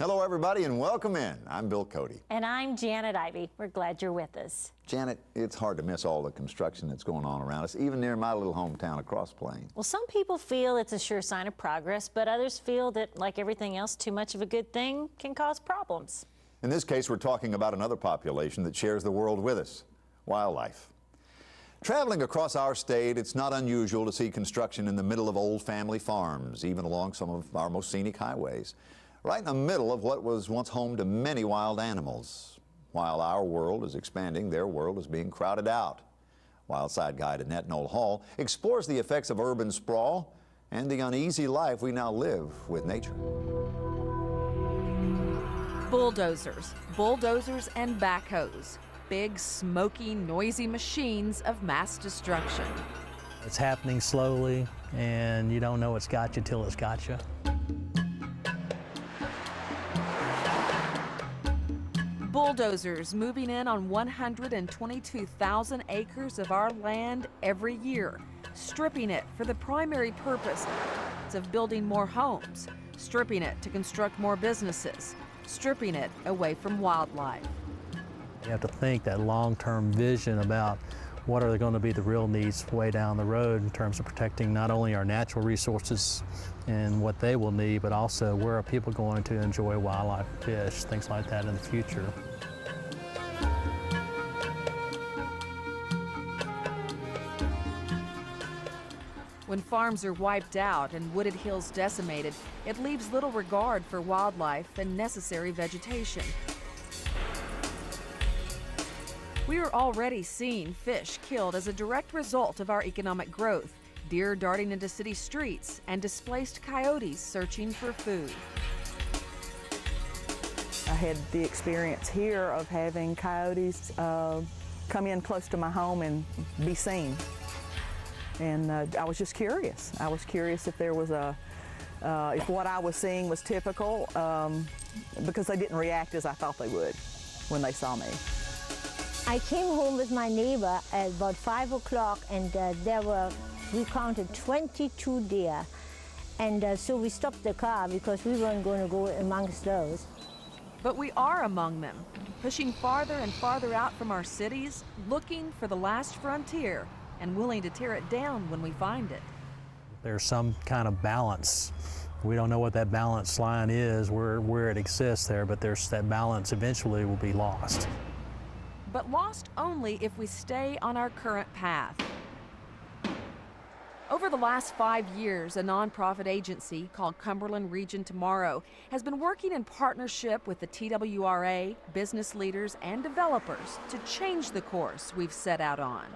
Hello, everybody, and welcome in. I'm Bill Cody. And I'm Janet Ivey. We're glad you're with us. Janet, it's hard to miss all the construction that's going on around us, even near my little hometown of Cross Plains. Well, some people feel it's a sure sign of progress, but others feel that, like everything else, too much of a good thing can cause problems. In this case, we're talking about another population that shares the world with us, wildlife. Traveling across our state, it's not unusual to see construction in the middle of old family farms, even along some of our most scenic highways, right in the middle of what was once home to many wild animals. While our world is expanding, their world is being crowded out. Wildside guide Annette Noel Hall explores the effects of urban sprawl and the uneasy life we now live with nature. Bulldozers and backhoes. Big, smoky, noisy machines of mass destruction. It's happening slowly, and you don't know it's got you till it's got you. Bulldozers moving in on 122,000 acres of our land every year, stripping it for the primary purpose of building more homes, stripping it to construct more businesses, stripping it away from wildlife. You have to think that long-term vision about what are going to be the real needs way down the road in terms of protecting not only our natural resources and what they will need, but also where are people going to enjoy wildlife, fish, things like that in the future. When farms are wiped out and wooded hills decimated, it leaves little regard for wildlife and necessary vegetation. We are already seeing fish killed as a direct result of our economic growth, deer darting into city streets, and displaced coyotes searching for food. I had the experience here of having coyotes come in close to my home and be seen. And I was just curious. I was curious if there was if what I was seeing was typical, because they didn't react as I thought they would when they saw me. I came home with my neighbor at about 5 o'clock, and we counted 22 deer. And so we stopped the car because we weren't going to go amongst those. But we are among them, pushing farther and farther out from our cities, looking for the last frontier and willing to tear it down when we find it. There's some kind of balance. We don't know what that balance line is, where it exists there, but that balance eventually will be lost. But lost only if we stay on our current path. Over the last 5 years, a nonprofit agency called Cumberland Region Tomorrow has been working in partnership with the TWRA, business leaders, and developers to change the course we've set out on.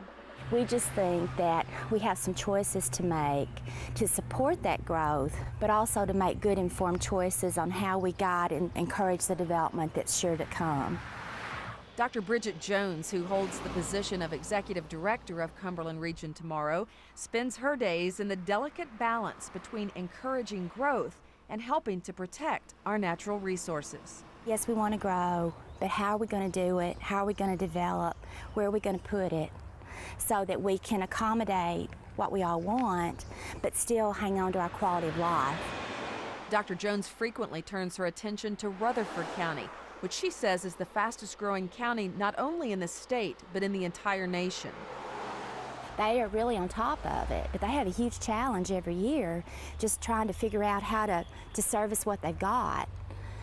We just think that we have some choices to make to support that growth, but also to make good informed choices on how we guide and encourage the development that's sure to come. Dr. Bridget Jones, who holds the position of Executive Director of Cumberland Region Tomorrow, spends her days in the delicate balance between encouraging growth and helping to protect our natural resources. Yes, we want to grow, but how are we going to do it? How are we going to develop? Where are we going to put it? So that we can accommodate what we all want, but still hang on to our quality of life. Dr. Jones frequently turns her attention to Rutherford County, which she says is the fastest growing county not only in the state, but in the entire nation. They are really on top of it, but they have a huge challenge every year just trying to figure out how to service what they've got,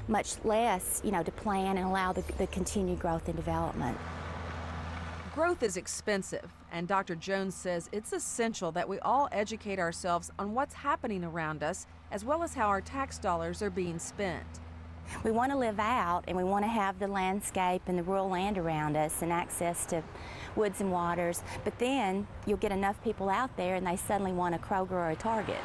much less, to plan and allow the continued growth and development. Growth is expensive, and Dr. Jones says it's essential that we all educate ourselves on what's happening around us, as well as how our tax dollars are being spent. We want to live out, and we want to have the landscape and the rural land around us and access to woods and waters, but then you'll get enough people out there and they suddenly want a Kroger or a Target.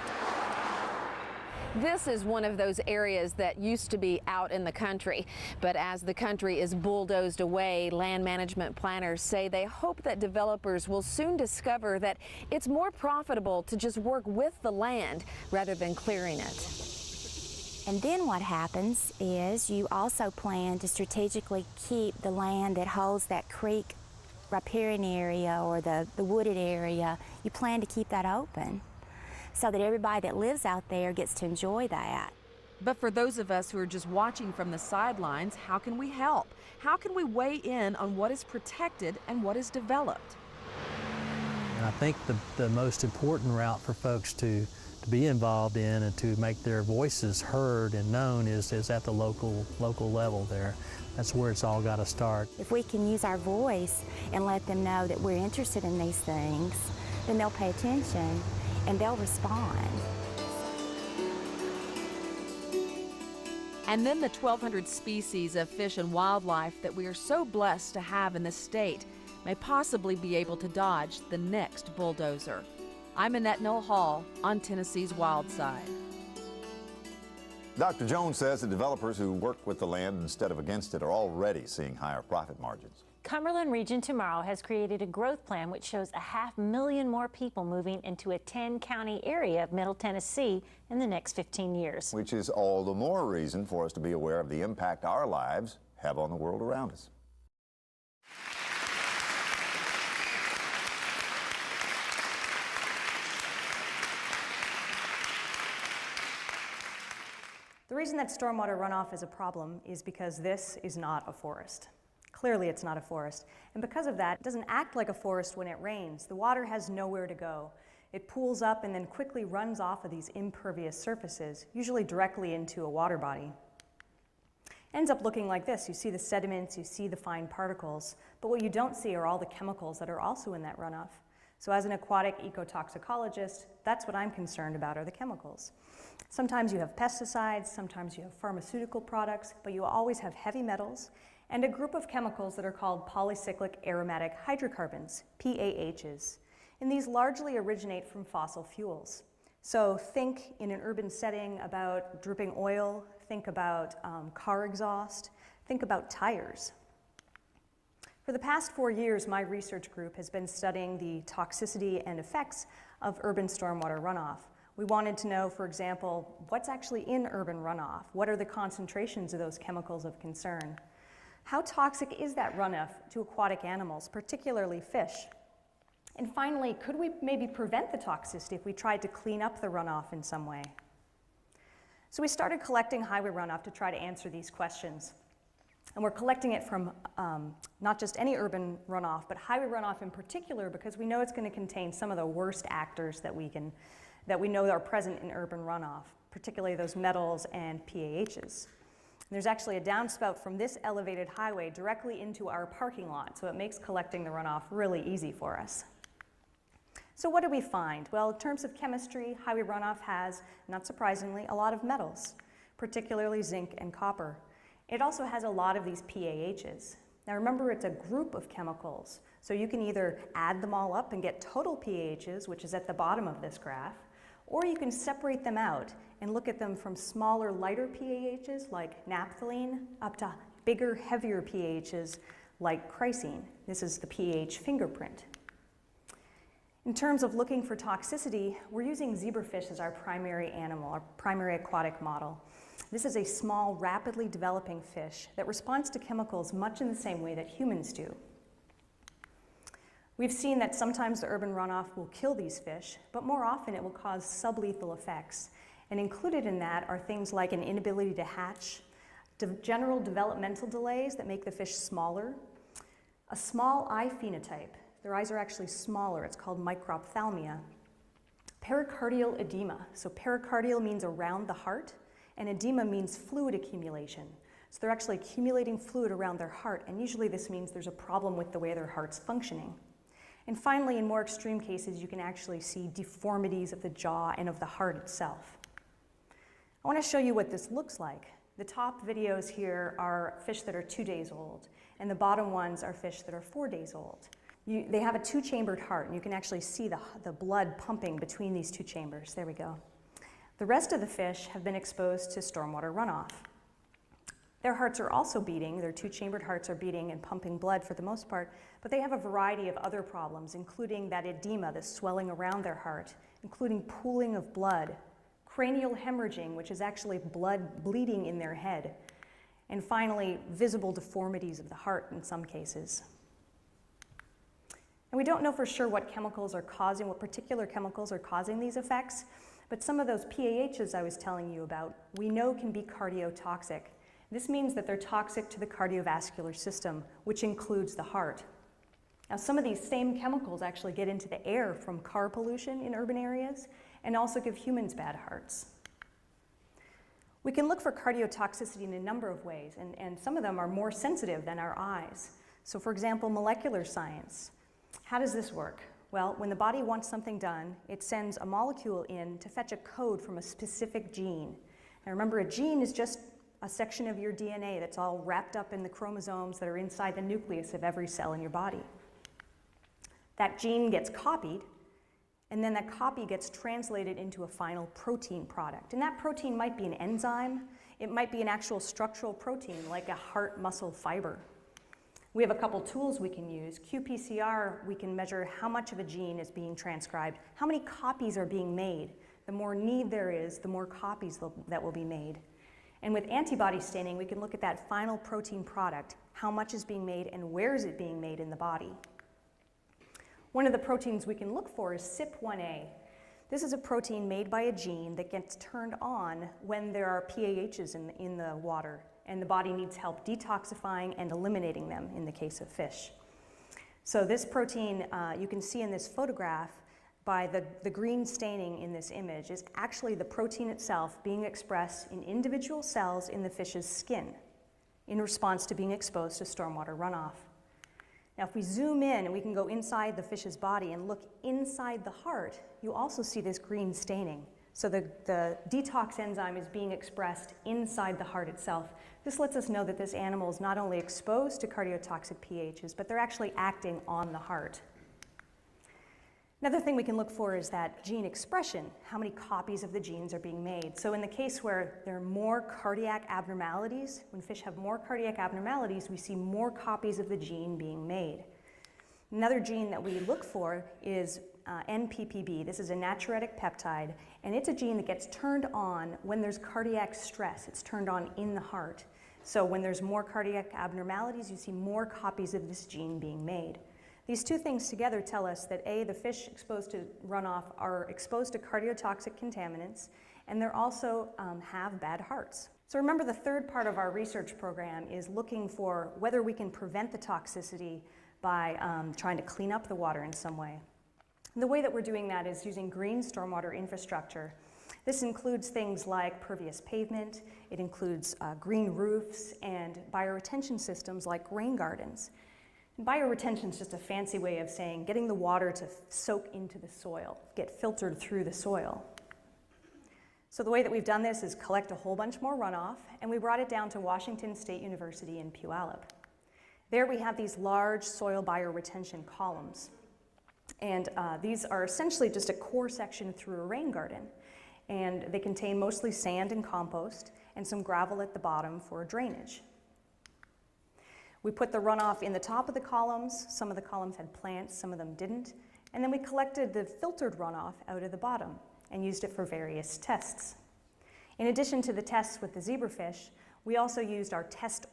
This is one of those areas that used to be out in the country, but as the country is bulldozed away, land management planners say they hope that developers will soon discover that it's more profitable to just work with the land rather than clearing it. And then what happens is you also plan to strategically keep the land that holds that creek riparian area or the wooded area, you plan to keep that open so that everybody that lives out there gets to enjoy that. But for those of us who are just watching from the sidelines, how can we help? How can we weigh in on what is protected and what is developed? And I think the most important route for folks to be involved in and to make their voices heard and known is at the local level there. That's where it's all got to start. If we can use our voice and let them know that we're interested in these things, then they'll pay attention and they'll respond. And then the 1,200 species of fish and wildlife that we are so blessed to have in this state may possibly be able to dodge the next bulldozer. I'm Annette Noel Hall on Tennessee's Wild Side. Dr. Jones says the developers who work with the land instead of against it are already seeing higher profit margins. Cumberland Region Tomorrow has created a growth plan which shows 500,000 more people moving into a 10-county area of Middle Tennessee in the next 15 years. Which is all the more reason for us to be aware of the impact our lives have on the world around us. The reason that stormwater runoff is a problem is because this is not a forest. Clearly it's not a forest. And because of that, it doesn't act like a forest when it rains. The water has nowhere to go. It pools up and then quickly runs off of these impervious surfaces, usually directly into a water body. Ends up looking like this. You see the sediments, you see the fine particles, but what you don't see are all the chemicals that are also in that runoff. So as an aquatic ecotoxicologist, that's what I'm concerned about, are the chemicals. Sometimes you have pesticides, sometimes you have pharmaceutical products, but you always have heavy metals and a group of chemicals that are called polycyclic aromatic hydrocarbons, PAHs. And these largely originate from fossil fuels. So think in an urban setting about dripping oil, think about car exhaust, think about tires. For the past 4 years, my research group has been studying the toxicity and effects of urban stormwater runoff. We wanted to know, for example, what's actually in urban runoff? What are the concentrations of those chemicals of concern? How toxic is that runoff to aquatic animals, particularly fish? And finally, could we maybe prevent the toxicity if we tried to clean up the runoff in some way? So we started collecting highway runoff to try to answer these questions. And we're collecting it from not just any urban runoff, but highway runoff in particular, because we know it's going to contain some of the worst actors that we know are present in urban runoff, particularly those metals and PAHs. There's actually a downspout from this elevated highway directly into our parking lot, so it makes collecting the runoff really easy for us. So what do we find? Well, in terms of chemistry, highway runoff has, not surprisingly, a lot of metals, particularly zinc and copper. It also has a lot of these PAHs. Now remember, it's a group of chemicals, so you can either add them all up and get total PAHs, which is at the bottom of this graph, or you can separate them out and look at them from smaller, lighter PAHs like naphthalene up to bigger, heavier PAHs like chrysene. This is the pH fingerprint. In terms of looking for toxicity, we're using zebrafish as our primary animal, our primary aquatic model. This is a small, rapidly developing fish that responds to chemicals much in the same way that humans do. We've seen that sometimes the urban runoff will kill these fish, but more often it will cause sublethal effects. And included in that are things like an inability to hatch, general developmental delays that make the fish smaller, a small eye phenotype. Their eyes are actually smaller. It's called microphthalmia. Pericardial edema. So pericardial means around the heart, and edema means fluid accumulation. So they're actually accumulating fluid around their heart, and usually this means there's a problem with the way their heart's functioning. And finally, in more extreme cases, you can actually see deformities of the jaw and of the heart itself. I want to show you what this looks like. The top videos here are fish that are 2 days old, and the bottom ones are fish that are 4 days old. They have a two-chambered heart, and you can actually see the blood pumping between these two chambers. There we go. The rest of the fish have been exposed to stormwater runoff. Their hearts are also beating, their two-chambered hearts are beating and pumping blood for the most part, but they have a variety of other problems, including that edema, the swelling around their heart, including pooling of blood, cranial hemorrhaging, which is actually blood bleeding in their head, and finally, visible deformities of the heart in some cases. And we don't know for sure what particular chemicals are causing these effects, But some of those PAHs I was telling you about, we know can be cardiotoxic. This means that they're toxic to the cardiovascular system, which includes the heart. Now, some of these same chemicals actually get into the air from car pollution in urban areas and also give humans bad hearts. We can look for cardiotoxicity in a number of ways, and some of them are more sensitive than our eyes. So for example, molecular science. How does this work? Well, when the body wants something done, it sends a molecule in to fetch a code from a specific gene. Now remember, a gene is just a section of your DNA that's all wrapped up in the chromosomes that are inside the nucleus of every cell in your body. That gene gets copied, and then that copy gets translated into a final protein product. And that protein might be an enzyme, it might be an actual structural protein like a heart muscle fiber. We have a couple tools we can use. qPCR, we can measure how much of a gene is being transcribed, how many copies are being made. The more need there is, the more copies that will be made. And with antibody staining, we can look at that final protein product, how much is being made and where is it being made in the body. One of the proteins we can look for is CYP1A. This is a protein made by a gene that gets turned on when there are PAHs in the water, and the body needs help detoxifying and eliminating them in the case of fish. So this protein, you can see in this photograph by the green staining in this image, is actually the protein itself being expressed in individual cells in the fish's skin in response to being exposed to stormwater runoff. Now if we zoom in and we can go inside the fish's body and look inside the heart, you also see this green staining. So the detox enzyme is being expressed inside the heart itself. This lets us know that this animal is not only exposed to cardiotoxic PAHs, but they're actually acting on the heart. Another thing we can look for is that gene expression, how many copies of the genes are being made. So in the case where there are more cardiac abnormalities, when fish have more cardiac abnormalities, we see more copies of the gene being made. Another gene that we look for is NPPB. This is a natriuretic peptide, and it's a gene that gets turned on when there's cardiac stress. It's turned on in the heart. So when there's more cardiac abnormalities, you see more copies of this gene being made. These two things together tell us that A, the fish exposed to runoff are exposed to cardiotoxic contaminants, and they're also have bad hearts. So remember, the third part of our research program is looking for whether we can prevent the toxicity by trying to clean up the water in some way. And the way that we're doing that is using green stormwater infrastructure. This includes things like pervious pavement, it includes green roofs, and bioretention systems like rain gardens. And bioretention is just a fancy way of saying getting the water to soak into the soil, get filtered through the soil. So the way that we've done this is collect a whole bunch more runoff, and we brought it down to Washington State University in Puyallup. There we have these large soil bioretention columns. And these are essentially just a core section through a rain garden. And they contain mostly sand and compost and some gravel at the bottom for drainage. We put the runoff in the top of the columns. Some of the columns had plants, some of them didn't. And then we collected the filtered runoff out of the bottom and used it for various tests. In addition to the tests with the zebrafish, we also used our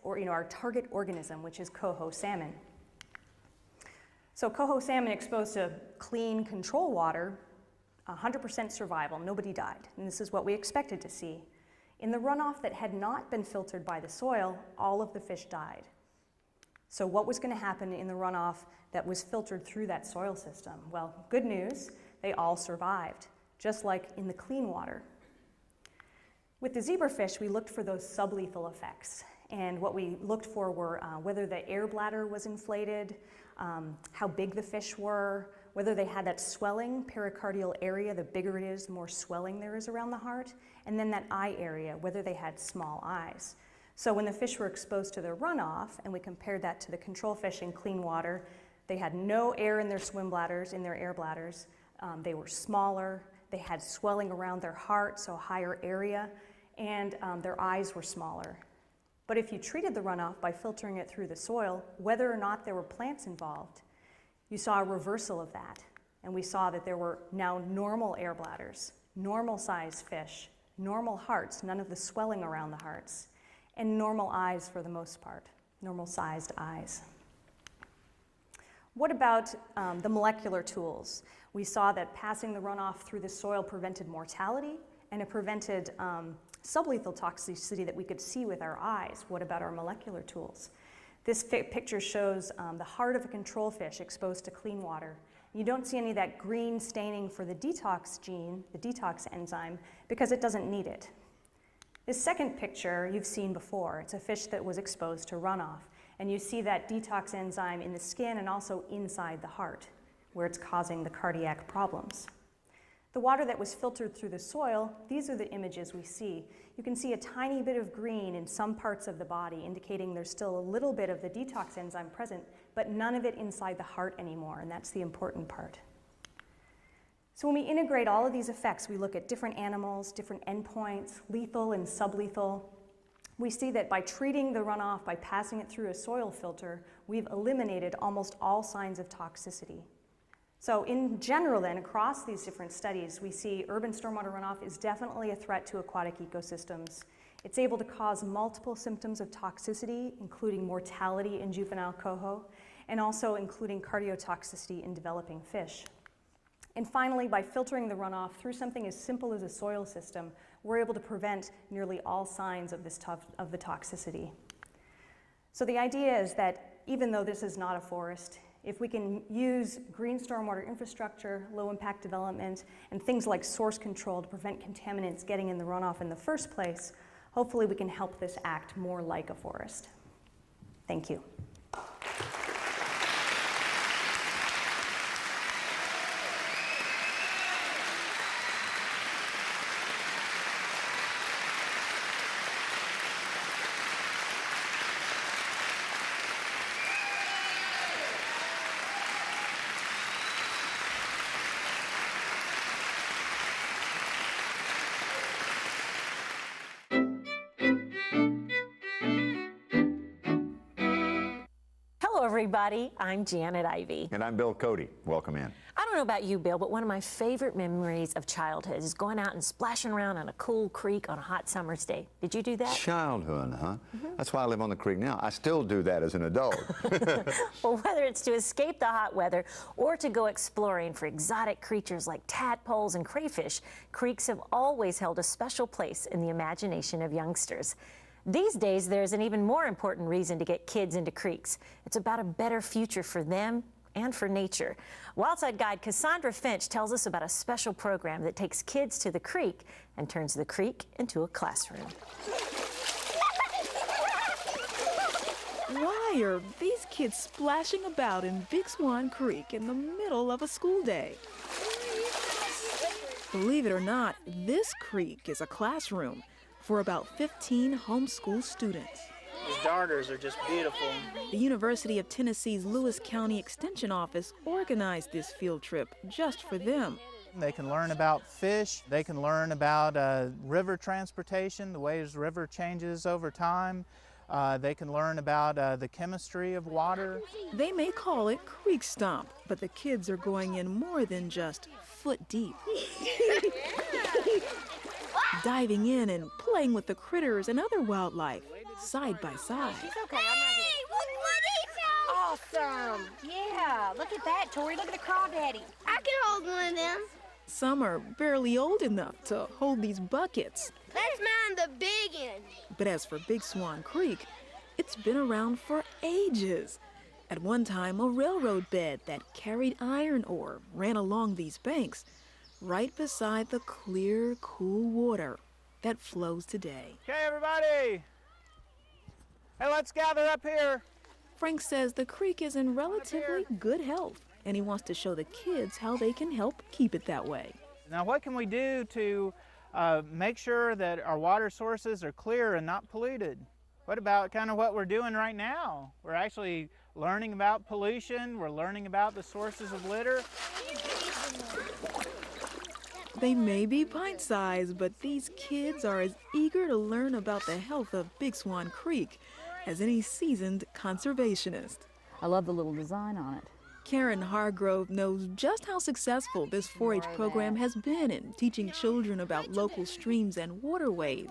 our target organism, which is coho salmon. So coho salmon exposed to clean control water, 100% survival, nobody died. And this is what we expected to see. In the runoff that had not been filtered by the soil, all of the fish died. So what was going to happen in the runoff that was filtered through that soil system? Well, good news, they all survived, just like in the clean water. With the zebrafish, we looked for those sublethal effects. And what we looked for were whether the air bladder was inflated, how big the fish were, whether they had that swelling pericardial area. The bigger it is, the more swelling there is around the heart. And then that eye area, whether they had small eyes. So when the fish were exposed to their runoff, and we compared that to the control fish in clean water, they had no air in their swim bladders, in their air bladders. They were smaller. They had swelling around their heart, so a higher area, and their eyes were smaller. But if you treated the runoff by filtering it through the soil, whether or not there were plants involved, you saw a reversal of that. And we saw that there were now normal air bladders, normal sized fish, normal hearts, none of the swelling around the hearts, and normal eyes for the most part, normal sized eyes. What about the molecular tools? We saw that passing the runoff through the soil prevented mortality, and it prevented sublethal toxicity that we could see with our eyes. What about our molecular tools? This picture shows the heart of a control fish exposed to clean water. You don't see any of that green staining for the detox gene, the detox enzyme, because it doesn't need it. This second picture you've seen before. It's a fish that was exposed to runoff. And you see that detox enzyme in the skin and also inside the heart, where it's causing the cardiac problems. The water that was filtered through the soil, these are the images we see. You can see a tiny bit of green in some parts of the body, indicating there's still a little bit of the detox enzyme present, but none of it inside the heart anymore, and that's the important part. So when we integrate all of these effects, we look at different animals, different endpoints, lethal and sublethal. We see that by treating the runoff, by passing it through a soil filter, we've eliminated almost all signs of toxicity. So in general then, across these different studies, we see urban stormwater runoff is definitely a threat to aquatic ecosystems. It's able to cause multiple symptoms of toxicity, including mortality in juvenile coho, and also including cardiotoxicity in developing fish. And finally, by filtering the runoff through something as simple as a soil system, we're able to prevent nearly all signs of the toxicity. So the idea is that even though this is not a forest, if we can use green stormwater infrastructure, low impact development, and things like source control to prevent contaminants getting in the runoff in the first place, hopefully we can help this act more like a forest. Thank you. Hello, everybody. I'm Janet Ivey. And I'm Bill Cody. Welcome in. I don't know about you, Bill, but one of my favorite memories of childhood is going out and splashing around on a cool creek on a hot summer's day. Did you do that? Childhood, huh? That's why I live on the creek now. I still do that as an adult. Well, whether it's to escape the hot weather or to go exploring for exotic creatures like tadpoles and crayfish, creeks have always held a special place in the imagination of youngsters. These days, there's an even more important reason to get kids into creeks. It's about a better future for them and for nature. Wildside Guide Cassandra Finch tells us about a special program that takes kids to the creek and turns the creek into a classroom. Why are these kids splashing about in Big Swan Creek in the middle of a school day? Believe it or not, this creek is a classroom for about 15 homeschool students. These darters are just beautiful. The University of Tennessee's Lewis County Extension Office organized this field trip just for them. They can learn about fish, they can learn about river transportation, the ways the river changes over time. They can learn about the chemistry of water. They may call it creek stomp, but the kids are going in more than just foot deep. Diving in and playing with the critters and other wildlife, side by side. Hey, look what he found! Awesome! Yeah, look at that, Tori. Look at the crawdaddy. I can hold one of them. Some are barely old enough to hold these buckets. That's mine, the big one. But as for Big Swan Creek, it's been around for ages. At one time, a railroad bed that carried iron ore ran along these banks, right beside the clear, cool water that flows today. Okay, everybody. Hey, let's gather up here. Frank says the creek is in relatively good health, and he wants to show the kids how they can help keep it that way. Now, what can we do to make sure that our water sources are clear and not polluted? What about kind of what we're doing right now? We're actually learning about pollution. We're learning about the sources of litter. They may be pint-sized, but these kids are as eager to learn about the health of Big Swan Creek as any seasoned conservationist. I love the little design on it. Karen Hargrove knows just how successful this 4-H program has been in teaching children about local streams and waterways.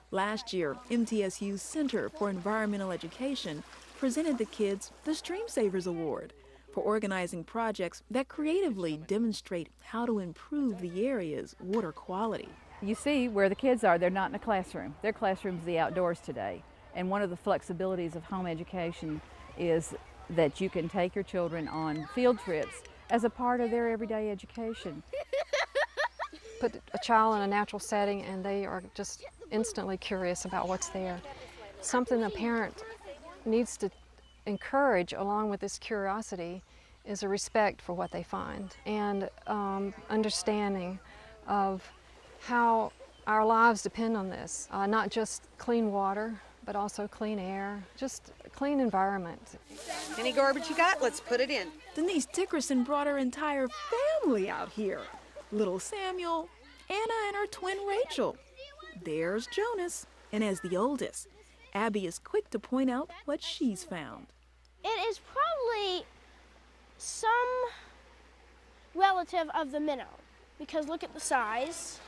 Last year, MTSU's Center for Environmental Education presented the kids the Stream Savers Award for organizing projects that creatively demonstrate how to improve the area's water quality. You see where the kids are, they're not in a classroom. Their classroom's the outdoors today. And one of the flexibilities of home education is that you can take your children on field trips as a part of their everyday education. Put a child in a natural setting and they are just instantly curious about what's there. Something a parent needs to encourage along with this curiosity is a respect for what they find and understanding of how our lives depend on this, not just clean water, but also clean air, just a clean environment. Any garbage you got, let's put it in. Denise Dickerson brought her entire family out here. Little Samuel, Anna, and her twin Rachel. There's Jonas, and as the oldest, Abby is quick to point out what she's found. It is probably some relative of the minnow, because look at the size.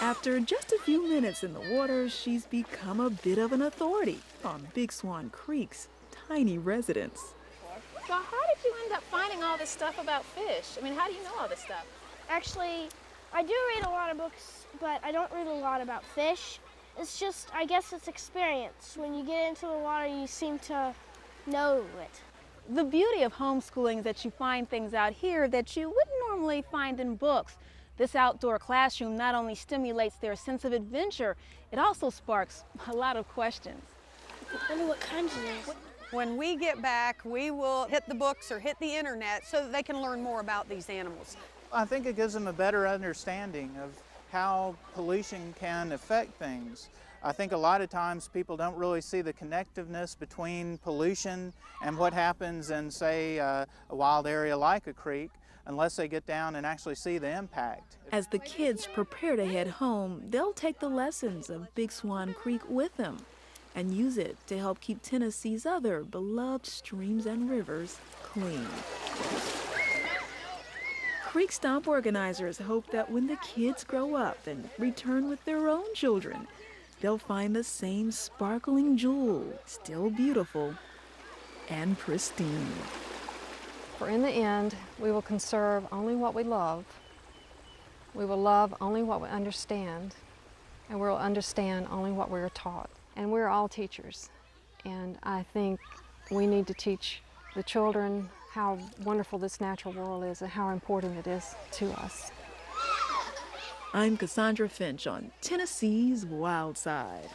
After just a few minutes in the water, she's become a bit of an authority on Big Swan Creek's tiny residents. So how did you end up finding all this stuff about fish? I mean, how do you know all this stuff? Actually, I do read a lot of books, but I don't read a lot about fish. It's just, I guess it's experience. When you get into the water, you seem to know it. The beauty of homeschooling is that you find things out here that you wouldn't normally find in books. This outdoor classroom not only stimulates their sense of adventure, it also sparks a lot of questions. I wonder what kinds it is. When we get back, we will hit the books or hit the internet so that they can learn more about these animals. I think it gives them a better understanding of how pollution can affect things. I think a lot of times people don't really see the connectiveness between pollution and what happens in, say, a wild area like a creek, unless they get down and actually see the impact. As the kids prepare to head home, they'll take the lessons of Big Swan Creek with them and use it to help keep Tennessee's other beloved streams and rivers clean. Creek Stomp organizers hope that when the kids grow up and return with their own children, they'll find the same sparkling jewel, still beautiful and pristine. For in the end, we will conserve only what we love, we will love only what we understand, and we'll understand only what we're taught. And we're all teachers, and I think we need to teach the children how wonderful this natural world is and how important it is to us. I'm Cassandra Finch on Tennessee's Wild Side.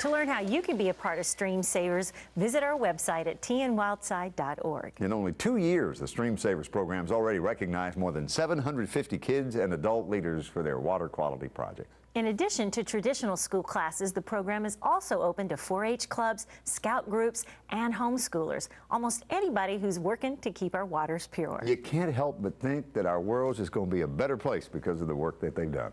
To learn how you can be a part of Stream Savers, visit our website at tnwildside.org. In only 2 years, the Stream Savers program's already recognized more than 750 kids and adult leaders for their water quality projects. In addition to traditional school classes, the program is also open to 4-H clubs, scout groups, and homeschoolers. Almost anybody who's working to keep our waters pure. You can't help but think that our world is going to be a better place because of the work that they've done.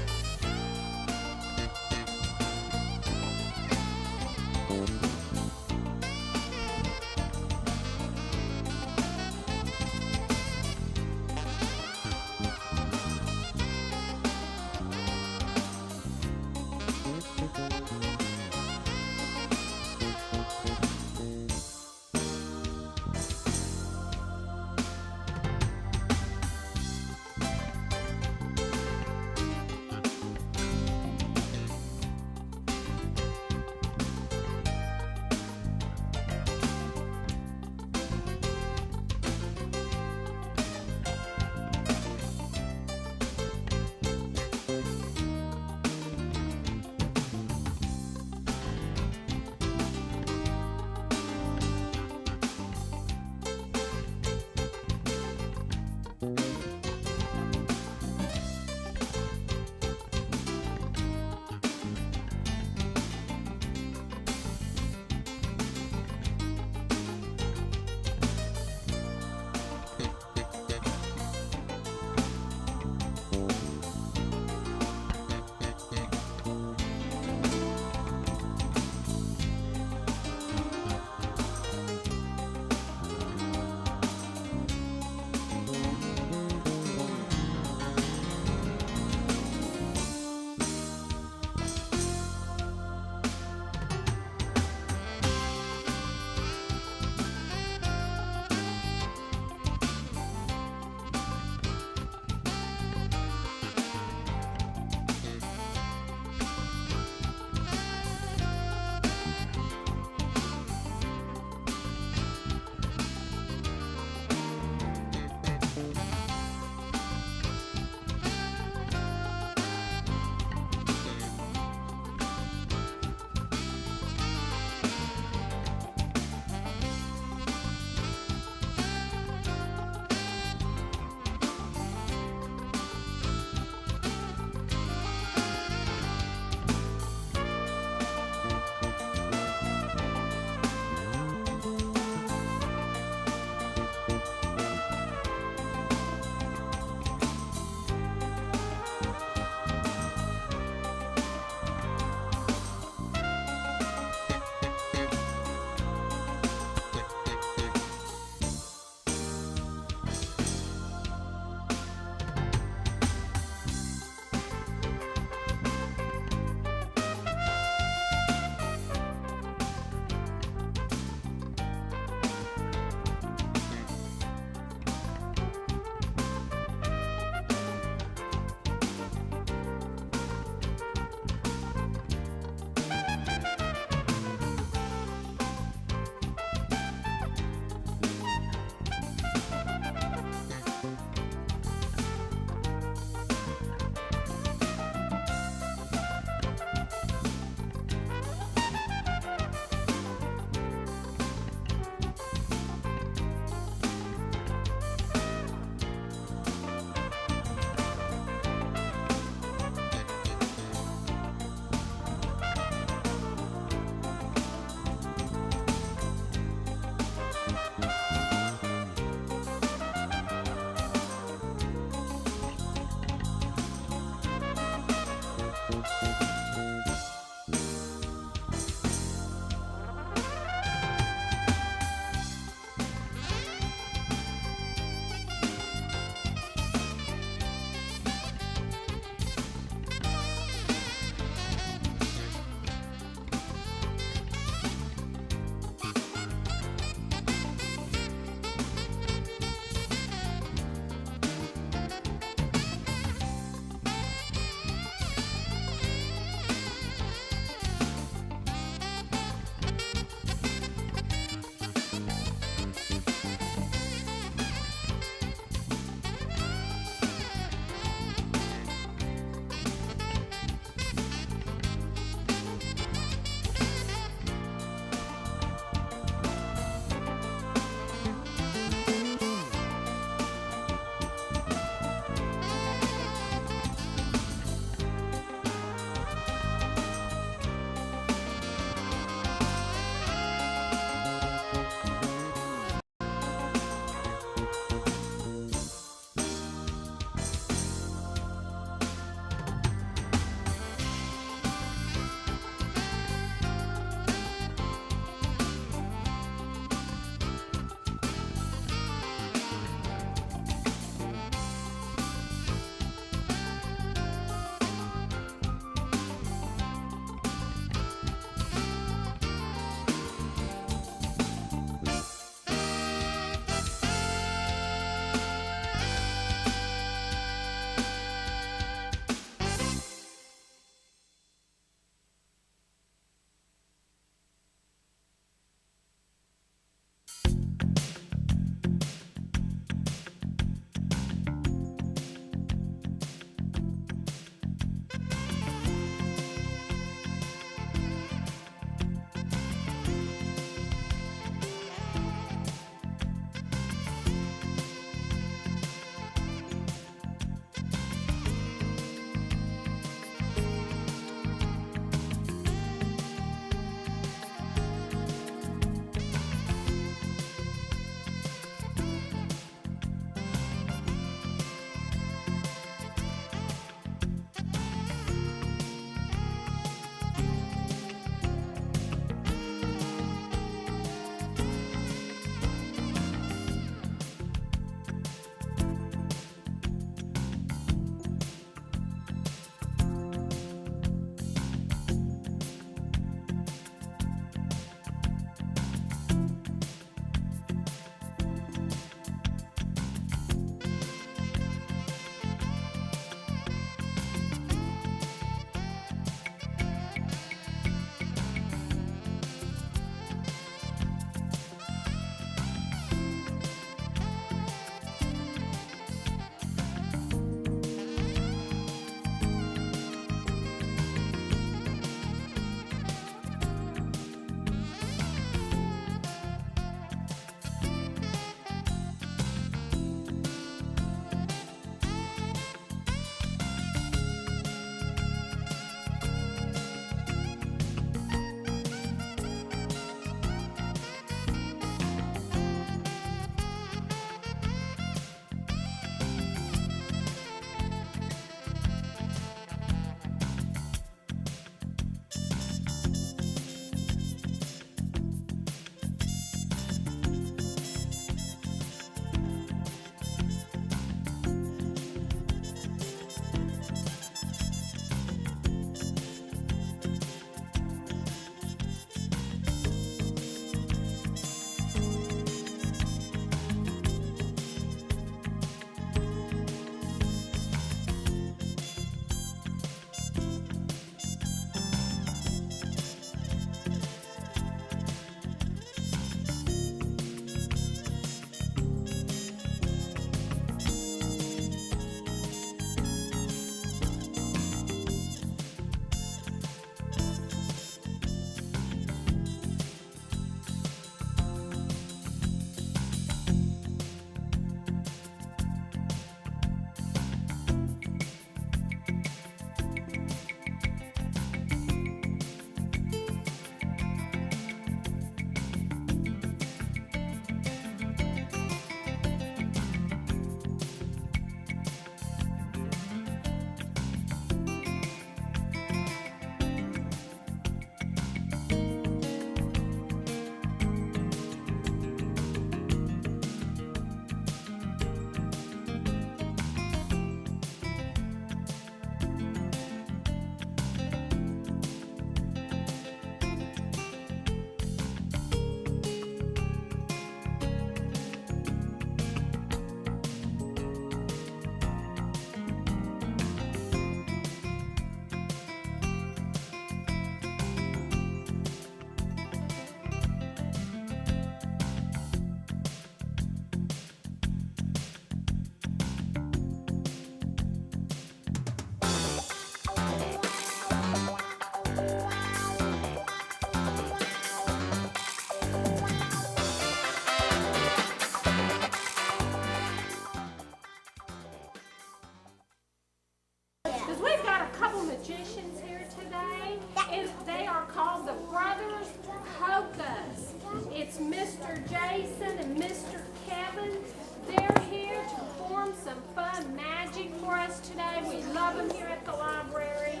some fun magic for us today. We love them here at the library.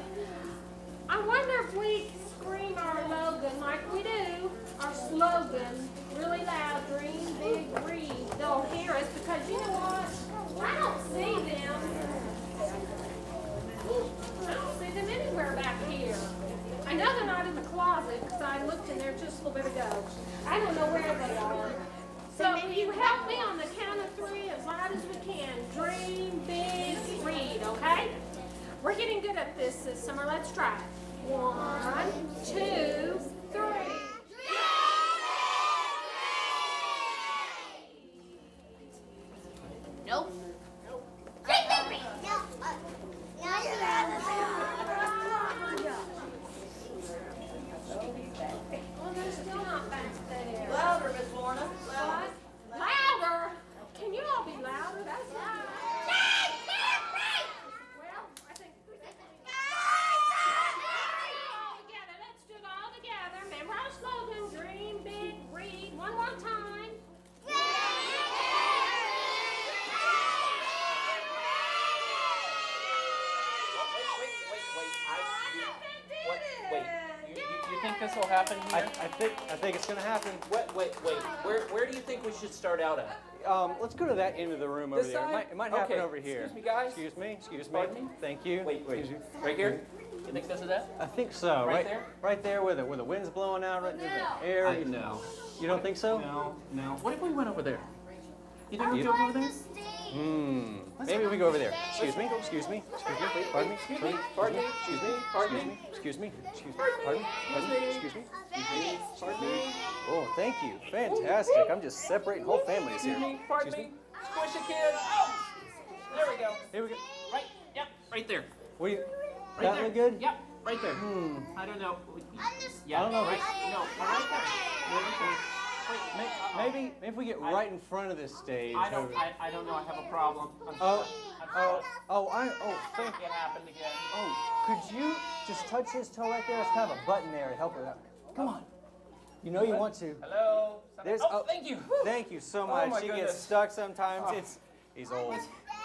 I wonder if we scream our slogan like we do, our slogan, really loud, dream big, read. They'll hear us because you know what? I don't see them. I don't see them anywhere back here. I know they're not in the closet because I looked in there just a little bit ago. I don't know where they are. So will you help me on the count of 3 as loud as we can? Dream big, read, okay? We're getting good at this summer. Let's try it. 1, 2, 3. Nope. Well, they're still not back there. Louder, Miss Lorna. What? Louder? Can you all be louder? That's loud. Well, I think all together. Let's do it all together. Remember our slogan, dream big, read. One more time. You think this will happen here? I think it's going to happen. Wait. Where do you think we should start out at? Let's go to that end of the room over This there. side? It might happen Okay. over here. Excuse me, guys. Excuse me. Pardon me? Thank you. Wait. Excuse me. Right here? You think this is it? I think so. Right there? Right there where the wind's blowing out, right through the air. No. You don't think so? No. What if we went over there? You think we go over there? Maybe we go over there. Excuse me. Pardon me. Pardon me. Oh, thank you. Fantastic. I'm just separating whole families here. Pardon me. Squish a kid. Oh! There we go. Here we go. Right. Yep. Right there. What do you? Right That there. look good? Yep. Right there. I don't know. Yeah. I don't know. Right. No. Right there. Wait. Maybe if we get right in front of this stage. I don't know. I have a problem. Thank you. It happened again. Oh, could you just touch his toe right there? There's kind of a button there to help her out. Come on. You know you want to. Hello. There's. Thank you. Thank you so Oh, much. my He goodness. gets stuck sometimes. Oh. He's old.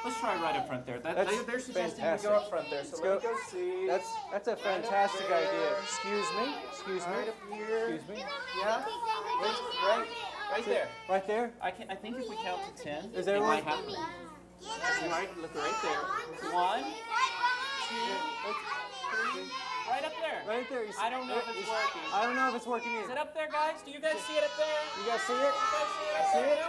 Let's try right up front there. They're suggesting fantastic. we go up front there. So let me go see. That's a fantastic idea. Excuse me. Right up here. Excuse me. Yeah. Right there. Right there. I think if we count to 10, Is there it one? might happen. Right, look right there. 1, 2, 3. Right up there. Right there. I don't know if it's working. I don't know if it's working either. Is it up there, guys? Do you guys see it up there? You guys see it? You guys see it?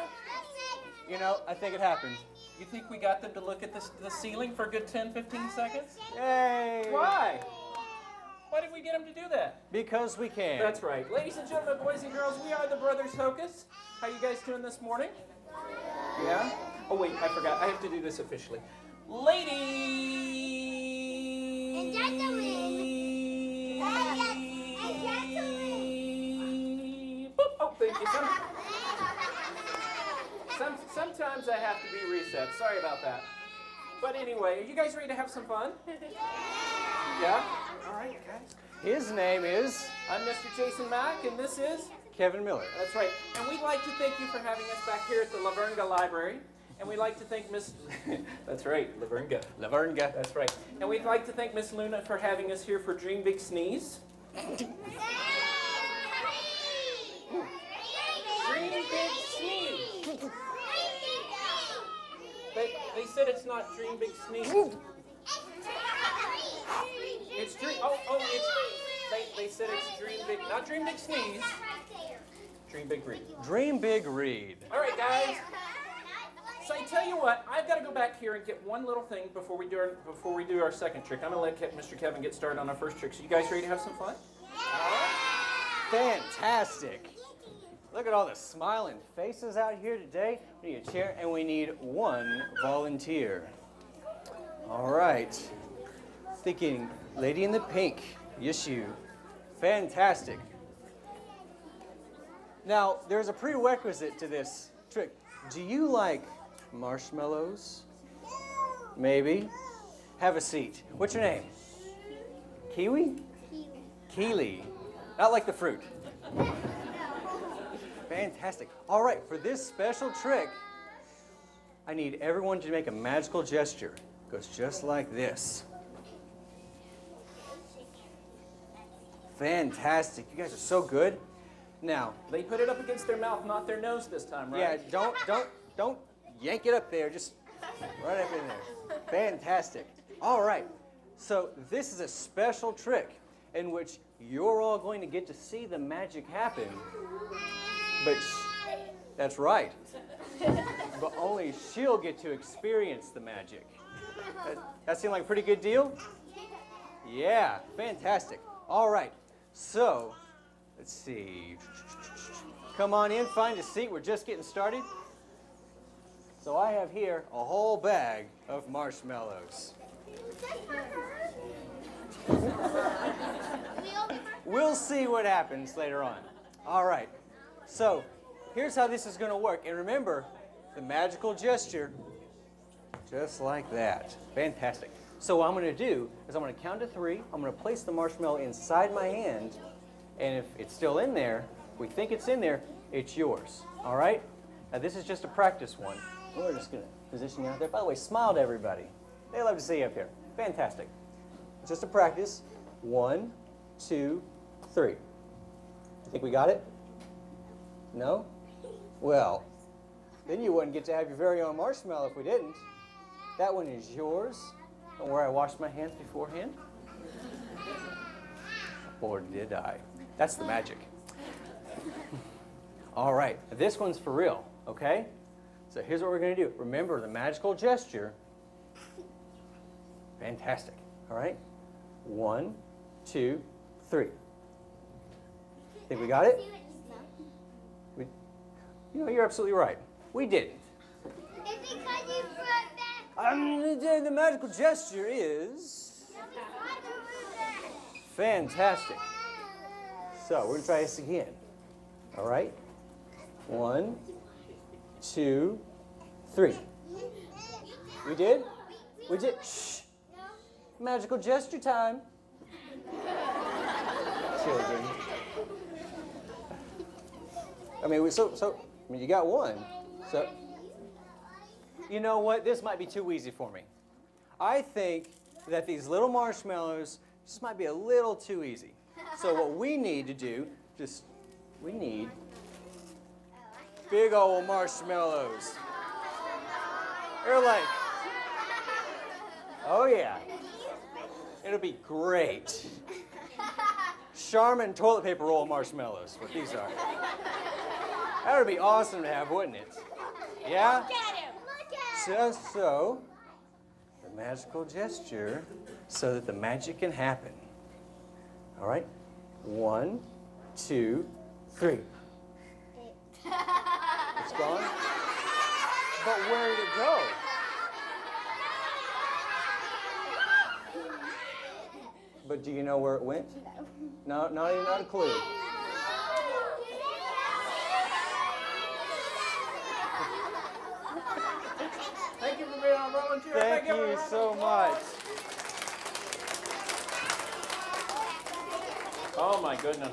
You know, I think it happened. You think we got them to look at the ceiling for a good 10, 15 seconds? Yay! Why? Why did we get them to do that? Because we can. That's right. Ladies and gentlemen, boys and girls, we are the Brothers Hocus. How you guys doing this morning? Yeah? Oh, wait, I forgot. I have to do this officially. Ladies! And gentlemen! Boop. Oh, thank you. Sometimes I have to be reset. Sorry about that. But anyway, are you guys ready to have some fun? Yeah? All right, guys. His name is? I'm Mr. Jason Mack, and this is? Kevin Miller. That's right. And we'd like to thank you for having us back here at the LaVergne Library. And we'd like to thank Miss... That's right, LaVergne. LaVergne. That's right. And we'd like to thank Miss Luna for having us here for Dream Big Sneeze. Dream Big Sneeze. They said it's not Dream Big Sneeze. It's Dream... They said it's Dream Big... Not Dream Big Sneeze. Dream Big Read. Dream Big Read. All right, guys. So I tell you what, I've got to go back here and get one little thing before we do our second trick. I'm going to let Mr. Kevin get started on our first trick. So you guys ready to have some fun? Fantastic. Look at all the smiling faces out here today. We need a chair and we need one volunteer. All right. Thinking lady in the pink. Yes, you. Fantastic. Now, there's a prerequisite to this trick. Do you like marshmallows? Maybe. Have a seat. What's your name? Kiwi? Keely. Not like the fruit. Fantastic. All right, for this special trick, I need everyone to make a magical gesture. It goes just like this. Fantastic. You guys are so good. Now, They put it up against their mouth, not their nose this time, right? yeah, don't yank it up there. Just right up in there. Fantastic. All right. So this is a special trick in which you're all going to get to see the magic happen. But that's right. But only she'll get to experience the magic. That seem like a pretty good deal? Yeah, fantastic. All right. So, let's see. Come on in, find a seat. We're just getting started. So I have here a whole bag of marshmallows. We'll see what happens later on. All right. So, here's how this is going to work. And remember, the magical gesture, just like that. Fantastic. So what I'm going to do is I'm going to count to 3. I'm going to place the marshmallow inside my hand. And if it's still in there, if we think it's in there, it's yours. All right? Now, this is just a practice one. We're just going to position you out there. By the way, smile to everybody. They love to see you up here. Fantastic. It's just a practice. 1, 2, 3. You think we got it? No? Well, then you wouldn't get to have your very own marshmallow if we didn't. That one is yours. And where I washed my hands beforehand? Or did I? That's the magic. All right, this one's for real, okay? So here's what we're going to do. Remember the magical gesture. Fantastic. All right? 1, 2, 3. Think we got it? You know, you're absolutely right. We didn't. It's because you brought that. The magical gesture is fantastic. So we're going to try this again. All right? 1, 2, 3. We did? We did. Shh. Magical gesture time. Children. I mean, you got one. So, you know what? This might be too easy for me. I think that these little marshmallows just might be a little too easy. So what we need to do, we need big old marshmallows. They're like, oh yeah, it'll be great. Charmin toilet paper roll marshmallows, what these are. That would be awesome to have, wouldn't it? Yeah? Look at him. Look at him. Just so, the magical gesture, so that the magic can happen. All right? 1, 2, 3. It's gone? But where did it go? But do you know where it went? No, not a clue. Thank you for being on volunteer. Thank you so much. Oh my goodness.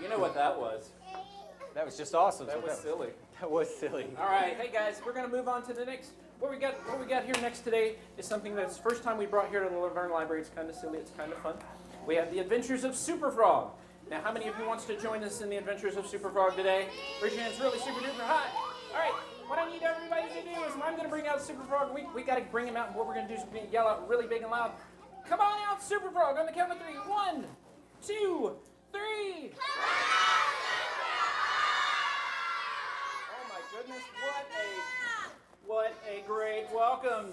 You know what that was? That was just awesome. That was silly. That was silly. All right, hey guys, we're going to move on to the next. What we got here next today is something that's the first time we brought here to the LaVergne Library. It's kind of silly. It's kind of fun. We have the Adventures of Super Frog. Now, how many of you wants to join us in the Adventures of Super Frog today? Raise your hands really super duper high. All right, what I need everybody to do is I'm going to bring out Super Frog. We got to bring him out, and what we're going to do is we're going to yell out really big and loud. Come on out, Super Frog, on the count of 3. 1, 2, 3. Oh my goodness, what a great welcome.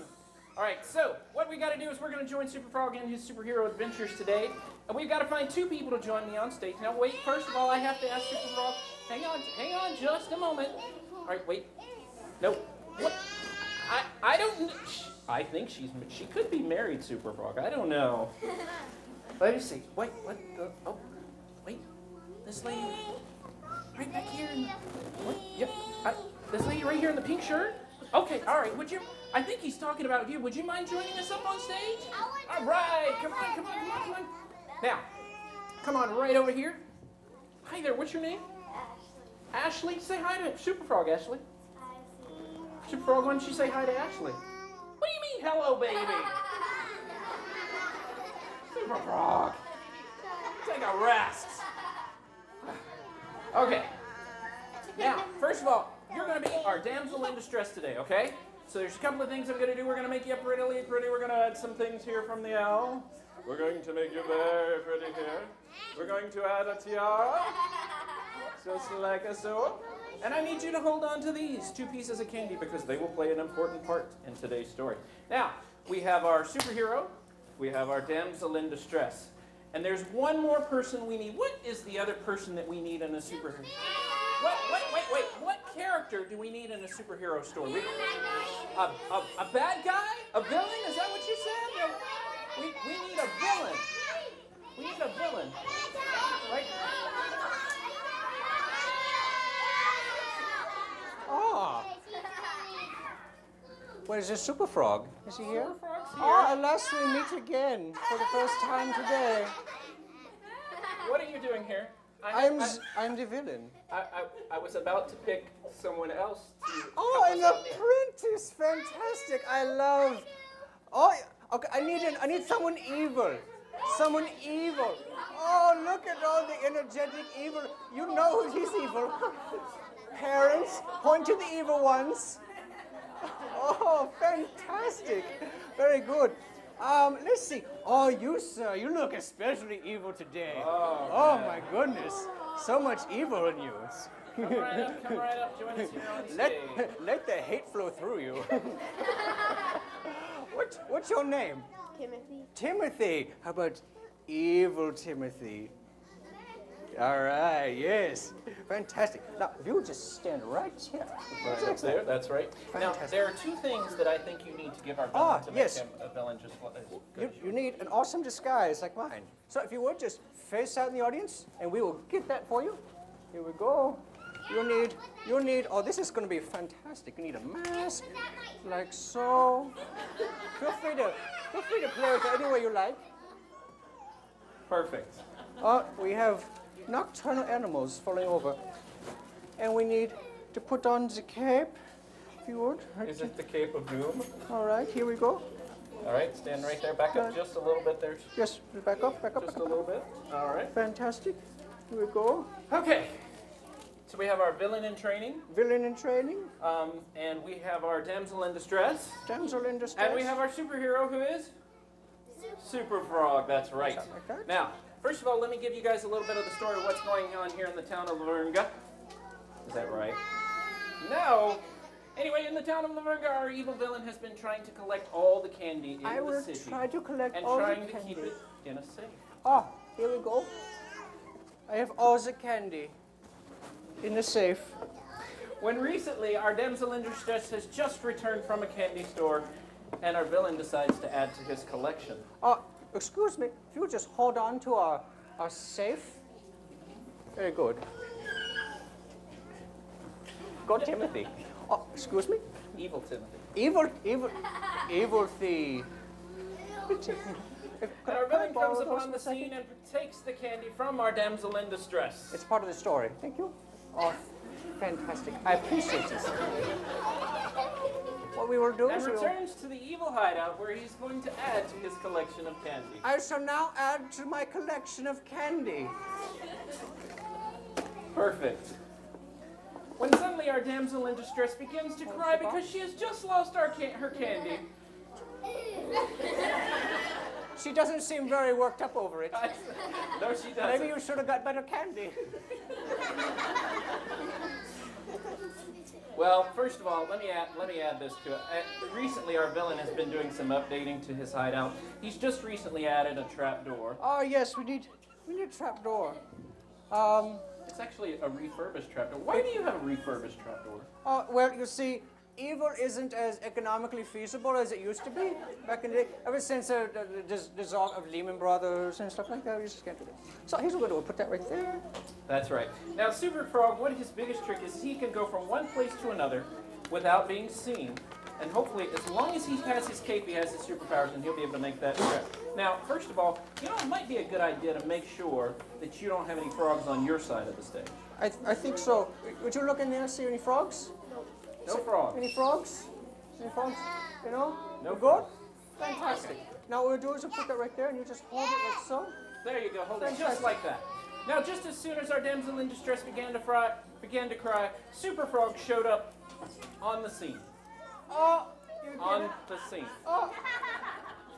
All right, so what we got to do is we're going to join Super Frog in his superhero adventures today. And we've got to find 2 people to join me on stage. Now wait, first of all, I have to ask Super Frog, hang on just a moment. All right, wait. No, what? I don't, I think she could be married, Super Frog. I don't know. Let me see. Wait, what the, oh, wait. This lady, right back here. What? Yep, this lady right here in the pink shirt? Okay, all right, would you, I think he's talking about you. Would you mind joining us up on stage? All right, come on. Now, come on right over here. Hi there, what's your name? Ashley. Ashley, say hi to Super Frog, Ashley. Super Frog, why don't you say hi to Ashley? What do you mean, hello, baby? Super Frog. Take a rest. Okay. Now, first of all, you're going to be our damsel in distress today, okay? So there's a couple of things I'm going to do. We're going to make you up really pretty. We're going to add some things here from the owl. We're going to make you very pretty here. We're going to add a tiara, just like so. And I need you to hold on to these 2 pieces of candy because they will play an important part in today's story. Now, we have our superhero. We have our damsel in distress. And there's one more person we need. What is the other person that we need in a superhero? Wait. What character do we need in a superhero story? A bad guy? A villain? Is that what you said? We need a villain. We need a villain. Right? Oh. Where's the Super Frog? Is he here? Super Frog's here. Oh, alas, we meet again for the first time today. What are you doing here? I'm the villain. I was about to pick someone else to. Oh, an apprentice! Fantastic! I love. Oh, okay. I need someone evil. Someone evil. Oh, look at all the energetic evil. You know who's evil. Parents, point to the evil ones. Oh, fantastic! Very good. Let's see. Oh, you, sir, you look especially evil today. Oh my goodness. So much evil in you. Come right up, join us here on stage. Let the hate flow through you. What's your name? Timothy. Timothy. How about evil Timothy? All right, yes. Fantastic. Now, if you would just stand right here. Right up there, that's right. Fantastic. Now, there are 2 things that I think you need to give our villain to make him a villain just as good. You need an awesome disguise like mine. So if you would, just face out in the audience, and we will get that for you. Here we go. You'll need, oh, this is going to be fantastic. You need a mask, like so. Feel free to play with it any way you like. Perfect. We have nocturnal animals falling over. And we need to put on the cape, if you would. Is it the Cape of Doom? All right, here we go. All right, stand right there. Back up just a little bit there. Yes, back up. Just a little bit. All right. Fantastic. Here we go. Okay. So we have our villain in training. Villain in training. And we have our damsel in distress. Damsel in distress. And we have our superhero who is? Super Frog, that's right. Like Now, first of all, let me give you guys a little bit of the story of what's going on here in the town of LaVergne. Is that right? No. Anyway, in the town of LaVergne, our evil villain has been trying to collect all the candy in the city. I will try to collect all the candy. And trying to keep it in a safe. Oh, here we go. I have all the candy in the safe. When recently, our damsel in distress has just returned from a candy store, and our villain decides to add to his collection. Excuse me, if you just hold on to our safe. Very good. Go, Timothy. Oh, excuse me? Evil Timothy. Evil thief. And our villain comes upon the scene and takes the candy from our damsel in distress. It's part of the story. Thank you. Oh, fantastic. I appreciate this. What we will do and is returns to the evil hideout where he's going to add to his collection of candy. I shall now add to my collection of candy. Perfect. When suddenly our damsel in distress begins to cry because she has just lost her candy. She doesn't seem very worked up over it. No, she doesn't. Maybe you should have got better candy. Well, first of all, let me add this to it. Recently, our villain has been doing some updating to his hideout. He's just recently added a trapdoor. Oh yes, we need a trapdoor. It's actually a refurbished trapdoor. Why do you have a refurbished trapdoor? Well, you see, evil isn't as economically feasible as it used to be back in the day. Ever since the dissolve of Lehman Brothers and stuff like that, we just can't do that. So here's what we'll do. We'll put that right there. That's right. Now, Super Frog, what his biggest trick is he can go from one place to another without being seen. And hopefully, as long as he has his cape, he has his superpowers, and he'll be able to make that trip. Now, first of all, you know, it might be a good idea to make sure that you don't have any frogs on your side of the stage. I think so. Would you look in there and see any frogs? No frogs. Any frogs? Any frogs? You know? No good? Fantastic. Now what we'll do is we'll put that right there and you just hold it like so. There you go, hold it just like that. Now, just as soon as our damsel in distress began to cry, Super Frog showed up on the scene. Oh, on the scene. Oh.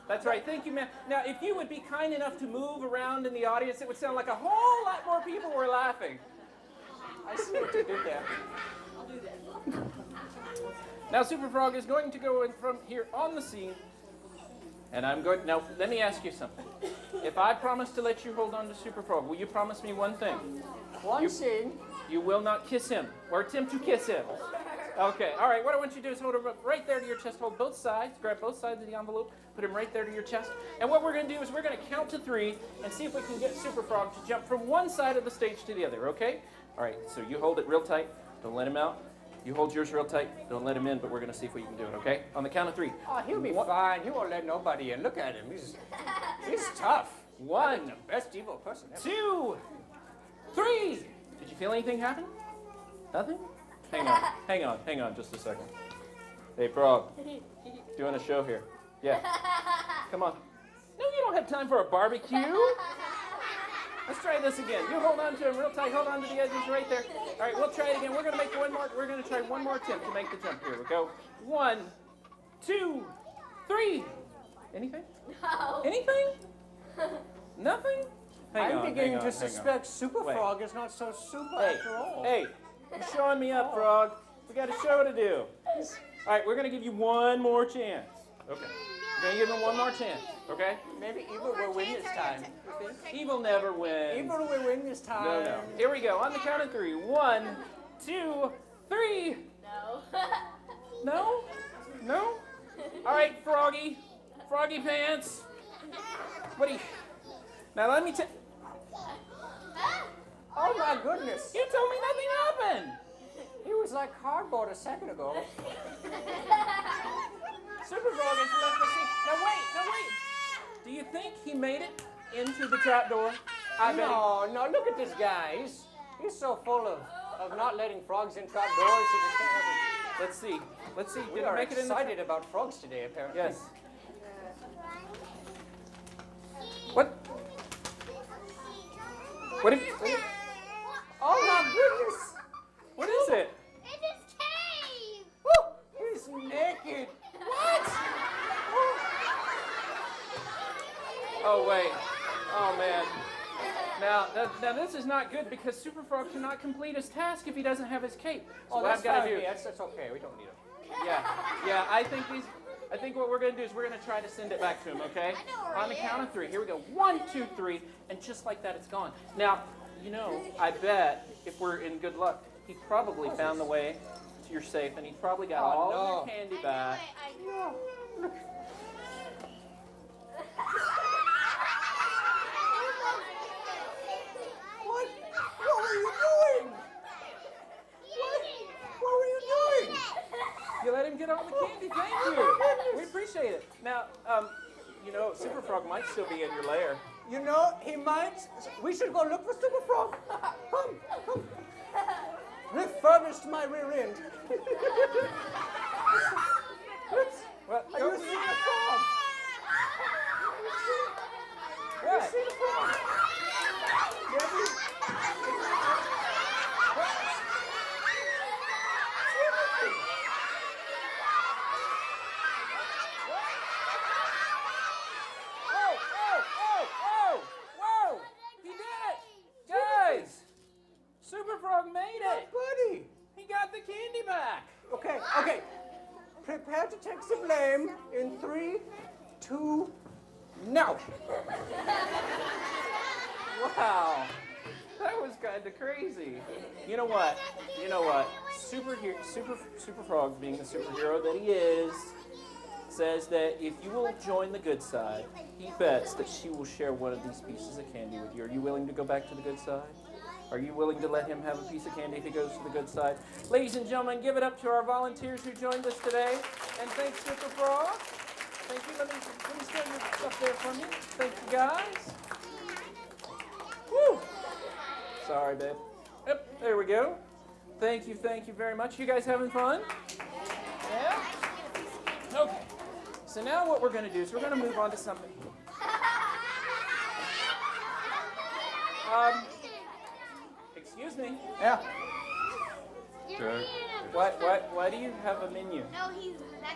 That's right, thank you, ma'am. Now, if you would be kind enough to move around in the audience, it would sound like a whole lot more people were laughing. I see what you did there. I'll do that. Now, Super Frog is going to go in from here on the scene, and I'm going. Now, let me ask you something. If I promise to let you hold on to Super Frog, will you promise me one thing? One thing. You will not kiss him or attempt to kiss him. Okay, all right, what I want you to do is hold him right there to your chest. Hold both sides, grab both sides of the envelope, put him right there to your chest. And what we're going to do is we're going to count to 3 and see if we can get Super Frog to jump from one side of the stage to the other, okay? All right, so you hold it real tight. Don't let him out. You hold yours real tight. Don't let him in, but we're going to see if we can do it, okay? On the count of 3. Oh, he'll be fine. He won't let nobody in. Look at him. He's tough. 1, the best evil person ever. 2, 3. Did you feel anything happen? Nothing? Hang on just a second. Hey, Frog, doing a show here. Yeah. Come on. No, you don't have time for a barbecue. Let's try this again. You hold on to him real tight. Hold on to the edges right there. All right, we'll try it again. We're going to make one more. We're going to try one more attempt to make the jump. Here we go. 1, 2, 3. Anything? No. Anything? Nothing? I'm beginning to suspect Super Frog is not so super after all. Hey, you're showing me up, Frog. We got a show to do. All right, we're going to give you one more chance. Okay. We're going to give him one more chance, okay? Maybe Evil will win this time. Evil never wins. Evil will win this time. No. Here we go. On the count of 3. 1, 2, 3. No. No? No? All right, Froggy. Froggy Pants. What do you... Now let me tell... Oh my goodness. You told me nothing happened. He was like cardboard a second ago. Super Frog has left the scene. Now wait. Do you think he made it into the trap door? No, look at this guy. He's so full of not letting frogs in trap doors. He just can't have it. Let's see. We are excited about frogs today, apparently. Yes. What? Oh my goodness! What is it? It's his cave! He's naked! What? Oh wait. Oh man. Now this is not good because Super Frog cannot complete his task if he doesn't have his cape. So what I've got to do. That's okay. We don't need him. Yeah. I think what we're going to do is we're going to try to send it back to him, okay? On the count of 3. Here we go. 1, 2, 3. And just like that, it's gone. Now, you know, I bet if we're in good luck, he probably found the way to your safe, and he probably got all of your candy back. What were you doing? What were you doing? You let him get all the candy. Thank you. We appreciate it. Now, you know, Super Frog might still be in your lair. You know, he might. We should go look for Super Frog. Come. Refurbished my rear end. Well, Are you seeing the frog? What? You see the frog? Whoa! He did it! Guys! Super Frog made it! Buddy! He got the candy back! Okay. Prepare to take the blame in 3, 2, now. Wow! That was kind of crazy. You know what? Super Frog, being the superhero that he is, says that if you will join the good side, he bets that she will share one of these pieces of candy with you. Are you willing to go back to the good side? Are you willing to let him have a piece of candy if he goes to the good side? Ladies and gentlemen, give it up to our volunteers who joined us today. And thanks, Super Frog. Thank you. Let me stand your stuff there for me. Thank you, guys. Woo! Sorry, babe. Yep, there we go. Thank you very much. You guys having fun? Yeah? Okay. So now what we're going to do is we're going to move on to something. Excuse me. Yeah. Sure. Why do you have a menu?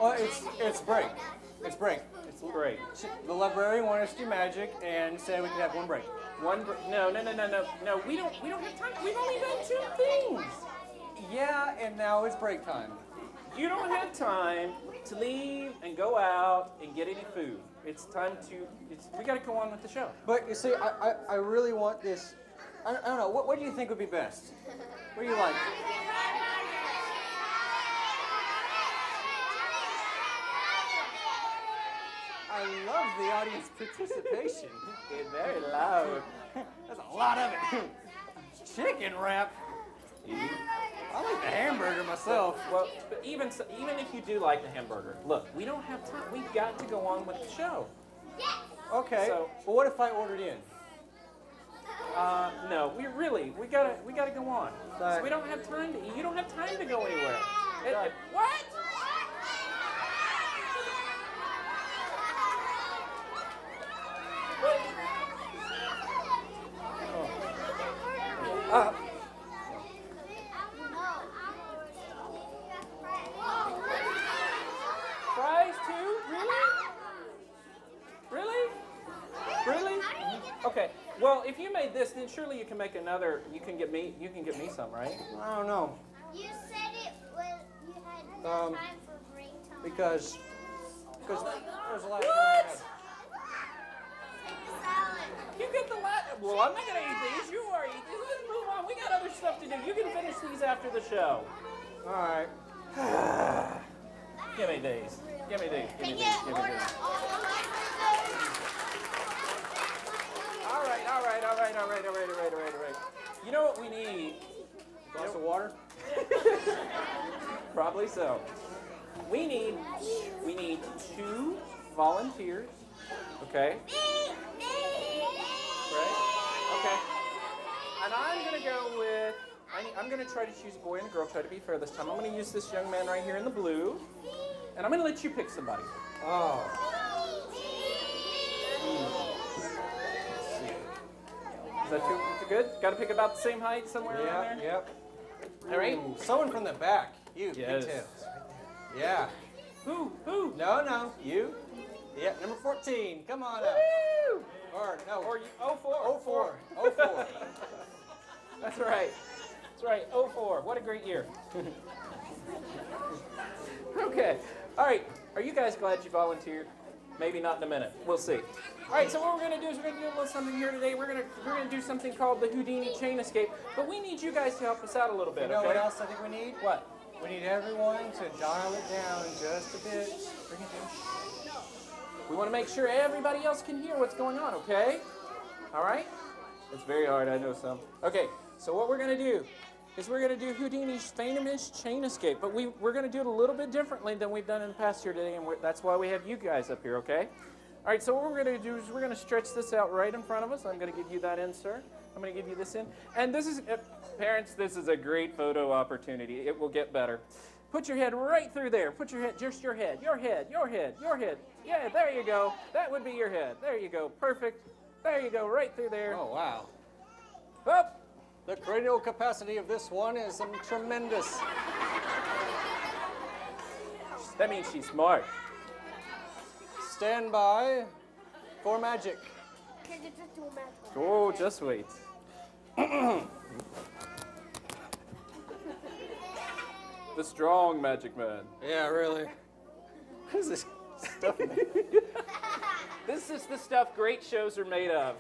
Well, it's break. It's break. It's break. The librarian wanted us to do magic and said we could have one break. No. We don't have time. We've only done 2 things. Yeah, and now it's break time. You don't have time to leave and go out and get any food. It's time to. We got to go on with the show. But you see, I really want this. I don't know. What do you think would be best? What do you like? I love the audience participation. It's very loud. That's a lot of it. Chicken wrap. I like the hamburger myself. Well, but even if you do like the hamburger, look, we don't have time. We've got to go on with the show. Okay. So, well, what if I ordered in? No, we gotta go on. So we don't have time to eat. You don't have time to go anywhere. What? Fries too? Really? Okay. Well, if you made this, then surely you can make another. You can get me some, right? I don't know. You said it was you had time for break time. Because there's a lot. What? You get the last. Well, I'm not gonna eat these. You are eating these. Let's move on. We got other stuff to do. You can finish these after the show. All right. Give me these. Give me these. Give me these. Give me these. All right. You know what we need? A glass of water? Probably so. We need 2 volunteers. Okay? Right? Okay. And I'm gonna go with I'm gonna try to choose a boy and a girl, try to be fair this time. I'm gonna use this young man right here in the blue. And I'm gonna let you pick somebody. Oh. Is that too good? Gotta pick about the same height somewhere around there? Yep. All right. Someone from the back. You. Yes. Pigtails. Yeah. Who? No. You. Yeah, number 14. Come on up. Woo! Or no. Or you, 04. 04. That's right. 04. What a great year. Okay. All right. Are you guys glad you volunteered? Maybe not in a minute. We'll see. All right. So what we're going to do is we're going to do a little something here today. We're going to do something called the Houdini chain escape. But we need you guys to help us out a little bit. You know okay? what else I think we need? What? We need everyone to dial it down just a bit. Bring it down. We want to make sure everybody else can hear what's going on. Okay? All right. It's very hard. I know some. Okay. So what we're going to do is we're going to do Houdini's famous chain escape, but we're going to do it a little bit differently than we've done in the past here today, and that's why we have you guys up here, okay? All right, so what we're going to do is we're going to stretch this out right in front of us. I'm going to give you that in, sir. I'm going to give you this in. And this is, parents, this is a great photo opportunity. It will get better. Put your head right through there. Put your head, just your head. Your head. Yeah, there you go. That would be your head. There you go. Perfect. There you go, right through there. Oh, wow. Up. The cranial capacity of this one is tremendous. That means she's smart. Stand by for magic. Oh, just wait. The strong magic man. Yeah, really. What is this stuff? This is the stuff great shows are made of.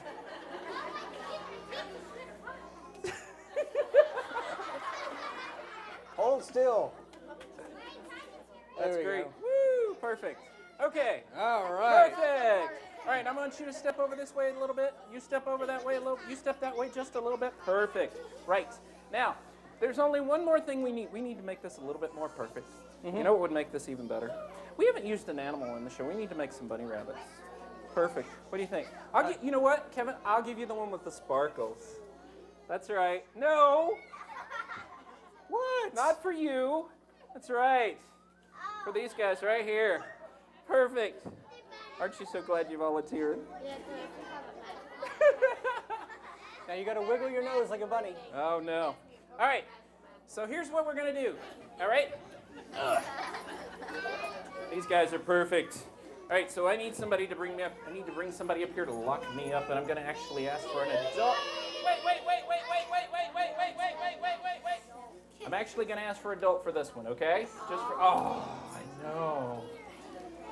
Hold still. That's There we great. go. Woo, perfect. Okay. All right. Perfect. All right, I want you to step over this way a little bit. You step over that way a little. You step that way just a little bit. Perfect. Right. Now, there's only one more thing we need. We need to make this a little bit more perfect. You know what would make this even better? We haven't used an animal in the show. We need to make some bunny rabbits. Perfect. What do you think? You know what, Kevin? I'll give you the one with the sparkles. That's right. No. What? Not for you. That's right. For these guys right here. Perfect. Aren't you so glad you volunteered? Now you got to wiggle your nose like a bunny. Oh, no. All right. So here's what we're going to do. All right? These guys are perfect. All right, so I need somebody to bring me up. I need to bring somebody up here to lock me up, and I'm going to actually ask for an adult. Wait. I'm actually going to ask for adult for this one, okay? Just for, oh, I know.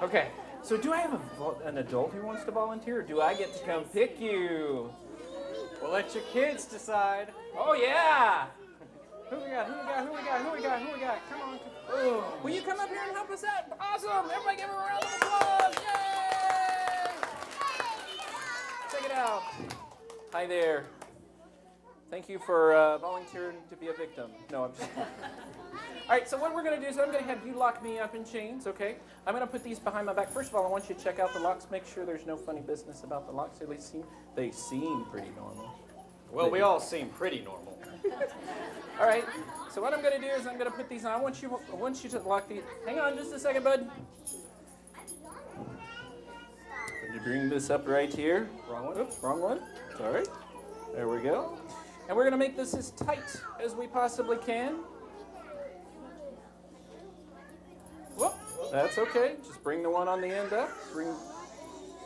Okay, so do I have an adult who wants to volunteer, or do I get to come pick you? We'll let your kids decide. Oh, yeah. Who we got? Come on. Oh. Will you come up here and help us out? Awesome. Everybody give her a round of applause. Yay! Check it out. Hi there. Thank you for volunteering to be a victim. No, I'm just All right, so what we're going to do is I'm going to have you lock me up in chains, okay? I'm going to put these behind my back. First of all, I want you to check out the locks. Make sure there's no funny business about the locks. They seem pretty normal. Well, we all seem pretty normal. All right, so what I'm going to do is I'm going to put these on. I want you to lock these. Hang on just a second, bud. Can you bring this up right here? Wrong one. Oops, wrong one. Sorry. There we go. And we're going to make this as tight as we possibly can. Whoop, that's okay. Just bring the one on the end up.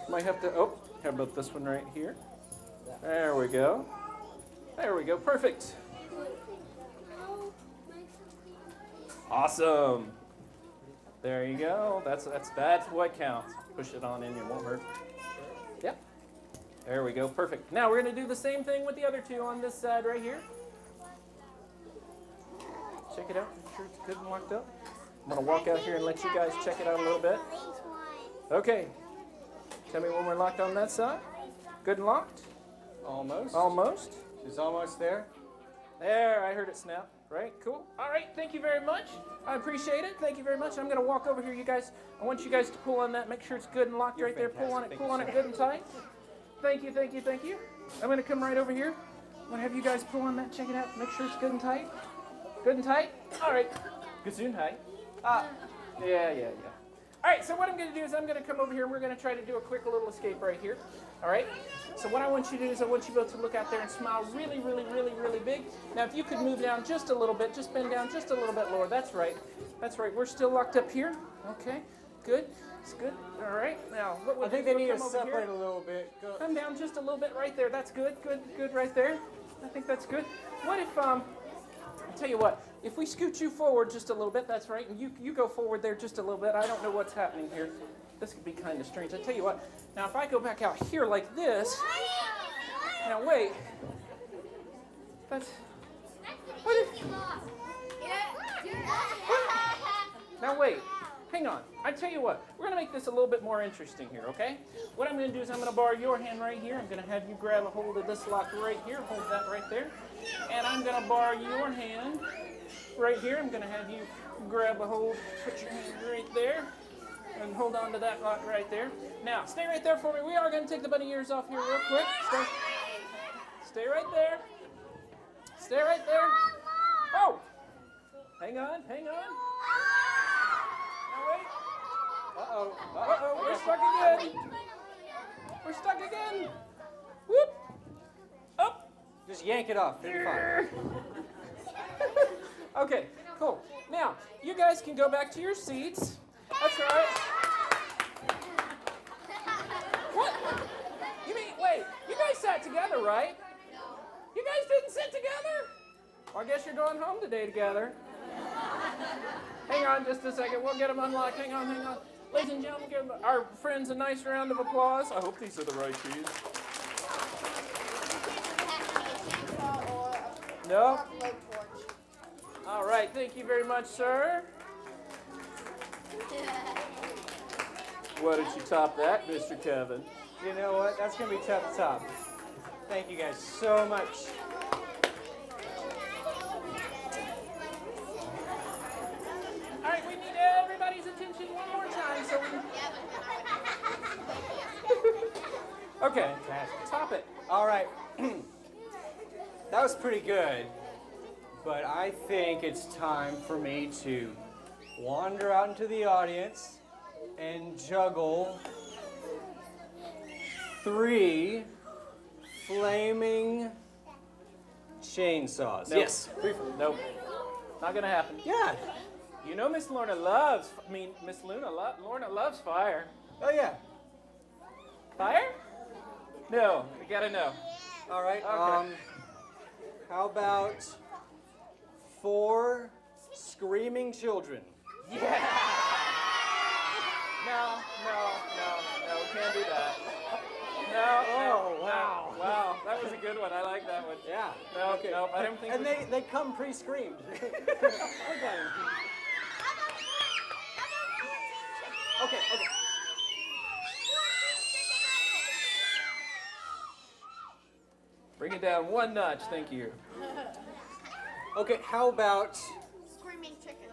Might have to, how about this one right here? There we go. There we go, perfect. Awesome. There you go. That's what counts. Push it on in, it won't hurt. Yep. There we go, perfect. Now we're going to do the same thing with the other two on this side right here. Check it out, make sure it's good and locked up. I'm going to walk out here and let you guys check it out a little bit. Okay. Tell me when we're locked on that side. Good and locked? Almost. Almost. She's almost there. There, I heard it snap. Right, cool. All right, thank you very much. I appreciate it. Thank you very much. I'm going to walk over here, you guys. I want you guys to pull on that. Make sure it's good and locked right there. Pull on it good and tight. Thank you. I'm going to come right over here. I'm going to have you guys pull on that. Check it out. Make sure it's good and tight. Good and tight? All right. Gesundheit. Yeah. All right, so what I'm going to do is I'm going to come over here and we're going to try to do a quick little escape right here. All right? So what I want you to do is I want you both to look out there and smile really, really, really, really big. Now, if you could move down just a little bit, just bend down just a little bit lower. That's right. We're still locked up here. Okay, good. It's good. All right. Now, what I think they need to separate a little bit. Go. Come down just a little bit right there. That's good. Good right there. I think that's good. What if, I'll tell you what, if we scoot you forward just a little bit, that's right, and you go forward there just a little bit. I don't know what's happening here. This could be kind of strange. I tell you what, now if I go back out here like this, now wait, now wait, hang on. I tell you what, we're going to make this a little bit more interesting here, okay? What I'm going to do is I'm going to borrow your hand right here. I'm going to have you grab a hold of this lock right here. Hold that right there. And I'm going to borrow your hand right here. I'm going to have you grab a hold, put your hand right there, and hold on to that lock right there. Now, stay right there for me. We are going to take the bunny ears off here real quick. Stay right there. Stay right there. Oh! Hang on. Now wait. Uh-oh. We're stuck again. Whoop. Up. Just yank it off. It'll be fine. Okay, cool. Now, you guys can go back to your seats. That's right. What? You mean, wait, you guys sat together, right? You guys didn't sit together? Well, I guess you're going home today together. Hang on just a second. We'll get them unlocked. Hang on. Ladies and gentlemen, give our friends a nice round of applause. I hope these are the right keys. No? All right, thank you very much, sir. Why don't you top that, Mr. Kevin? You know what? That's going to be tough to top. Thank you guys so much. All right, we need everybody's attention one more time so we can... Okay, top it. All right. That was pretty good. But I think it's time for me to wander out into the audience and juggle 3 flaming chainsaws. Nope. Yes. Nope. Not gonna happen. Yeah. You know Miss Lorna loves, Lorna loves fire. Oh yeah. Fire? No, we gotta know. All right. Okay. How about 4 screaming children? Yeah! No, can't do that. No, wow. Wow, that was a good one. I like that one. Yeah. No, Okay. no, I don't think And we... they come pre-screamed. Okay. Bring it down 1 notch, thank you. Okay, how about Screaming chicken.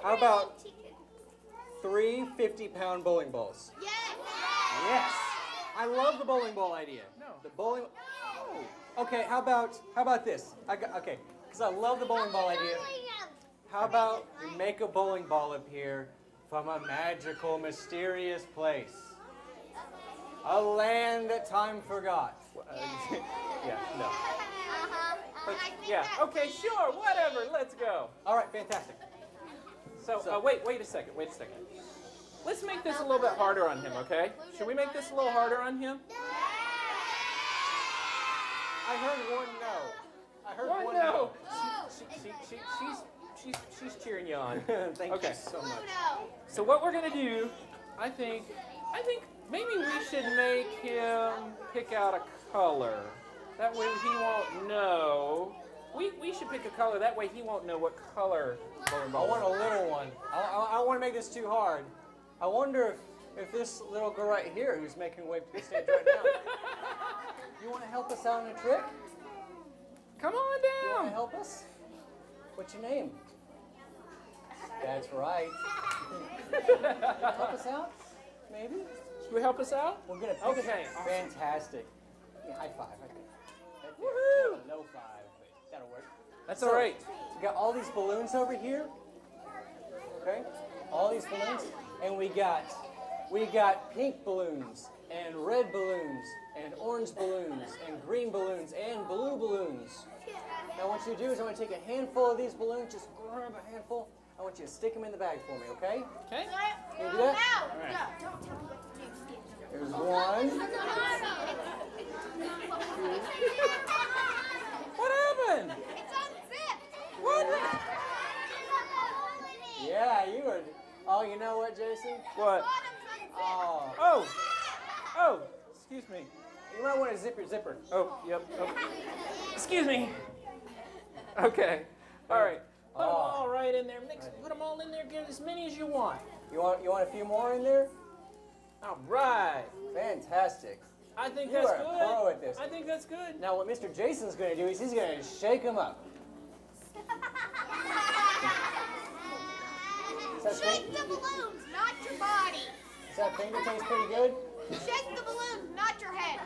how about 3 50-pound bowling balls? Yes. Yes. I love the bowling ball idea. No. The bowling. Oh. Okay, how about this? Okay, because I love the bowling ball idea. How about we make a bowling ball up here from a magical, mysterious place? A land that time forgot. Yeah, no. Yeah, okay, sure, whatever, let's go. All right, fantastic. So wait a second. Let's make this a little bit harder on him, okay? Should we make this a little harder on him? I heard 1 no. I heard One 1 no. no. She's cheering you on. Thank Okay. you so much. So what we're gonna do, I think maybe we should make him pick out a color. That way he won't know. We should pick a color. That way he won't know what color bowling I ball. want a little one. I don't want to make this too hard. I wonder if this little girl right here who's making her way to the stage right now, you want to help us out in a trick? Come on You want down. to help us? What's your name? That's right. Help us out? Maybe? Should we help us out? We're going to pick Okay. a... Fantastic. Yeah, high five. Okay. Woohoo! No 5, but that'll work. That's all right. We got all these balloons over here. Okay? All these balloons. And we got pink balloons and red balloons and orange balloons and green balloons and blue balloons. Now what you do is I want you to take a handful of these balloons, just grab a handful. I want you to stick them in the bag for me, okay? Okay. Can you do that? All right. There's 1. What happened? What? Yeah, you were. Oh, you know what, Jason? What? Oh. Oh, excuse me. You might want to zip your zipper. Oh, yep. Oh. Excuse me. Okay. All right. Put them all right in there. Put them all in there. Get as many as you want. You want a few more in there? All right. Fantastic. I think You that's are a good. pro at this. I think that's good. Now what Mr. Jason's going to do is he's going to shake them up. Shake the balloons, not your body. Does that finger taste pretty good? Shake the balloons, not your head.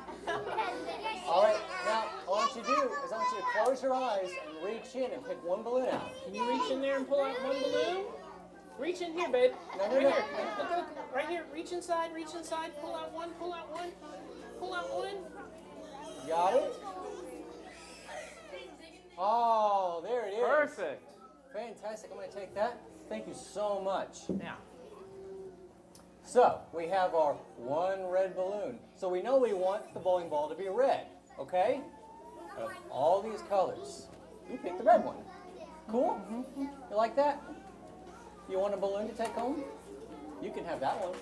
All right. Now, what I want you to do is I want you to close your eyes and reach in and pick 1 balloon out. Can you reach in there and pull out 1 balloon? Reach in here, babe. No. Right here. Look, right here. Reach inside. Reach inside. Pull out 1. Pull out 1. Pull out 1. Got it? Oh, there it is. Perfect. Fantastic. I'm going to take that. Thank you so much. Now. So, we have our 1 red balloon. So we know we want the bowling ball to be red, okay? Of all these colors. You pick the red one. Cool? You like that? You want a balloon to take home? You can have that one.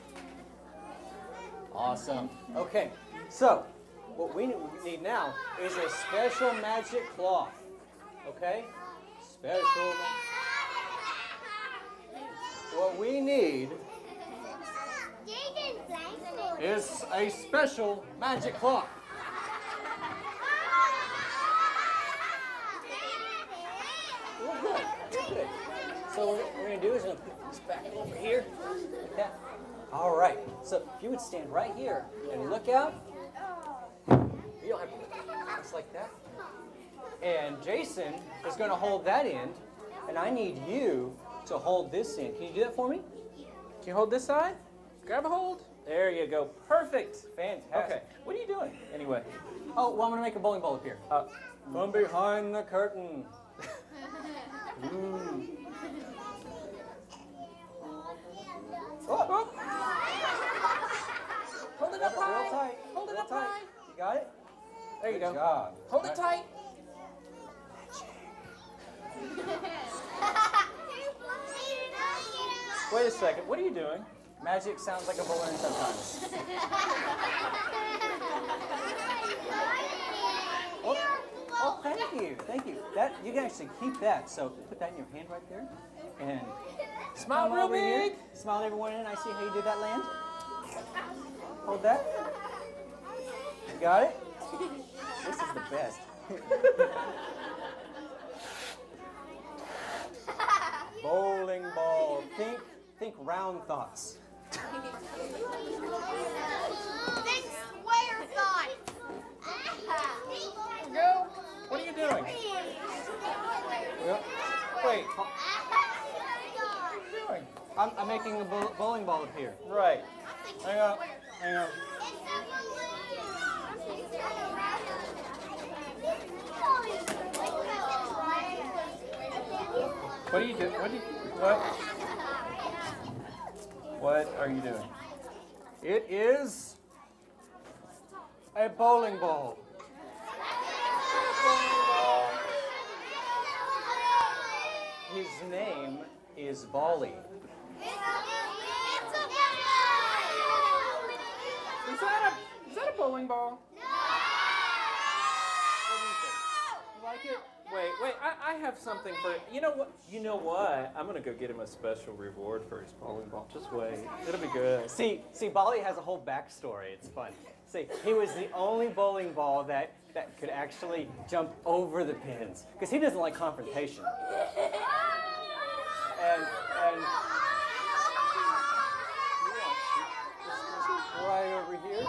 Awesome. Okay, so what we need now is a special magic cloth. Okay? Special. What we need is a special magic clock. Well, good, good. So what we're going to do is we're going to put this back over here, like that. All right, so if you would stand right here and look out. You don't have to look out, just like that. And Jason is going to hold that end, and I need you to hold this end. Can you do that for me? Can you hold this side? Grab a hold. There you go. Perfect. Fantastic. Okay. What are you doing anyway? Oh, well, I'm going to make a bowling ball appear. From behind the curtain. Oh. Hold it up high. Real tight. Hold it Real up tight. high. You got it? There you go. Good job. Hold it tight. Wait a second. What are you doing? Magic sounds like a balloon sometimes. Oh, thank you. Thank you. That you can actually keep that. So put that in your hand right there. And smile real big. Here. Smile everyone in. I see how you did that land. Hold that. You got it? This is the best. Bowling ball. Think round thoughts. Think square thoughts. Go. What are you doing? Wait. What are you doing? I'm making a bowling ball appear. Right. Hang on. Hang on. What are you doing? What are you doing? It is a bowling ball. His name is Bali. Is that a bowling ball? You like it? Wait, I have something for you. You know what? I'm gonna go get him a special reward for his bowling ball. Just wait. It'll be good. See, Bali has a whole backstory. It's fun. See, he was the only bowling ball that could actually jump over the pins because he doesn't like confrontation. And right over here.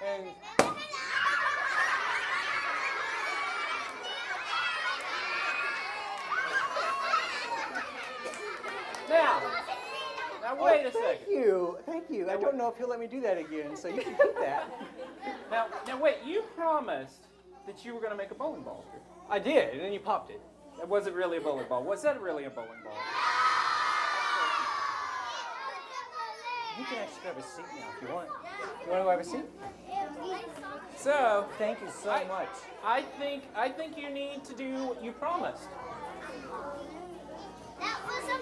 And Now wait a second. Thank you. I don't know if he'll let me do that again, so you can keep that. Now wait. You promised that you were going to make a bowling ball here. I did, and then you popped it. That wasn't really a bowling ball. Was that really a bowling ball? You can actually grab a seat now if you want. You want to grab a seat? So thank you so much. I think you need to do what you promised.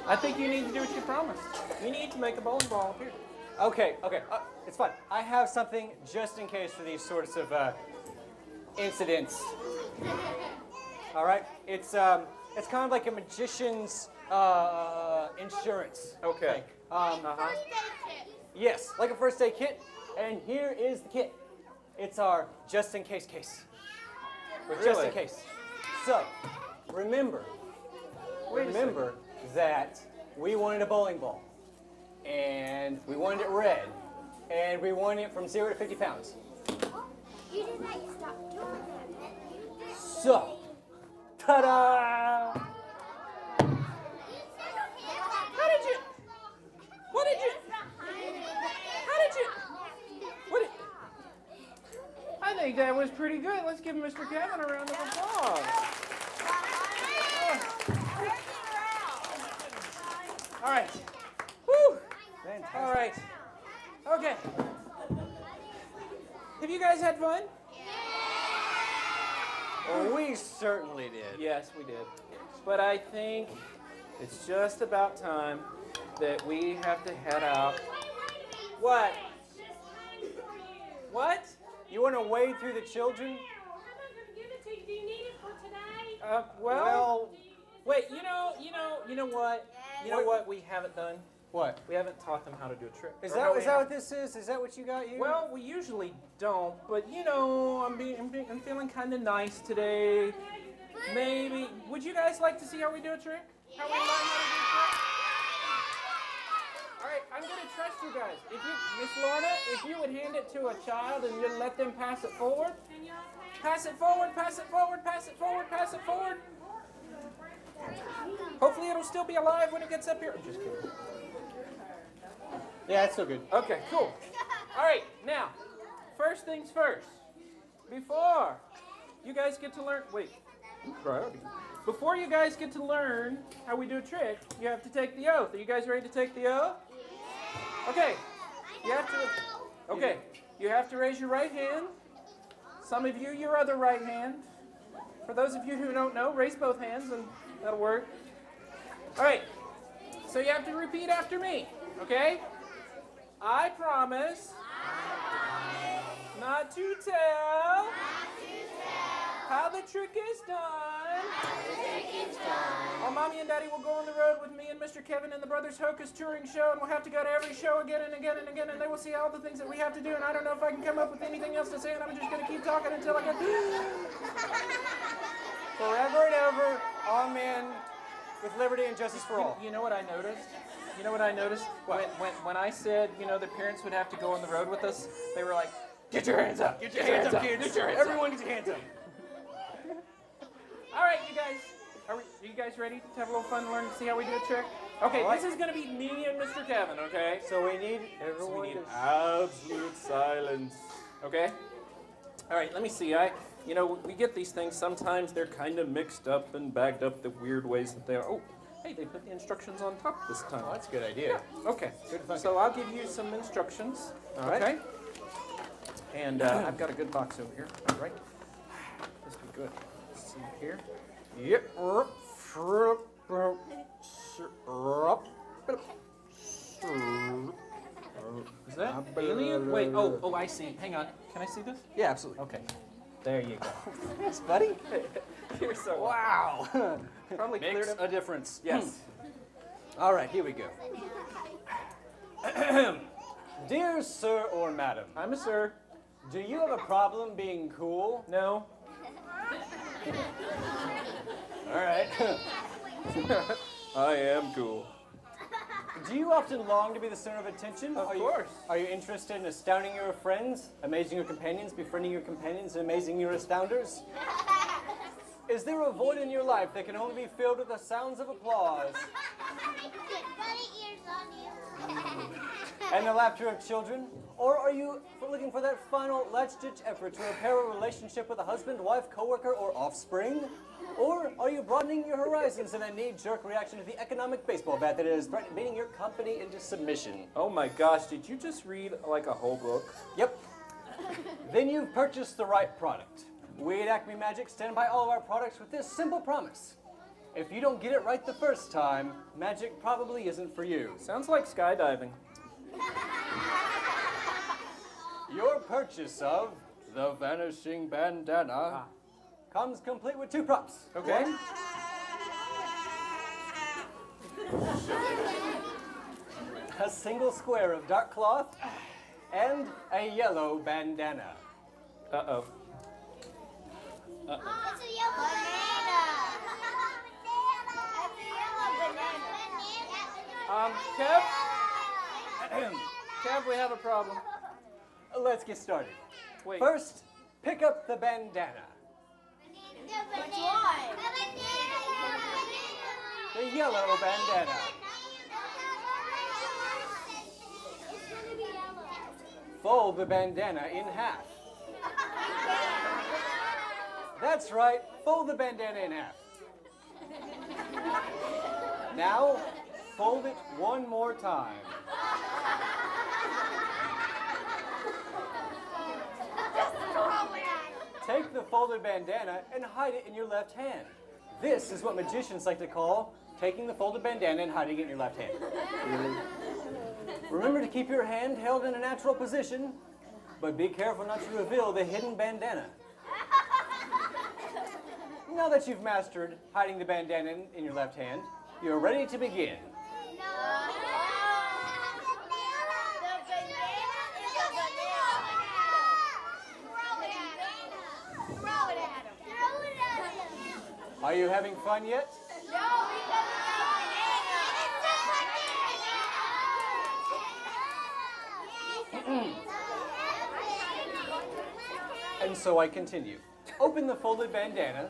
I think you need to do what you promised. You need to make a bowling ball appear. Okay. It's fine. I have something just in case for these sorts of incidents. All right. It's kind of like a magician's insurance. Okay. Yes, like a first aid kit. And here is the kit. It's our just in case case. Really? Just in case. So, remember that we wanted a bowling ball, and we wanted it red, and we wanted it from 0 to 50 pounds. You didn't like stop doing that. So, ta-da! I think that was pretty good. Let's give Mr. Kevin a round of applause. All right. Woo! Fantastic. All right. Okay. Have you guys had fun? Well, we certainly did. Yes, we did. But I think it's just about time that we have to head out. What? What? You want to wade through the children? Do you need it for today? Well, wait. You know what? You know what we haven't done? What? We haven't taught them how to do a trick. Is that what this is? Is that what you got here? Well, we usually don't, but you know, I'm feeling kind of nice today. Maybe, would you guys like to see how we do a trick? How we learn how to do a trick? All right, I'm gonna trust you guys. If you, Miss Lorna, if you would hand it to a child and you let them pass it forward. Pass it forward, pass it forward, pass it forward, pass it forward. Hopefully it'll still be alive when it gets up here. I'm just kidding. Yeah, it's still good. Okay, cool. All right, now, first things first. Before you guys get to learn, before you guys get to learn how we do a trick, you have to take the oath. Are you guys ready to take the oath? Okay, you have to raise your right hand. Some of you, your other right hand. For those of you who don't know, raise both hands and that'll work. All right, so you have to repeat after me, okay? I promise not to tell how the trick is done. Well, Mommy and Daddy will go on the road with me and Mr. Kevin and the Brothers Hocus touring show, and we'll have to go to every show again and again and again, and they will see all the things that we have to do, and I don't know if I can come up with anything else to say, and I'm just going to keep talking until I get... Forever and ever, amen, with liberty and justice for all. You know what I noticed? You know what I noticed? When I said, you know, the parents would have to go on the road with us, they were like, get your hands up. Get your hands up, kids. Get your hands Everyone up. get your hands up. All right, you guys. Are you guys ready to have a little fun and learn to see how we do a trick? Okay, right. This is going to be me and Mr. Kevin, okay? So we need everyone to... absolute silence. Okay? All right, let me see. You know, we get these things. Sometimes they're kind of mixed up and bagged up the weird ways that they are. Oh, hey, they put the instructions on top this time. Oh, that's a good idea. Yeah. Okay. So I'll give you some instructions. All right. Okay? And I've got a good box over here. All right. This will be good. Let's see here. Yep. Is that alien? Wait, oh, I see. Hang on. Can I see this? Yeah, absolutely. Okay. There you go. Thanks, buddy. You're so wow. Probably Makes a difference. Yes. All right, here we go. Dear sir or madam. I'm a sir. Do you have a problem being cool? No. All right. I am cool. Do you often long to be the center of attention? Of course. Are you interested in astounding your friends, amazing your companions, befriending your companions, and amazing your astounders? Is there a void in your life that can only be filled with the sounds of applause and the laughter of children? Or are you looking for that final latch-ditch effort to repair a relationship with a husband, wife, coworker, or offspring? Or are you broadening your horizons in a knee-jerk reaction to the economic baseball bat that is beating your company into submission? Oh my gosh, did you just read like a whole book? Yep. Then you've purchased the right product. We at Acme Magic stand by all of our products with this simple promise. If you don't get it right the first time, magic probably isn't for you. Sounds like skydiving. Your purchase of the Vanishing Bandana comes complete with 2 props. Okay. A single square of dark cloth and a yellow bandana. Uh-oh. It's a yellow banana. It's a yellow banana. Kev, we have a problem. Let's get started. Wait. First, pick up the bandana. Which one? The yellow bandana. Fold the bandana in half. That's right, fold the bandana in half. Now, fold it one more time. Take the folded bandana and hide it in your left hand. This is what magicians like to call taking the folded bandana and hiding it in your left hand. Remember to keep your hand held in a natural position, but be careful not to reveal the hidden bandana. Now that you've mastered hiding the bandana in your left hand, you're ready to begin. No. Are you having fun yet? And so I continue. Open the folded bandana.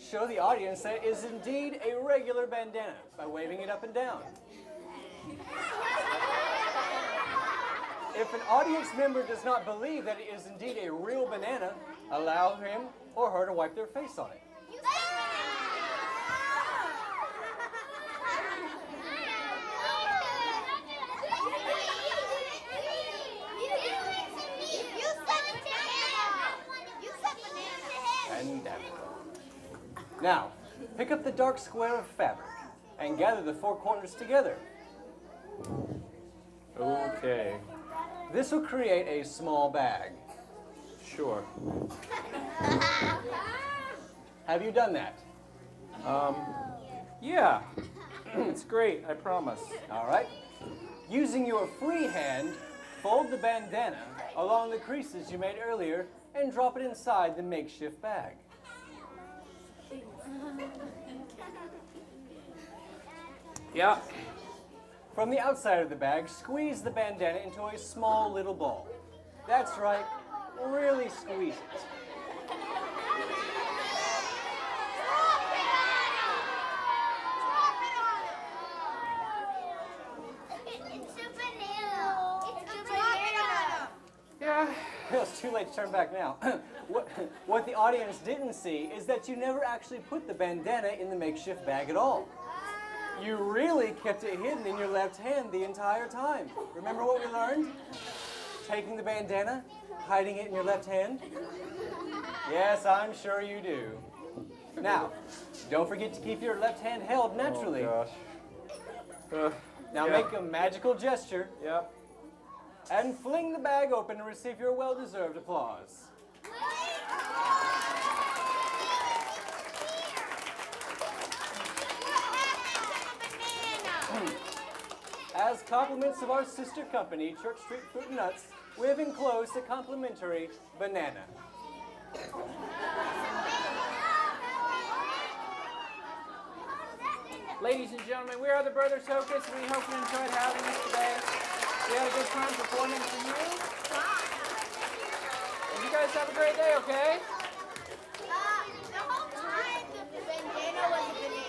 Show the audience that it is indeed a regular bandana by waving it up and down. If an audience member does not believe that it is indeed a real banana, allow him or her to wipe their face on it. Now, pick up the dark square of fabric and gather the four corners together. Okay. This will create a small bag. Sure. Have you done that? Yeah. It's great, I promise. All right. Using your free hand, fold the bandana along the creases you made earlier and drop it inside the makeshift bag. Yeah. From the outside of the bag, squeeze the bandana into a small little ball. That's right, really squeeze it. Yeah. It's too late to turn back now. What the audience didn't see is that you never actually put the bandana in the makeshift bag at all. You really kept it hidden in your left hand the entire time. Remember what we learned? Taking the bandana, hiding it in your left hand? Yes, I'm sure you do. Now, don't forget to keep your left hand held naturally. Oh, gosh. Now yeah. make a magical gesture. Yep. And fling the bag open and receive your well-deserved applause. As compliments of our sister company, Church Street Fruit and Nuts, we have enclosed a complimentary banana. Ladies and gentlemen, we are the Brothers Hocus, and we hope you enjoyed having us today. We had a good time performing for you. And you guys have a great day, okay? The whole time the bandana was a banana.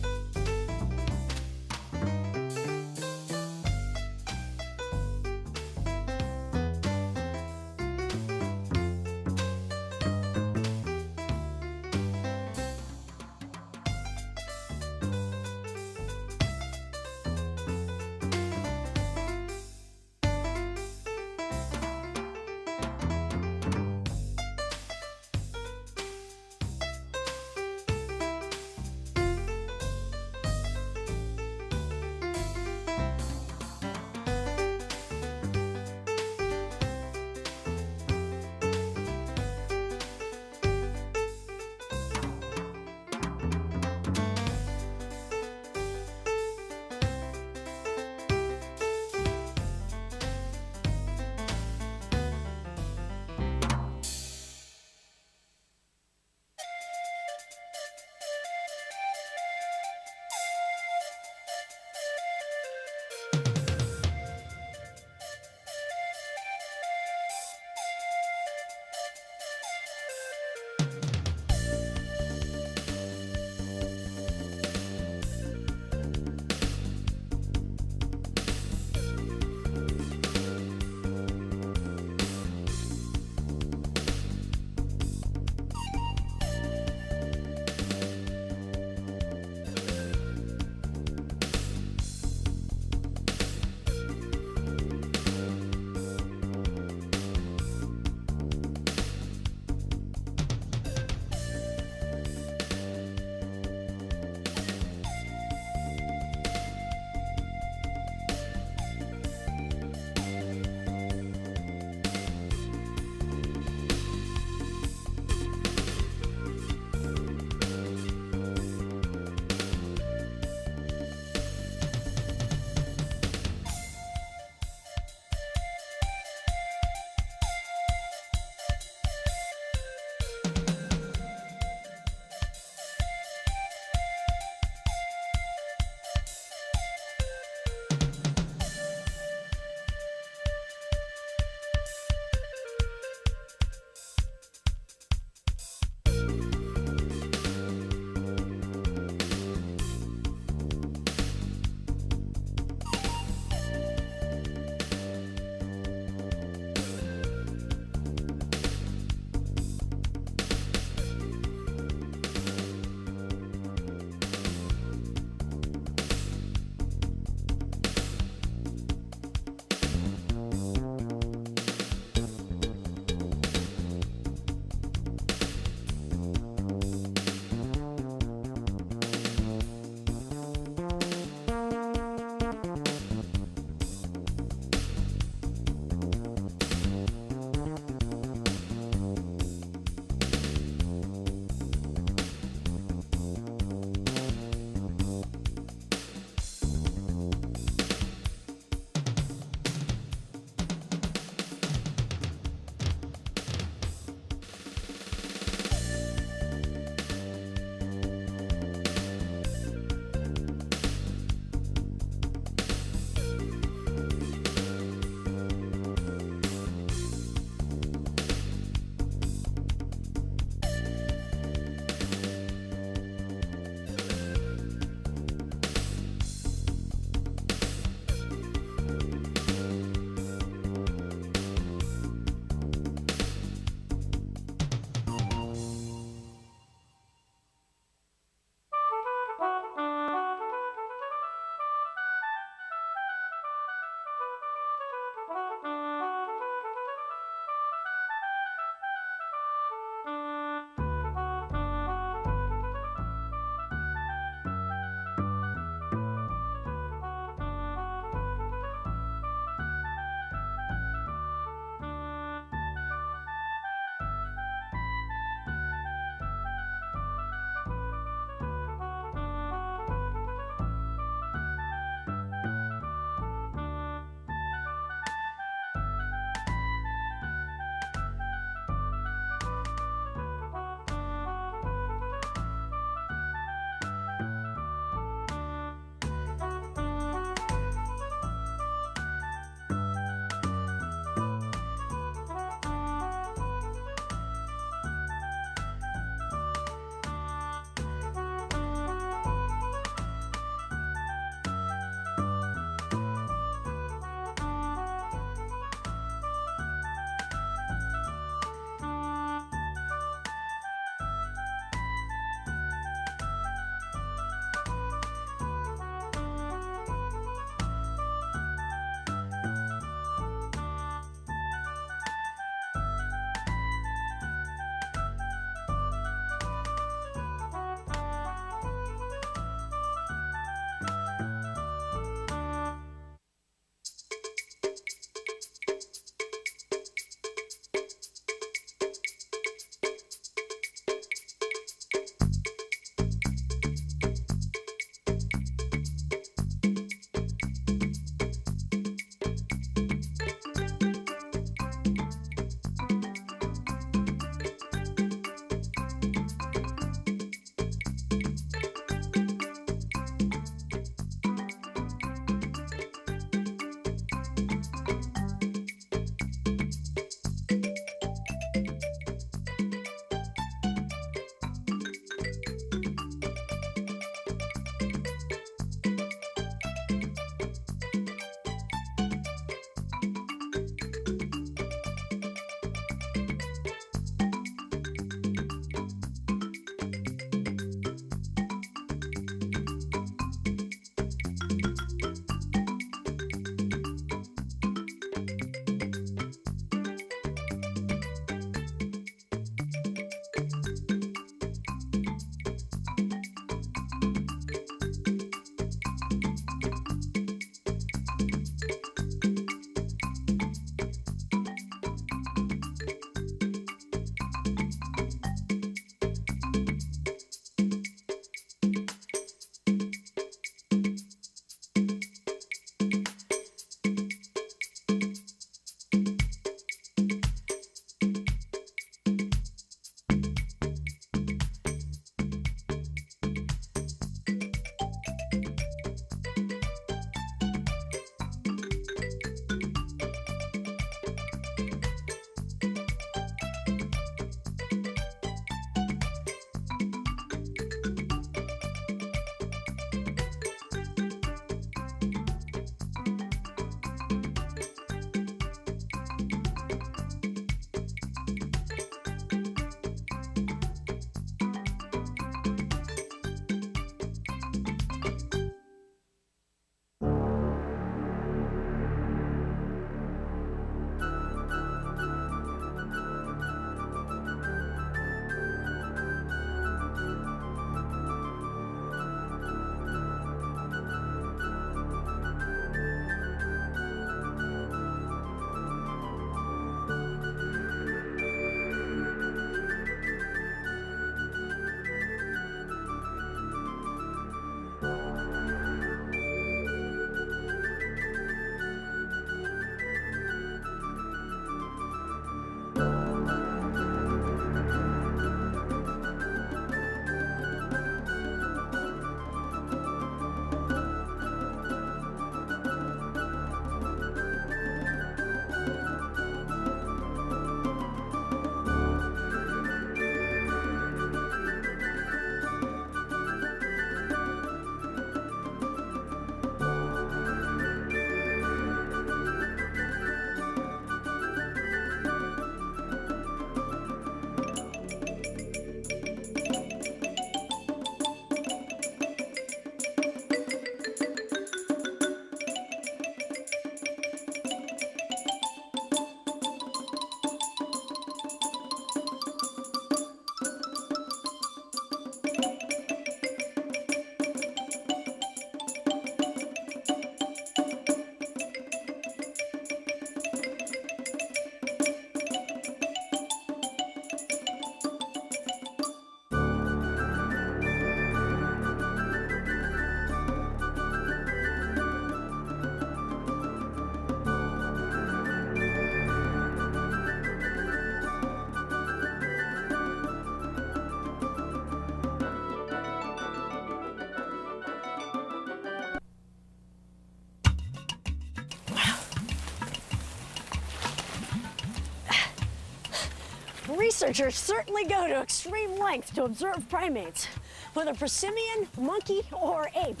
Researchers certainly go to extreme lengths to observe primates, whether prosimian, monkey, or ape.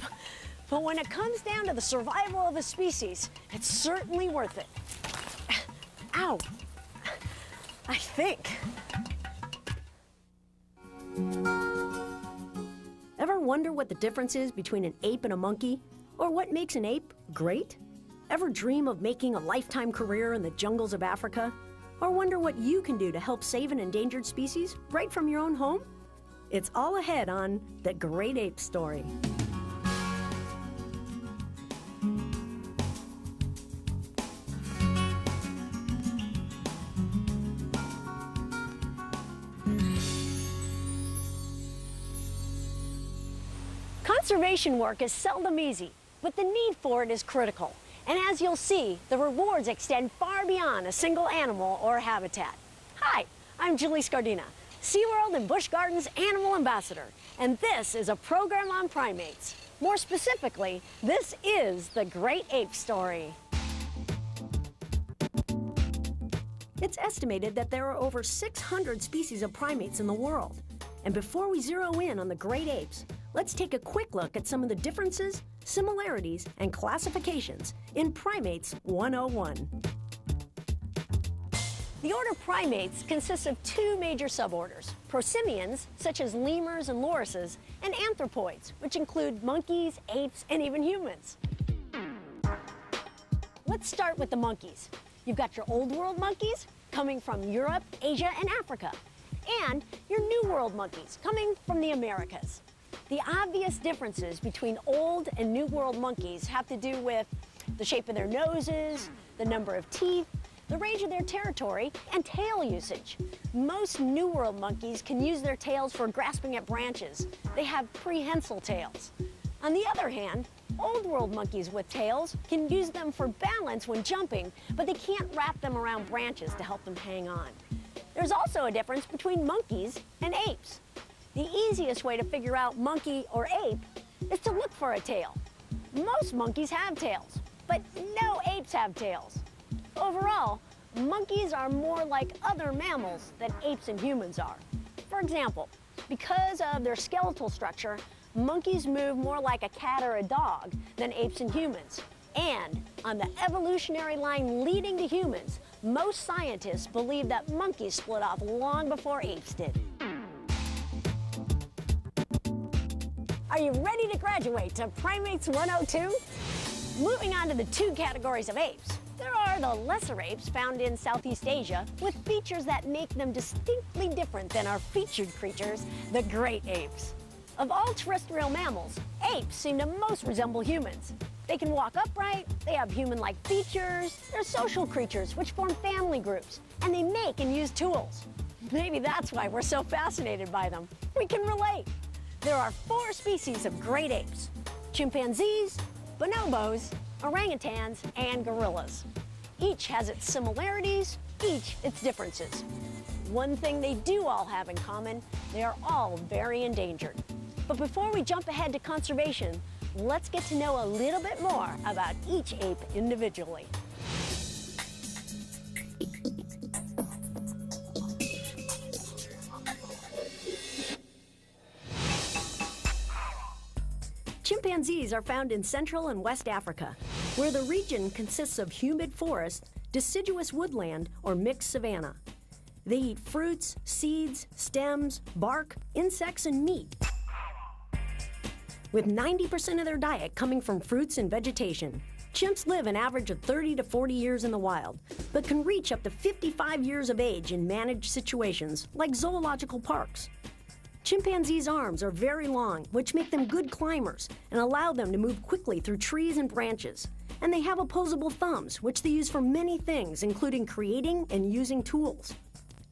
But when it comes down to the survival of a species, it's certainly worth it. Ow. I think. Ever wonder what the difference is between an ape and a monkey? Or what makes an ape great? Ever dream of making a lifetime career in the jungles of Africa? Or wonder what you can do to help save an endangered species right from your own home? It's all ahead on The Great Ape Story. Conservation work is seldom easy, but the need for it is critical. And as you'll see, the rewards extend far beyond a single animal or habitat. Hi, I'm Julie Scardina, SeaWorld and Busch Gardens Animal Ambassador, and this is a program on primates. More specifically, this is The Great Ape Story. It's estimated that there are over 600 species of primates in the world. And before we zero in on the great apes, let's take a quick look at some of the differences, similarities, and classifications in Primates 101. The order Primates consists of two major suborders: prosimians, such as lemurs and lorises, and anthropoids, which include monkeys, apes, and even humans. Let's start with the monkeys. You've got your Old World monkeys, coming from Europe, Asia, and Africa, and your New World monkeys, coming from the Americas. The obvious differences between Old and New World monkeys have to do with the shape of their noses, the number of teeth, the range of their territory, and tail usage. Most New World monkeys can use their tails for grasping at branches. They have prehensile tails. On the other hand, Old World monkeys with tails can use them for balance when jumping, but they can't wrap them around branches to help them hang on. There's also a difference between monkeys and apes. The easiest way to figure out monkey or ape is to look for a tail. Most monkeys have tails, but no apes have tails. Overall, monkeys are more like other mammals than apes and humans are. For example, because of their skeletal structure, monkeys move more like a cat or a dog than apes and humans. And on the evolutionary line leading to humans, most scientists believe that monkeys split off long before apes did. Are you ready to graduate to Primates 102? Moving on to the two categories of apes. There are the lesser apes found in Southeast Asia with features that make them distinctly different than our featured creatures, the great apes. Of all terrestrial mammals, apes seem to most resemble humans. They can walk upright, they have human-like features, they're social creatures which form family groups, and they make and use tools. Maybe that's why we're so fascinated by them. We can relate. There are 4 species of great apes: chimpanzees, bonobos, orangutans, and gorillas. Each has its similarities, each its differences. One thing they do all have in common: they are all very endangered. But before we jump ahead to conservation, let's get to know a little bit more about each ape individually. Chimpanzees are found in Central and West Africa, where the region consists of humid forest, deciduous woodland, or mixed savanna. They eat fruits, seeds, stems, bark, insects, and meat, with 90% of their diet coming from fruits and vegetation. Chimps live an average of 30 to 40 years in the wild, but can reach up to 55 years of age in managed situations like zoological parks. Chimpanzees' arms are very long, which make them good climbers and allow them to move quickly through trees and branches. And they have opposable thumbs, which they use for many things, including creating and using tools.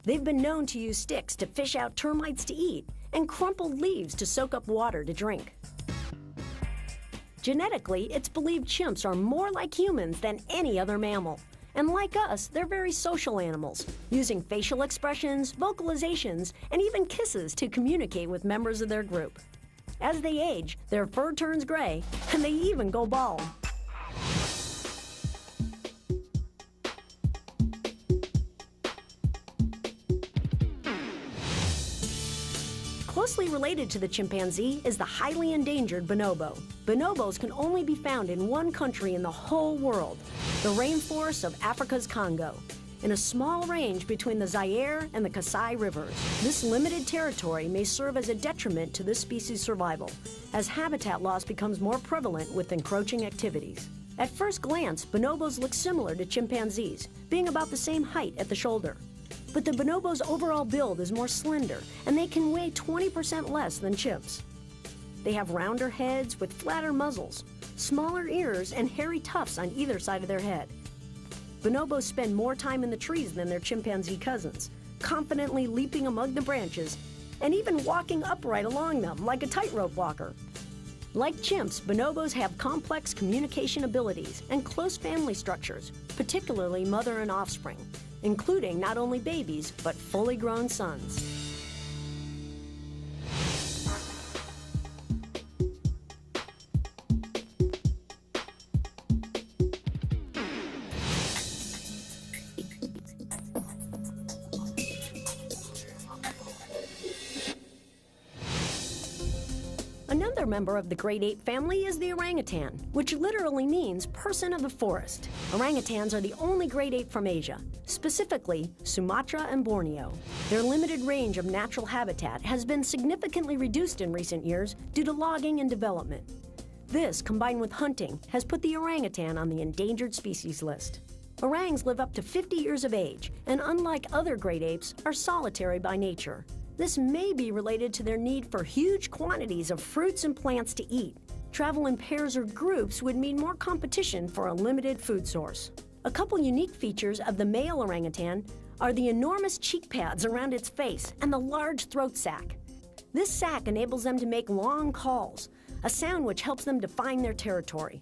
They've been known to use sticks to fish out termites to eat and crumpled leaves to soak up water to drink. Genetically, it's believed chimps are more like humans than any other mammal. And like us, they're very social animals, using facial expressions, vocalizations, and even kisses to communicate with members of their group. As they age, their fur turns gray, and they even go bald. Closely related to the chimpanzee is the highly endangered bonobo. Bonobos can only be found in one country in the whole world, the rainforests of Africa's Congo, in a small range between the Zaire and the Kasai rivers. This limited territory may serve as a detriment to this species' survival, as habitat loss becomes more prevalent with encroaching activities. At first glance, bonobos look similar to chimpanzees, being about the same height at the shoulder. But the bonobo's overall build is more slender, and they can weigh 20% less than chimps. They have rounder heads with flatter muzzles, smaller ears, and hairy tufts on either side of their head. Bonobos spend more time in the trees than their chimpanzee cousins, confidently leaping among the branches, and even walking upright along them like a tightrope walker. Like chimps, bonobos have complex communication abilities and close family structures, particularly mother and offspring, including not only babies, but fully grown sons. Another member of the great ape family is the orangutan, which literally means person of the forest. Orangutans are the only great ape from Asia, specifically Sumatra and Borneo. Their limited range of natural habitat has been significantly reduced in recent years due to logging and development. This, combined with hunting, has put the orangutan on the endangered species list. Orangs live up to 50 years of age, and unlike other great apes, are solitary by nature. This may be related to their need for huge quantities of fruits and plants to eat. Travel in pairs or groups would mean more competition for a limited food source. A couple unique features of the male orangutan are the enormous cheek pads around its face and the large throat sac. This sac enables them to make long calls, a sound which helps them define their territory.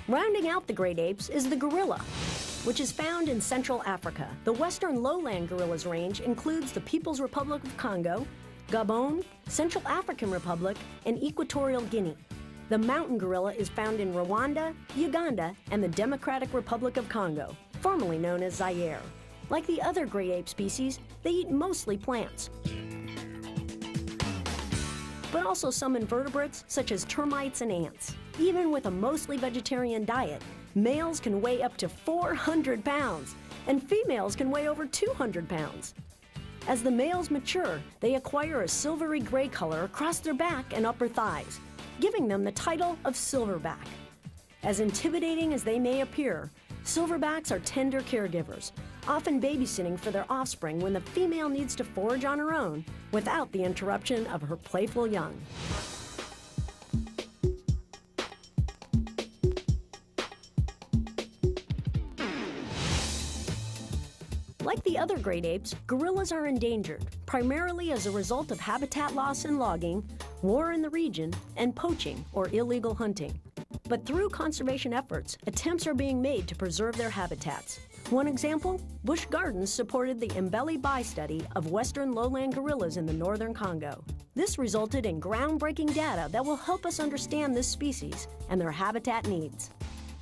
Rounding out the great apes is the gorilla, which is found in Central Africa. The western lowland gorillas range includes the People's Republic of Congo, Gabon, Central African Republic, and Equatorial Guinea. The mountain gorilla is found in Rwanda, Uganda, and the Democratic Republic of Congo, formerly known as Zaire. Like the other great ape species, they eat mostly plants, but also some invertebrates such as termites and ants. Even with a mostly vegetarian diet, males can weigh up to 400 pounds, and females can weigh over 200 pounds. As the males mature, they acquire a silvery gray color across their back and upper thighs, giving them the title of silverback. As intimidating as they may appear, silverbacks are tender caregivers, often babysitting for their offspring when the female needs to forage on her own without the interruption of her playful young. Like the other great apes, gorillas are endangered, primarily as a result of habitat loss and logging, war in the region, and poaching or illegal hunting. But through conservation efforts, attempts are being made to preserve their habitats. One example, Busch Gardens supported the Mbeli Bai study of western lowland gorillas in the northern Congo. This resulted in groundbreaking data that will help us understand this species and their habitat needs.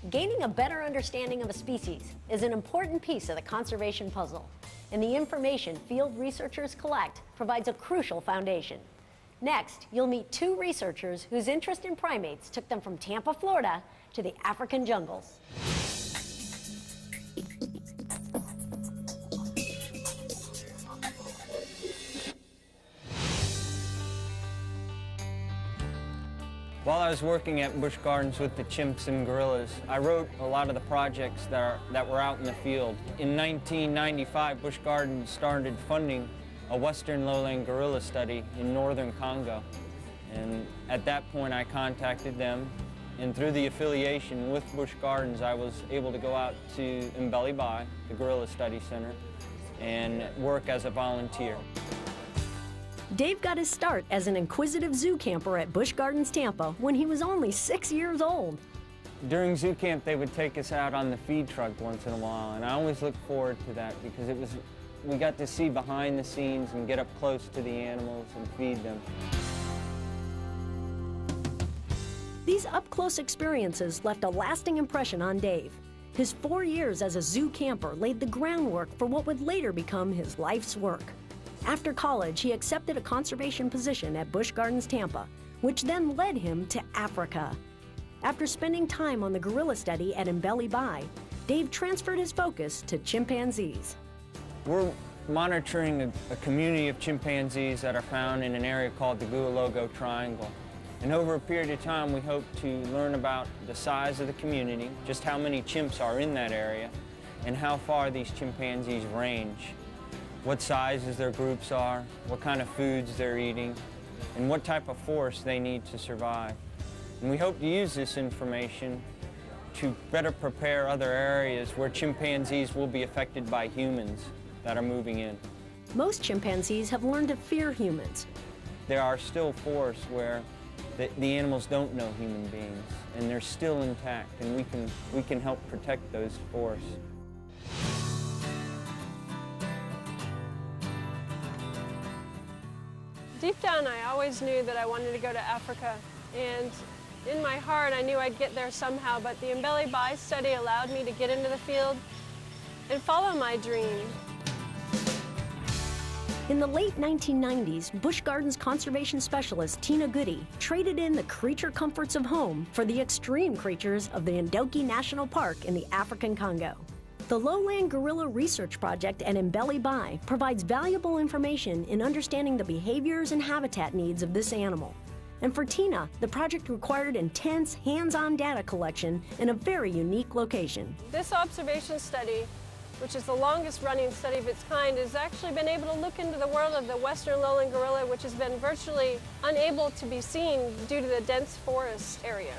Gaining a better understanding of a species is an important piece of the conservation puzzle, and the information field researchers collect provides a crucial foundation. Next, you'll meet two researchers whose interest in primates took them from Tampa, Florida, to the African jungles. While I was working at Busch Gardens with the chimps and gorillas, I wrote a lot of the projects that were out in the field. In 1995, Busch Gardens started funding a western lowland gorilla study in northern Congo. And at that point, I contacted them, and through the affiliation with Busch Gardens, I was able to go out to Mbeli Bai, the Gorilla Study Center, and work as a volunteer. Dave got his start as an inquisitive zoo camper at Busch Gardens, Tampa, when he was only 6 years old. During zoo camp, they would take us out on the feed truck once in a while, and I always looked forward to that because it was we got to see behind the scenes and get up close to the animals and feed them. These up-close experiences left a lasting impression on Dave. His 4 years as a zoo camper laid the groundwork for what would later become his life's work. After college, he accepted a conservation position at Busch Gardens Tampa, which then led him to Africa. After spending time on the gorilla study at Mbeli Bai, Dave transferred his focus to chimpanzees. We're monitoring a community of chimpanzees that are found in an area called the Gualogo Triangle. And over a period of time, we hope to learn about the size of the community, just how many chimps are in that area, and how far these chimpanzees range, what sizes their groups are, what kind of foods they're eating, and what type of forest they need to survive. And we hope to use this information to better prepare other areas where chimpanzees will be affected by humans that are moving in. Most chimpanzees have learned to fear humans. There are still forests where the animals don't know human beings, and they're still intact, and we can help protect those forests. Deep down, I always knew that I wanted to go to Africa, and in my heart, I knew I'd get there somehow, but the Mbeli Bai study allowed me to get into the field and follow my dream. In the late 1990s, Busch Gardens conservation specialist Tina Goody traded in the creature comforts of home for the extreme creatures of the Ndoki National Park in the African Congo. The Lowland Gorilla Research Project at Mbeli Bai provides valuable information in understanding the behaviors and habitat needs of this animal. And for Tina, the project required intense, hands-on data collection in a very unique location. This observation study, which is the longest running study of its kind, has actually been able to look into the world of the western lowland gorilla, which has been virtually unable to be seen due to the dense forest area.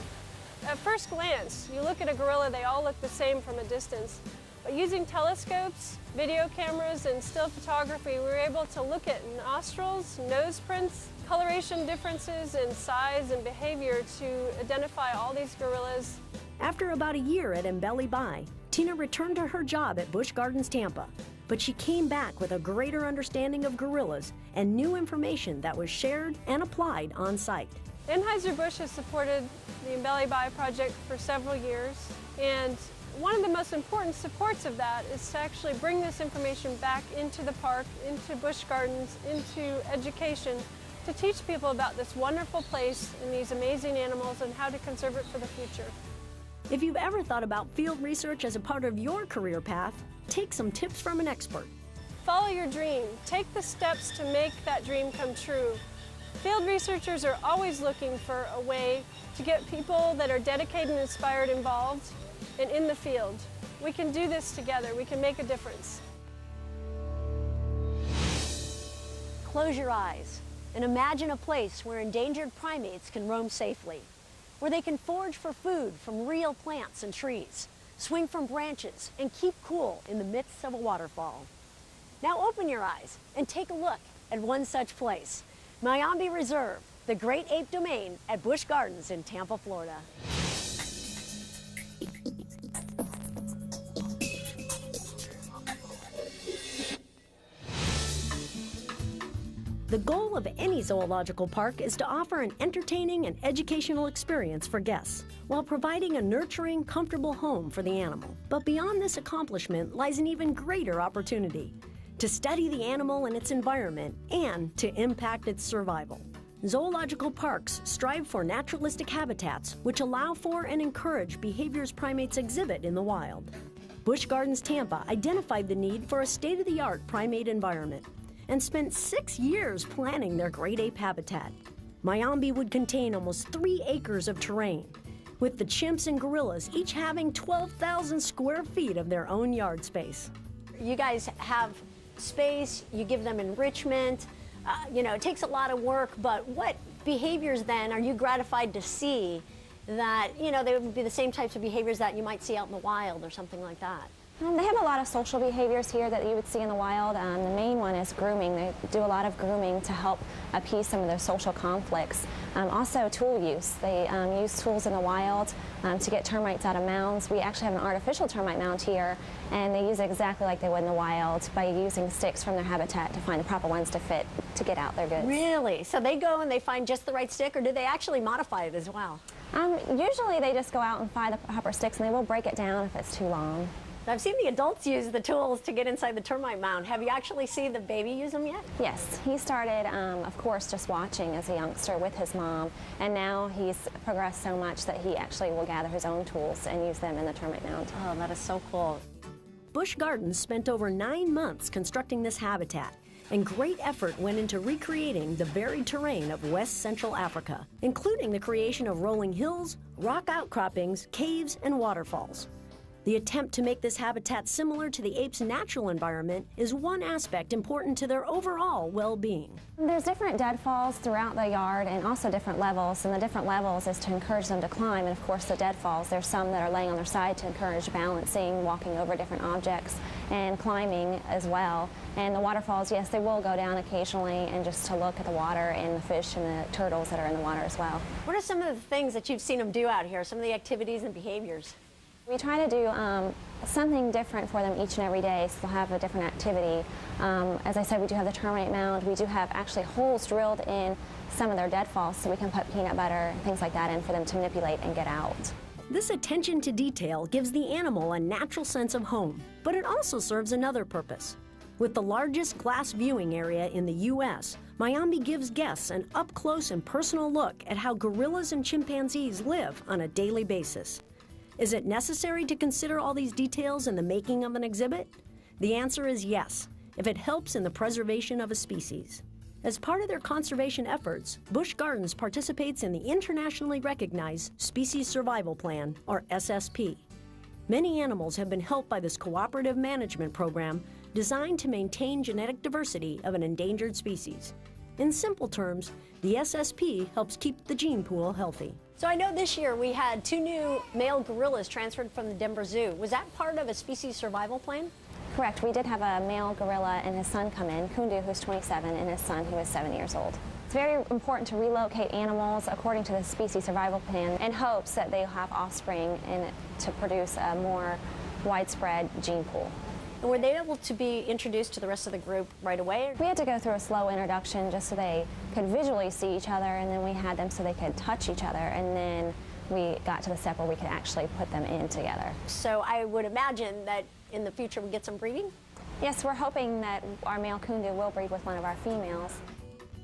At first glance, you look at a gorilla, they all look the same from a distance. But using telescopes, video cameras, and still photography, we were able to look at nostrils, nose prints, coloration differences in size and behavior to identify all these gorillas. After about a year at Mbeli Bai, Tina returned to her job at Busch Gardens Tampa, but she came back with a greater understanding of gorillas and new information that was shared and applied on site. Anheuser-Busch has supported the Mbeli Bai project for several years, and one of the most important supports of that is to actually bring this information back into the park, into Busch Gardens, into education, to teach people about this wonderful place and these amazing animals and how to conserve it for the future. If you've ever thought about field research as a part of your career path, take some tips from an expert. Follow your dream. Take the steps to make that dream come true. Field researchers are always looking for a way to get people that are dedicated and inspired involved and in the field. We can do this together. We can make a difference. Close your eyes and imagine a place where endangered primates can roam safely, where they can forage for food from real plants and trees, swing from branches, and keep cool in the midst of a waterfall. Now open your eyes and take a look at one such place, Mayombe Reserve, the Great Ape Domain at Busch Gardens in Tampa, Florida. The goal of any zoological park is to offer an entertaining and educational experience for guests, while providing a nurturing, comfortable home for the animal. But beyond this accomplishment lies an even greater opportunity: to study the animal and its environment and to impact its survival. Zoological parks strive for naturalistic habitats which allow for and encourage behaviors primates exhibit in the wild. Busch Gardens Tampa identified the need for a state-of-the-art primate environment and spent 6 years planning their great ape habitat. Mayombe would contain almost 3 acres of terrain, with the chimps and gorillas each having 12,000 square feet of their own yard space. You guys have space, you give them enrichment, it takes a lot of work, but what behaviors then are you gratified to see that, they would be the same types of behaviors that you might see out in the wild or something like that? They have a lot of social behaviors here that you would see in the wild. The main one is grooming. They do a lot of grooming to help appease some of their social conflicts. Also tool use. They use tools in the wild to get termites out of mounds. We actually have an artificial termite mound here, and they use it exactly like they would in the wild by using sticks from their habitat to find the proper ones to fit to get out their goods. Really? So they go and they find just the right stick, or do they actually modify it as well? Usually they just go out and find the proper sticks, and they will break it down if it's too long. I've seen the adults use the tools to get inside the termite mound. Have you actually seen the baby use them yet? Yes, he started, of course, just watching as a youngster with his mom, and now he's progressed so much that he actually will gather his own tools and use them in the termite mound. Oh, that is so cool. Busch Gardens spent over 9 months constructing this habitat, and great effort went into recreating the varied terrain of West Central Africa, including the creation of rolling hills, rock outcroppings, caves, and waterfalls. The attempt to make this habitat similar to the ape's natural environment is one aspect important to their overall well-being. There's different deadfalls throughout the yard and also different levels, and the different levels is to encourage them to climb, and of course the deadfalls, there's some that are laying on their side to encourage balancing, walking over different objects, and climbing as well. And the waterfalls, yes, they will go down occasionally and just to look at the water and the fish and the turtles that are in the water as well. What are some of the things that you've seen them do out here, some of the activities and behaviors? We try to do something different for them each and every day, so they'll have a different activity. As I said, we do have the termite mound. We do have actually holes drilled in some of their deadfalls, so we can put peanut butter and things like that in for them to manipulate and get out. This attention to detail gives the animal a natural sense of home, but it also serves another purpose. With the largest glass viewing area in the U.S., Mayambi gives guests an up-close and personal look at how gorillas and chimpanzees live on a daily basis. Is it necessary to consider all these details in the making of an exhibit? The answer is yes, if it helps in the preservation of a species. As part of their conservation efforts, Busch Gardens participates in the internationally recognized Species Survival Plan, or SSP. Many animals have been helped by this cooperative management program designed to maintain genetic diversity of an endangered species. In simple terms, the SSP helps keep the gene pool healthy. So I know this year we had 2 new male gorillas transferred from the Denver Zoo. Was that part of a species survival plan? Correct. We did have a male gorilla and his son come in, Kundu, who's 27, and his son, who is 7 years old. It's very important to relocate animals according to the species survival plan in hopes that they'll have offspring and to produce a more widespread gene pool. And were they able to be introduced to the rest of the group right away? We had to go through a slow introduction just so they could visually see each other, and then we had them so they could touch each other, and then we got to the step where we could actually put them in together. So I would imagine that in the future we get some breeding? Yes, we're hoping that our male Kundu will breed with one of our females.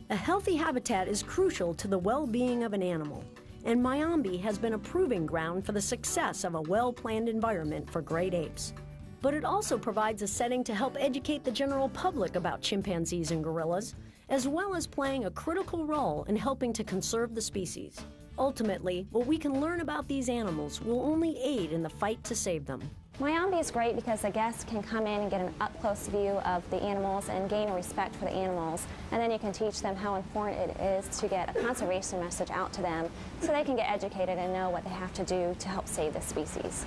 A healthy habitat is crucial to the well-being of an animal, and Mayambi has been a proving ground for the success of a well-planned environment for great apes. But it also provides a setting to help educate the general public about chimpanzees and gorillas, as well as playing a critical role in helping to conserve the species. Ultimately, what we can learn about these animals will only aid in the fight to save them. Mayambi is great because the guests can come in and get an up-close view of the animals and gain respect for the animals, and then you can teach them how important it is to get a conservation message out to them so they can get educated and know what they have to do to help save the species.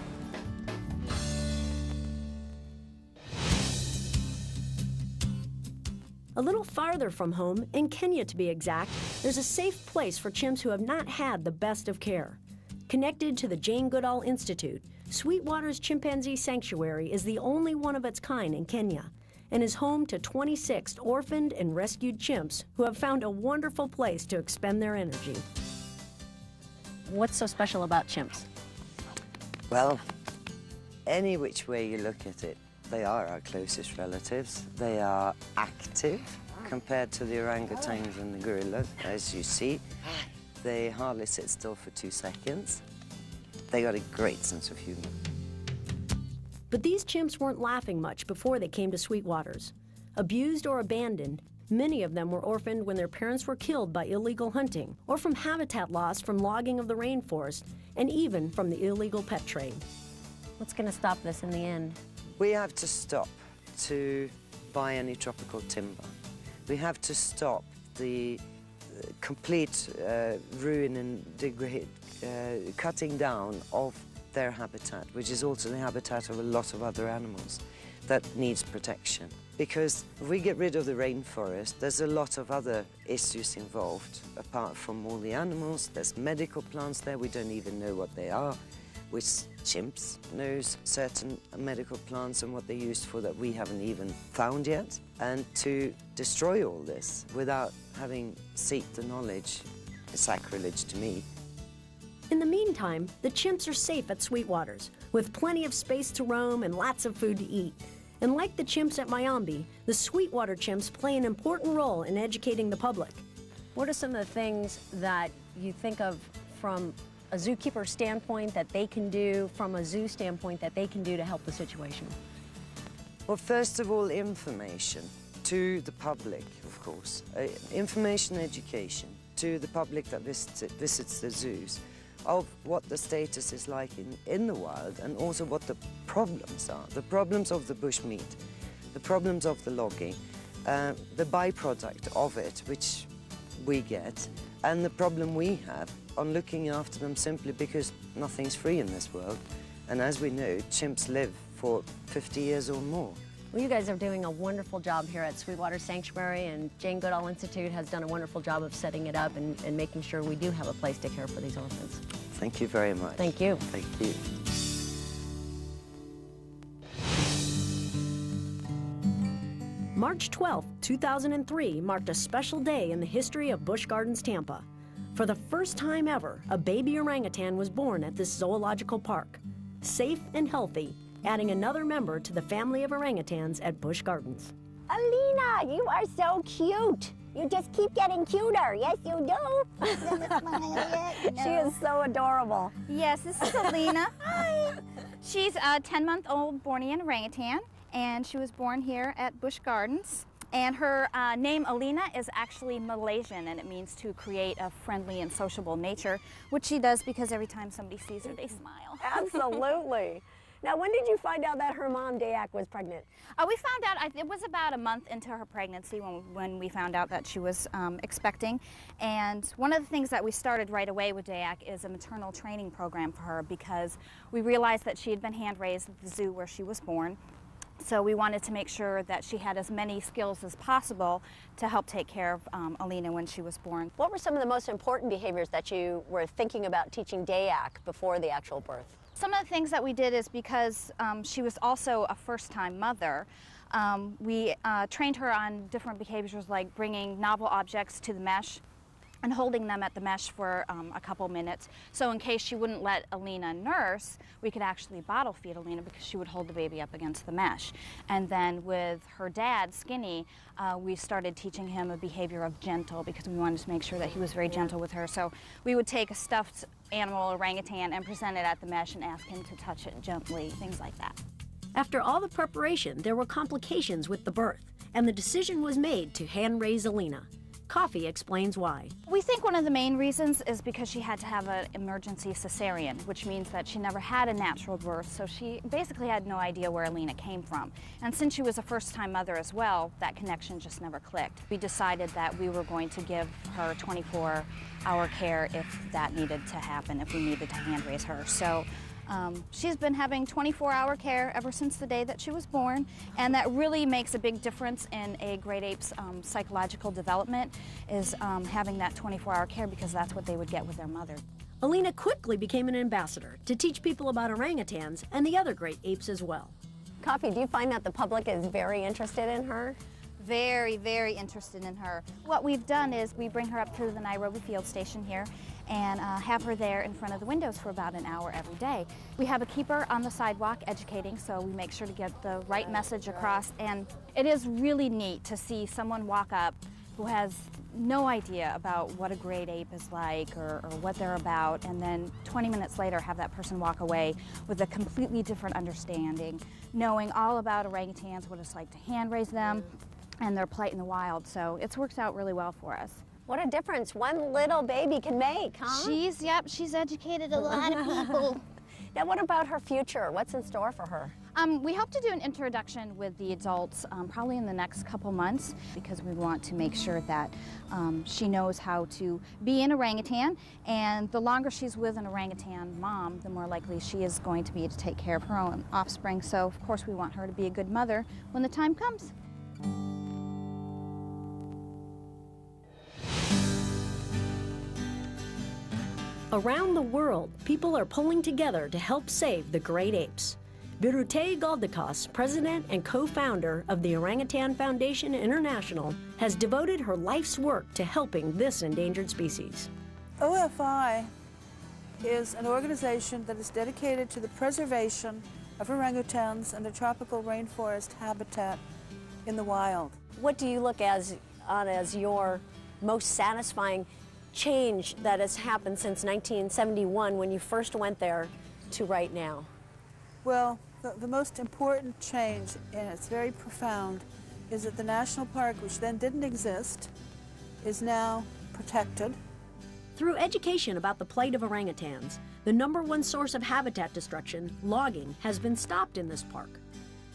A little farther from home, in Kenya to be exact, there's a safe place for chimps who have not had the best of care. Connected to the Jane Goodall Institute, Sweetwater's Chimpanzee Sanctuary is the only one of its kind in Kenya and is home to 26 orphaned and rescued chimps who have found a wonderful place to expend their energy. What's so special about chimps? Well, any which way you look at it, they are our closest relatives. They are active compared to the orangutans and the gorillas, as you see. They hardly sit still for 2 seconds. They got a great sense of humor. But these chimps weren't laughing much before they came to Sweetwater's. Abused or abandoned, many of them were orphaned when their parents were killed by illegal hunting or from habitat loss from logging of the rainforest and even from the illegal pet trade. What's going to stop this in the end? We have to stop to buy any tropical timber. We have to stop the complete ruin and cutting down of their habitat, which is also the habitat of a lot of other animals that needs protection. Because if we get rid of the rainforest, there's a lot of other issues involved. Apart from all the animals, there's medical plants there, we don't even know what they are, which chimps knows certain medical plants and what they're used for that we haven't even found yet. And to destroy all this without having sought the knowledge is sacrilege to me. In the meantime, the chimps are safe at Sweetwater's, with plenty of space to roam and lots of food to eat. And like the chimps at Mayambe, the Sweetwater chimps play an important role in educating the public. What are some of the things that you think of from a zookeeper standpoint that they can do, from a zoo standpoint that they can do to help the situation? Well, first of all, information to the public, of course. Information education to the public that visits the zoos of what the status is like in the wild, and also what the problems are. The problems of the bushmeat, the problems of the logging, the byproduct of it, which we get, and the problem we have on looking after them simply because nothing's free in this world. And as we know, chimps live for 50 years or more. Well, you guys are doing a wonderful job here at Sweetwater Sanctuary, and Jane Goodall Institute has done a wonderful job of setting it up and making sure we do have a place to care for these orphans. Thank you very much. Thank you. Thank you. March 12, 2003 marked a special day in the history of Busch Gardens, Tampa. For the first time ever, a baby orangutan was born at this zoological park. Safe and healthy, adding another member to the family of orangutans at Busch Gardens. Alina, you are so cute. You just keep getting cuter. Yes, you do. She is so adorable. Yes, this is Alina. Hi. She's a 10-month-old Bornean orangutan, and she was born here at Busch Gardens. And her name, Alina, is actually Malaysian, and it means to create a friendly and sociable nature, which she does because every time somebody sees her, they smile. Absolutely. Now, when did you find out that her mom, Dayak, was pregnant? We found out, it was about a month into her pregnancy when we found out that she was expecting. And one of the things that we started right away with Dayak is a maternal training program for her, because we realized that she had been hand-raised at the zoo where she was born. So we wanted to make sure that she had as many skills as possible to help take care of Alina when she was born. What were some of the most important behaviors that you were thinking about teaching Dayak before the actual birth? Some of the things that we did is because she was also a first-time mother, we trained her on different behaviors like bringing novel objects to the mesh and holding them at the mesh for a couple minutes. So in case she wouldn't let Alina nurse, we could actually bottle feed Alina because she would hold the baby up against the mesh. And then with her dad, Skinny, we started teaching him a behavior of gentle because we wanted to make sure that he was very gentle with her. So we would take a stuffed animal, orangutan, and present it at the mesh and ask him to touch it gently, things like that. After all the preparation, there were complications with the birth, and the decision was made to hand-raise Alina. Coffee explains why. We think one of the main reasons is because she had to have an emergency cesarean, which means that she never had a natural birth, so she basically had no idea where Alina came from. And since she was a first-time mother as well, that connection just never clicked. We decided that we were going to give her 24-hour care if that needed to happen, if we needed to hand-raise her. So she's been having 24-hour care ever since the day that she was born, and that really makes a big difference in a great ape's psychological development, is having that 24-hour care, because that's what they would get with their mother. Alina quickly became an ambassador to teach people about orangutans and the other great apes as well. Coffee, do you find that the public is very interested in her? Very, very interested in her. What we've done is we bring her up to the Nairobi field station here and have her there in front of the windows for about an hour every day. We have a keeper on the sidewalk educating, so we make sure to get the right message across, and it is really neat to see someone walk up who has no idea about what a great ape is like or what they're about, and then 20 minutes later have that person walk away with a completely different understanding, knowing all about orangutans, what it's like to hand raise them, and their plight in the wild. So it's worked out really well for us. What a difference one little baby can make, huh? She's educated a lot of people. Now, what about her future? What's in store for her? We hope to do an introduction with the adults probably in the next couple months, because we want to make sure that she knows how to be an orangutan, and the longer she's with an orangutan mom, the more likely she is going to be to take care of her own offspring. So of course we want her to be a good mother when the time comes. Around the world, people are pulling together to help save the great apes. Birute Galdikas, president and co-founder of the Orangutan Foundation International, has devoted her life's work to helping this endangered species. OFI is an organization that is dedicated to the preservation of orangutans and the tropical rainforest habitat in the wild. What do you look as your most satisfying change that has happened since 1971 when you first went there to right now? Well, the most important change, and it's very profound, is that the national park, which then didn't exist, is now protected. Through education about the plight of orangutans, the #1 source of habitat destruction, logging, has been stopped in this park.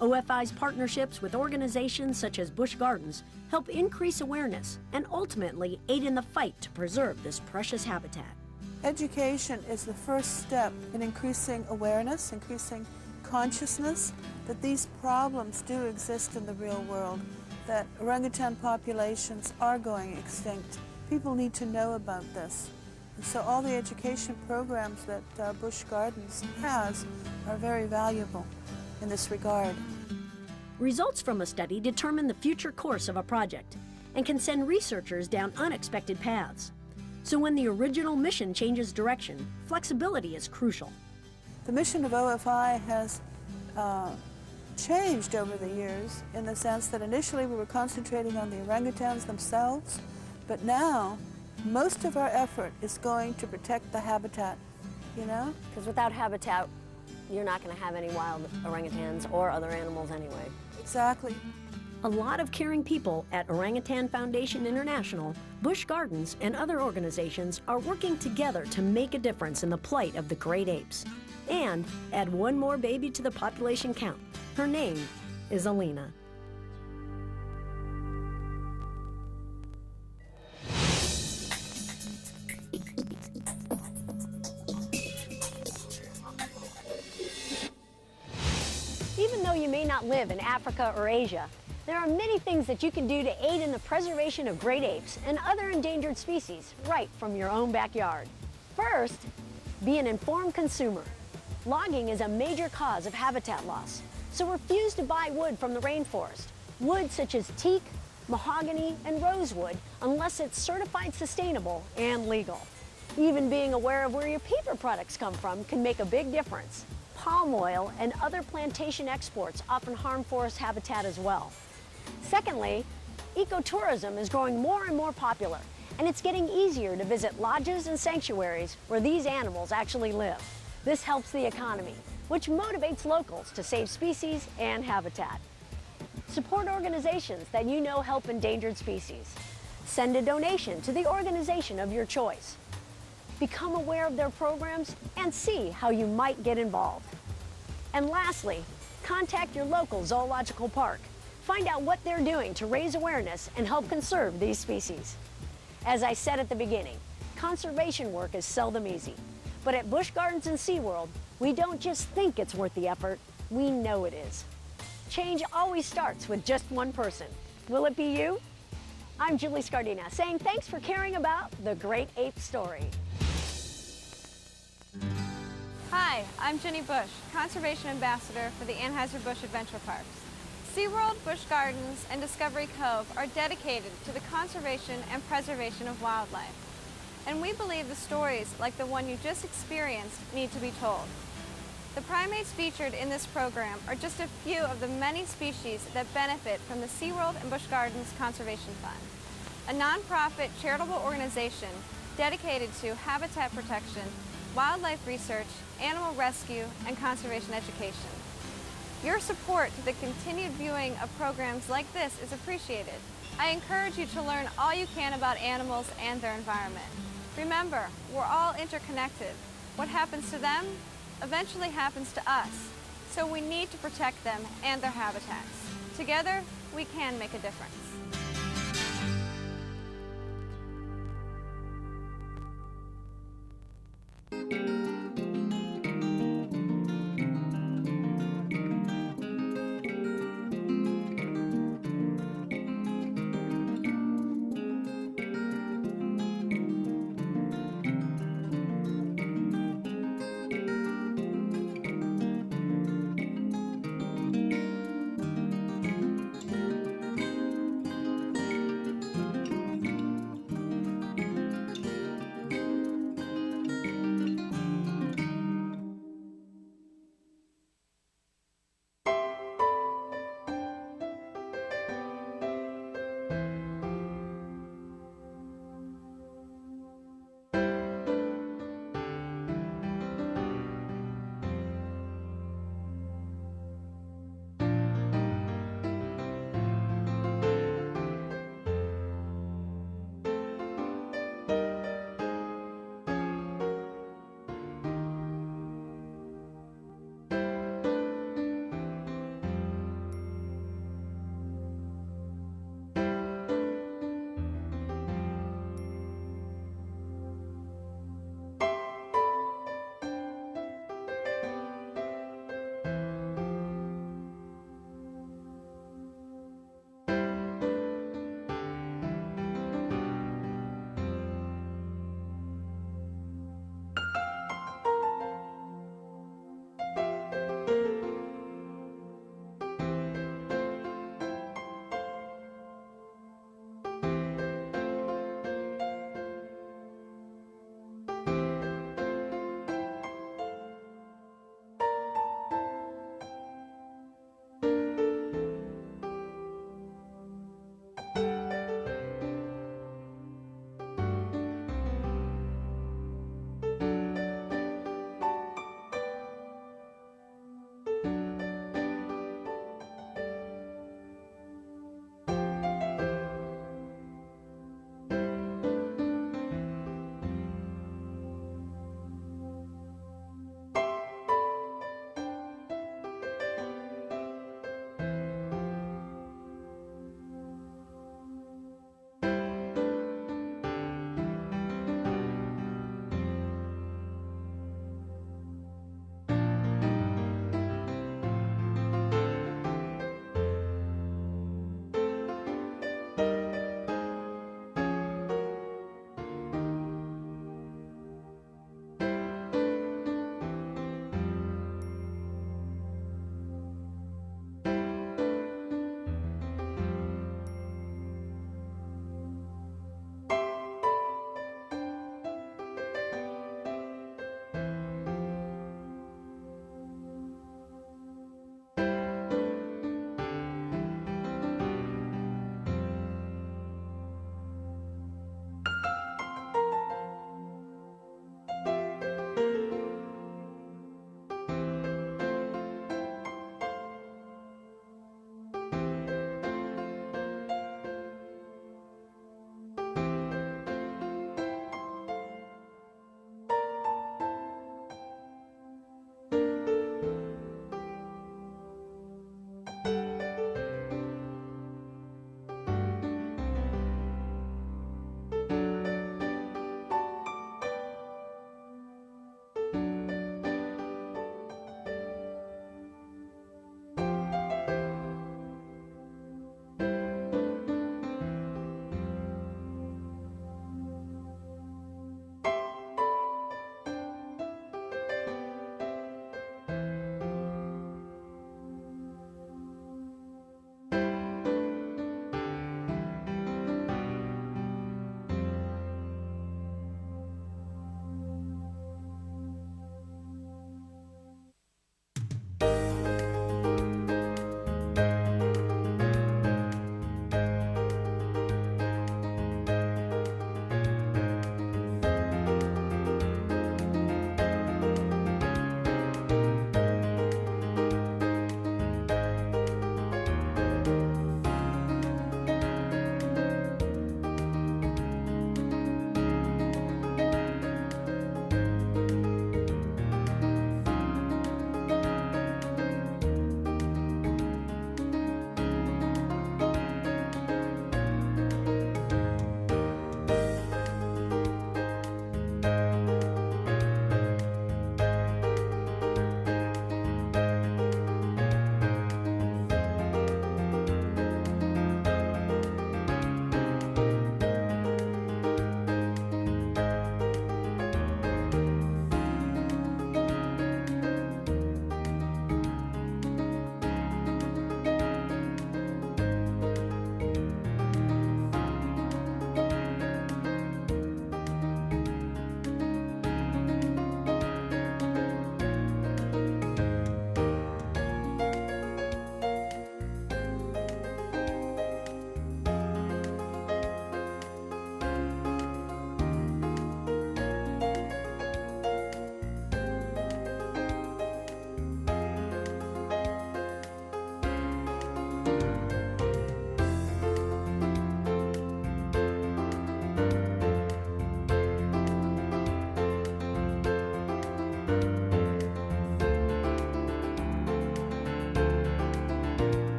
OFI's partnerships with organizations such as Busch Gardens help increase awareness and ultimately aid in the fight to preserve this precious habitat. Education is the first step in increasing awareness, increasing consciousness that these problems do exist in the real world, that orangutan populations are going extinct. People need to know about this. And so all the education programs that Busch Gardens has are very valuable in this regard. Results from a study determine the future course of a project and can send researchers down unexpected paths. So when the original mission changes direction, flexibility is crucial. The mission of OFI has changed over the years in the sense that initially we were concentrating on the orangutans themselves, but now most of our effort is going to protect the habitat, you know? Because without habitat, you're not going to have any wild orangutans or other animals anyway. Exactly. A lot of caring people at Orangutan Foundation International, Busch Gardens, and other organizations are working together to make a difference in the plight of the great apes and add one more baby to the population count. Her name is Alina. Even though you may not live in Africa or Asia, there are many things that you can do to aid in the preservation of great apes and other endangered species right from your own backyard. First, be an informed consumer. Logging is a major cause of habitat loss, so refuse to buy wood from the rainforest. Wood such as teak, mahogany, and rosewood, unless it's certified sustainable and legal. Even being aware of where your paper products come from can make a big difference. Palm oil and other plantation exports often harm forest habitat as well. Secondly, ecotourism is growing more and more popular, and it's getting easier to visit lodges and sanctuaries where these animals actually live. This helps the economy, which motivates locals to save species and habitat. Support organizations that you know help endangered species. Send a donation to the organization of your choice. Become aware of their programs and see how you might get involved. And lastly, contact your local zoological park. Find out what they're doing to raise awareness and help conserve these species. As I said at the beginning, conservation work is seldom easy. But at Busch Gardens and SeaWorld, we don't just think it's worth the effort, we know it is. Change always starts with just one person. Will it be you? I'm Julie Scardina, saying thanks for caring about the great ape story. Hi, I'm Jenny Bush, Conservation Ambassador for the Anheuser-Busch Adventure Parks. SeaWorld, Busch Gardens, and Discovery Cove are dedicated to the conservation and preservation of wildlife. And we believe the stories like the one you just experienced need to be told. The primates featured in this program are just a few of the many species that benefit from the SeaWorld and Busch Gardens Conservation Fund, a nonprofit charitable organization dedicated to habitat protection, wildlife research, animal rescue, and conservation education. Your support to the continued viewing of programs like this is appreciated. I encourage you to learn all you can about animals and their environment. Remember, we're all interconnected. What happens to them eventually happens to us, so we need to protect them and their habitats. Together, we can make a difference.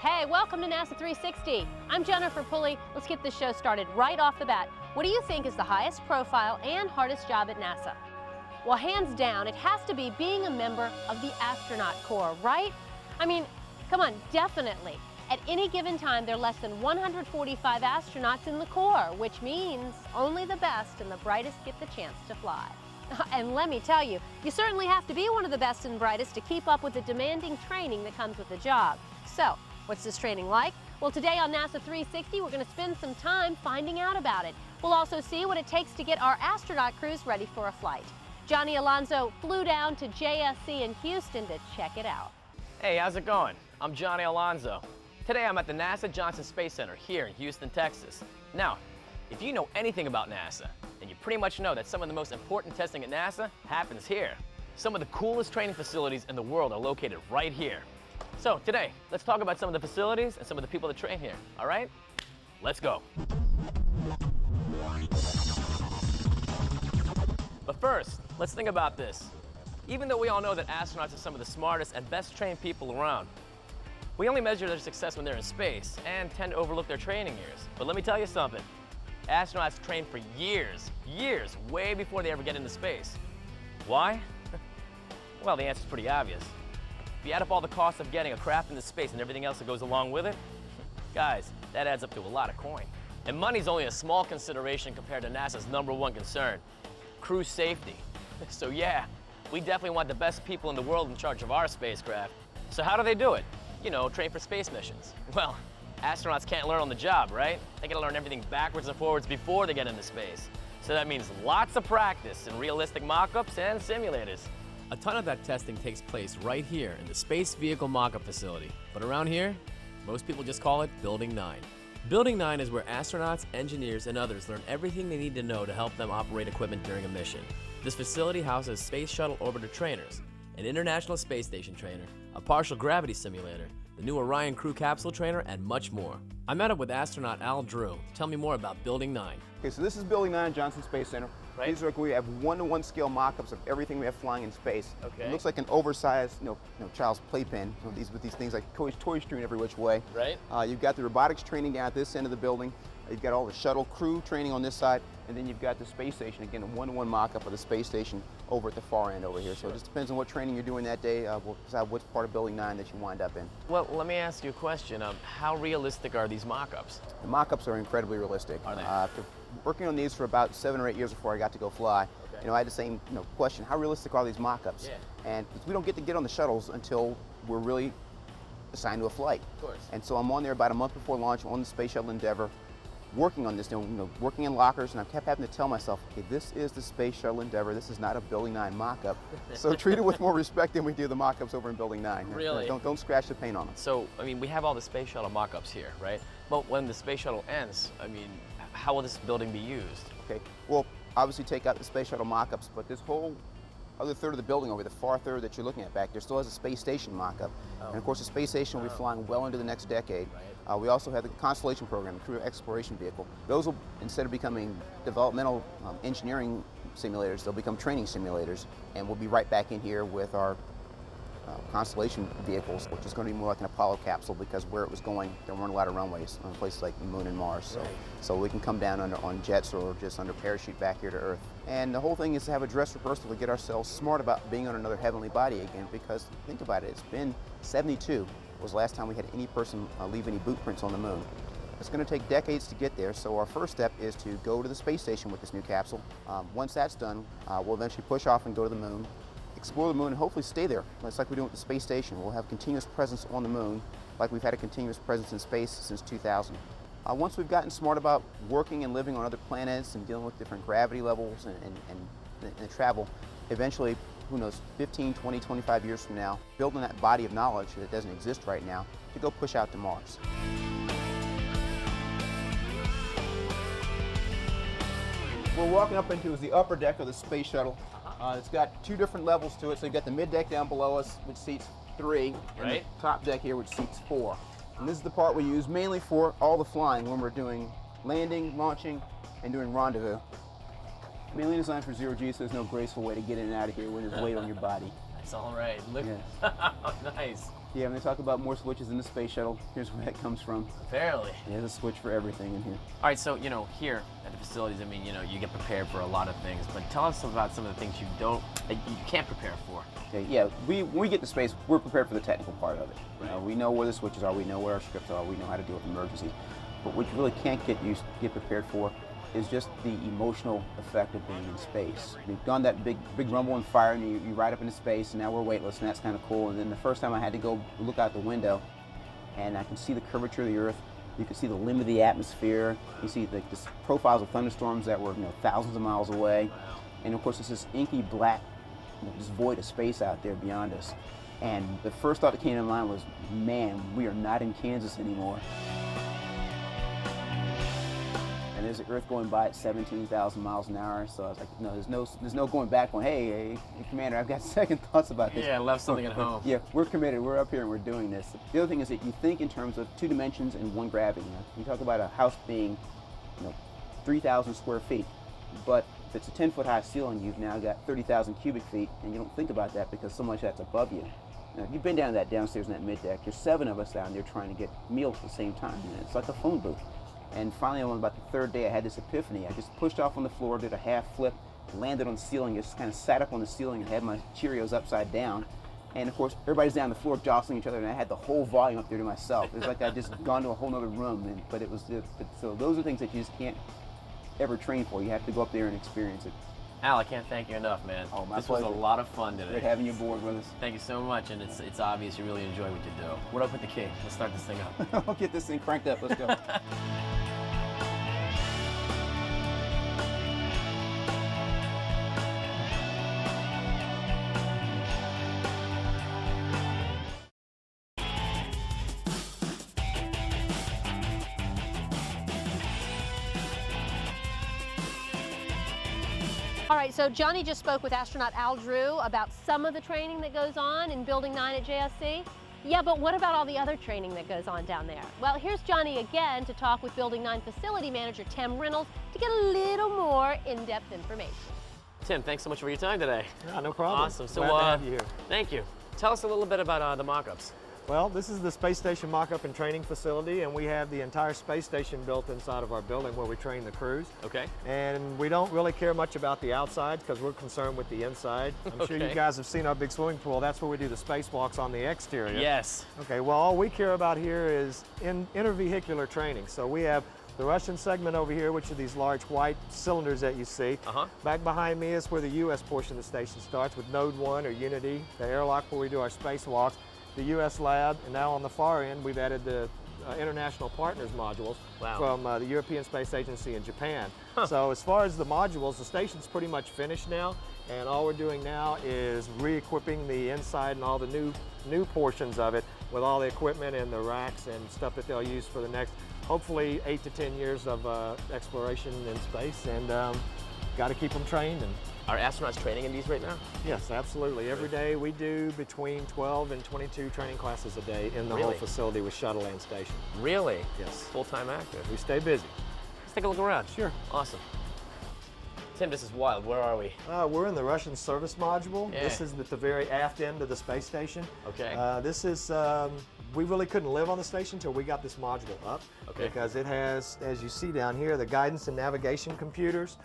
Hey, welcome to NASA 360. I'm Jennifer Pulley. Let's get this show started right off the bat. What do you think is the highest profile and hardest job at NASA? Well, hands down, it has to be being a member of the astronaut corps, right? I mean, come on, definitely. At any given time, there are less than 145 astronauts in the corps, which means only the best and the brightest get the chance to fly. And let me tell you, you certainly have to be one of the best and brightest to keep up with the demanding training that comes with the job. So, what's this training like? Well, today on NASA 360, we're going to spend some time finding out about it. We'll also see what it takes to get our astronaut crews ready for a flight. Johnny Alonso flew down to JSC in Houston to check it out. Hey, how's it going? I'm Johnny Alonso. Today I'm at the NASA Johnson Space Center here in Houston, Texas. Now, if you know anything about NASA, then you pretty much know that some of the most important testing at NASA happens here. Some of the coolest training facilities in the world are located right here. So today, let's talk about some of the facilities and some of the people that train here, all right? Let's go. But first, let's think about this. Even though we all know that astronauts are some of the smartest and best trained people around, we only measure their success when they're in space and tend to overlook their training years. But let me tell you something. Astronauts train for years, way before they ever get into space. Why? Well, the answer's pretty obvious. If you add up all the costs of getting a craft into space and everything else that goes along with it, guys, that adds up to a lot of coin. And money's only a small consideration compared to NASA's #1 concern, crew safety. So yeah, we definitely want the best people in the world in charge of our spacecraft. So how do they do it? You know, train for space missions. Well, astronauts can't learn on the job, right? They gotta learn everything backwards and forwards before they get into space. So that means lots of practice and realistic mock-ups and simulators. A ton of that testing takes place right here in the Space Vehicle Mock-up Facility. But around here, most people just call it Building 9. Building 9 is where astronauts, engineers, and others learn everything they need to know to help them operate equipment during a mission. This facility houses Space Shuttle Orbiter trainers, an International Space Station trainer, a partial gravity simulator, the new Orion Crew Capsule trainer, and much more. I met up with astronaut Al Drew. Tell me more about Building 9. Okay, so this is Building 9, Johnson Space Center. Right. These are, we have 1-to-1 scale mock-ups of everything we have flying in space. Okay. It looks like an oversized, child's playpen with these things like toys strewn every which way. Right. You've got the robotics training down at this end of the building. You've got all the shuttle crew training on this side, and then you've got the space station, again, a 1-to-1 mock-up of the space station over at the far end over here. So it just depends on what training you're doing that day. We'll decide which part of Building 9 that you wind up in. Well, let me ask you a question. How realistic are these mock-ups? The mock-ups are incredibly realistic. Are they? After working on these for about 7 or 8 years before I got to go fly, I had the same question, how realistic are these mock-ups? Yeah. And we don't get on the shuttles until we're really assigned to a flight. Of course. And so I'm on there about a month before launch on the Space Shuttle Endeavour, working on this, working in lockers, and I kept having to tell myself, okay, this is the Space Shuttle Endeavour, this is not a Building 9 mock-up. So treat it with more respect than we do the mock-ups over in Building 9. Really? Don't scratch the paint on them. So, I mean, we have all the Space Shuttle mock-ups here, right? But when the Space Shuttle ends, I mean, how will this building be used? Okay, well, obviously take out the Space Shuttle mock-ups, but this whole other third of the building over, the far third that you're looking at back there, still has a space station mock-up. Oh. And of course, the space station will be flying well into the next decade. Right. We also have the Constellation program, the Crew Exploration Vehicle. Those will, instead of becoming developmental engineering simulators, they'll become training simulators. And we'll be right back in here with our Constellation vehicles, which is going to be more like an Apollo capsule, because where it was going, there weren't a lot of runways on places like the Moon and Mars. So we can come down on jets or just under parachute back here to Earth. And the whole thing is to have a dress rehearsal to get ourselves smart about being on another heavenly body again, because think about it, it's been 72 was the last time we had any person leave any boot prints on the Moon. It's going to take decades to get there, so our first step is to go to the space station with this new capsule. Once that's done, we'll eventually push off and go to the Moon, explore the Moon, and hopefully stay there. It's like we do with the space station. We'll have continuous presence on the Moon, like we've had a continuous presence in space since 2000. Once we've gotten smart about working and living on other planets and dealing with different gravity levels and travel, eventually, who knows, 15, 20, 25 years from now, building that body of knowledge that doesn't exist right now to go push out to Mars. We're walking up into is the upper deck of the space shuttle. It's got 2 different levels to it. So you've got the mid deck down below us, which seats 3, and the top deck here, which seats 4. And this is the part we use mainly for all the flying when we're doing landing, launching, and doing rendezvous. Mainly designed for zero-G, so there's no graceful way to get in and out of here when there's weight on your body. That's all right. Look, nice. Yeah, when they talk about more switches in the space shuttle, here's where that comes from. Apparently. There's a switch for everything in here. All right, so, you know, here at the facilities, I mean, you know, you get prepared for a lot of things, but tell us about some of the things you can't prepare for. Okay, yeah, when we get to space, we're prepared for the technical part of it. Right. We know where the switches are, we know where our scripts are, we know how to deal with emergencies. But what you really can't get prepared for is just the emotional effect of being in space. We've gone that big rumble and fire, and you ride up into space, and now we're weightless, and that's kind of cool. And then the first time I had to go look out the window, and I can see the curvature of the Earth. You can see the limit of the atmosphere. You see the profiles of thunderstorms that were, you know, thousands of miles away. And of course, it's this inky black, you know, this void of space out there beyond us. And the first thought that came to mind was, man, we are not in Kansas anymore. And there's the Earth going by at 17,000 miles an hour, so I was like, no, there's no going back going, hey, Commander, I've got second thoughts about this. Yeah, I left something at home. Yeah, we're committed, we're up here and we're doing this. The other thing is that you think in terms of 2 dimensions and 1 gravity. You know, you talk about a house being, you know, 3,000 square feet, but if it's a 10-foot high ceiling, you've now got 30,000 cubic feet, and you don't think about that because so much that's above you. Now, you've been down to that downstairs in that mid-deck. There's 7 of us down there trying to get meals at the same time. You know, it's like a phone booth. And finally, on about the 3rd day, I had this epiphany. I just pushed off on the floor, did a half flip, landed on the ceiling, just kind of sat up on the ceiling and had my Cheerios upside down. And of course, everybody's down on the floor jostling each other, and I had the whole volume up there to myself. It was like I'd just gone to a whole other room. So those are things that you just can't ever train for. You have to go up there and experience it. Al, I can't thank you enough, man. Oh, my this pleasure. was a lot of fun today. Great having you aboard with us. Thank you so much, and it's obvious you really enjoy what you do. What up with the key? Let's start this thing up. We'll get this thing cranked up. Let's go. All right, so Johnny just spoke with astronaut Al Drew about some of the training that goes on in Building 9 at JSC. Yeah, but what about all the other training that goes on down there? Well, here's Johnny again to talk with Building 9 Facility Manager Tim Reynolds to get a little more in-depth information. Tim, thanks so much for your time today. Yeah, no problem. Awesome. So, Glad to have you here. Thank you. Tell us a little bit about the mock-ups. Well, this is the space station mock-up and training facility, and we have the entire space station built inside of our building where we train the crews. Okay. And we don't really care much about the outside because we're concerned with the inside. I'm sure you guys have seen our big swimming pool. That's where we do the spacewalks on the exterior. Yes. Okay, well, all we care about here is intervehicular training. So we have the Russian segment over here, which are these large white cylinders that you see. Back behind me is where the U.S. portion of the station starts with Node 1 or Unity, the airlock where we do our spacewalks, the U.S. lab, and now on the far end we've added the international partners modules from the European Space Agency in Japan. So as far as the modules, the station's pretty much finished now, and all we're doing now is re-equipping the inside and all the new portions of it with all the equipment and the racks and stuff that they'll use for the next, hopefully 8 to 10 years of exploration in space, and got to keep them trained. And are astronauts training in these right now? Yes, absolutely. Every day we do between 12 and 22 training classes a day in the whole facility with shuttle and station. Really? Yes. Full-time active. We stay busy. Let's take a look around. Sure. Awesome. Tim, this is wild. Where are we? We're in the Russian service module. Yeah. This is at the very aft end of the space station. Okay. This is, we really couldn't live on the station until we got this module up. Okay. Because it has, as you see down here, the guidance and navigation computers.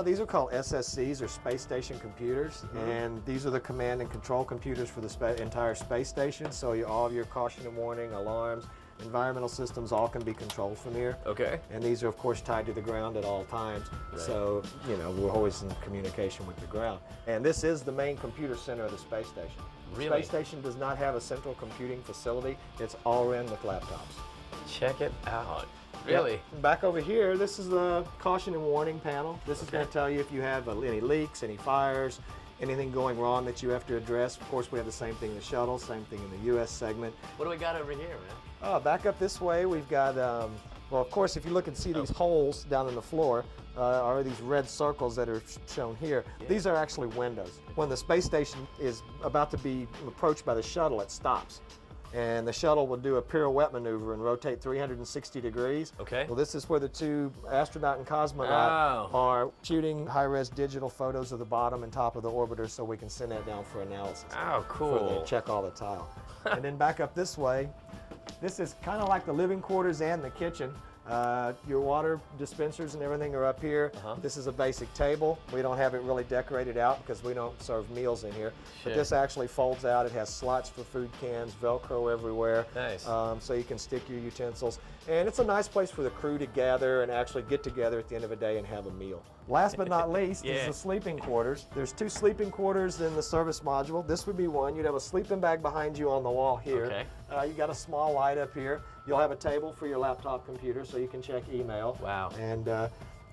These are called SSCs, or Space Station Computers, and these are the command and control computers for the entire space station, so all of your caution and warning, alarms, environmental systems all can be controlled from here. Okay. And these are, of course, tied to the ground at all times, so, you know, we're always in communication with the ground. And this is the main computer center of the space station. Really? The space station does not have a central computing facility. It's all run with laptops. Check it out. Really? Yep. Back over here, this is the caution and warning panel. This is going to tell you if you have any leaks, any fires, anything going wrong that you have to address. Of course, we have the same thing in the shuttle, same thing in the U.S. segment. What do we got over here, man? Back up this way, we've got, well, of course, if you look and see these holes down in the floor, are these red circles that are shown here. Yeah. These are actually windows. When the space station is about to be approached by the shuttle, it stops. and the shuttle will do a pirouette maneuver and rotate 360 degrees. Okay. Well, this is where the two astronaut and cosmonaut are shooting high-res digital photos of the bottom and top of the orbiter so we can send that down for analysis. Oh, cool. Before they check all the tile. And then back up this way, this is kind of like the living quarters and the kitchen. Your water dispensers and everything are up here. This is a basic table. We don't have it really decorated out because we don't serve meals in here. But this actually folds out. It has slots for food cans, Velcro everywhere. Nice. So you can stick your utensils. And it's a nice place for the crew to gather and actually get together at the end of the day and have a meal. Last but not least is the sleeping quarters. There's 2 sleeping quarters in the service module. This would be one. You'd have a sleeping bag behind you on the wall here. Okay. You got a small light up here. You'll have a table for your laptop computer so you can check email. Wow. And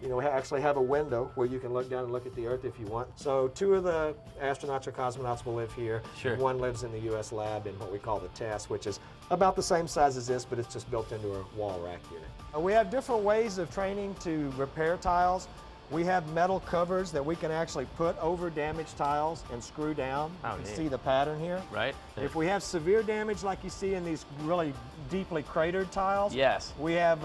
you know, we actually have a window where you can look down and look at the Earth if you want. So 2 of the astronauts or cosmonauts will live here. Sure. 1 lives in the U.S. lab in what we call the TAS, which is about the same size as this, but it's just built into a wall rack unit. We have different ways of training to repair tiles. We have metal covers that we can actually put over damaged tiles and screw down. You can see the pattern here. Right. If we have severe damage like you see in these really deeply cratered tiles, we have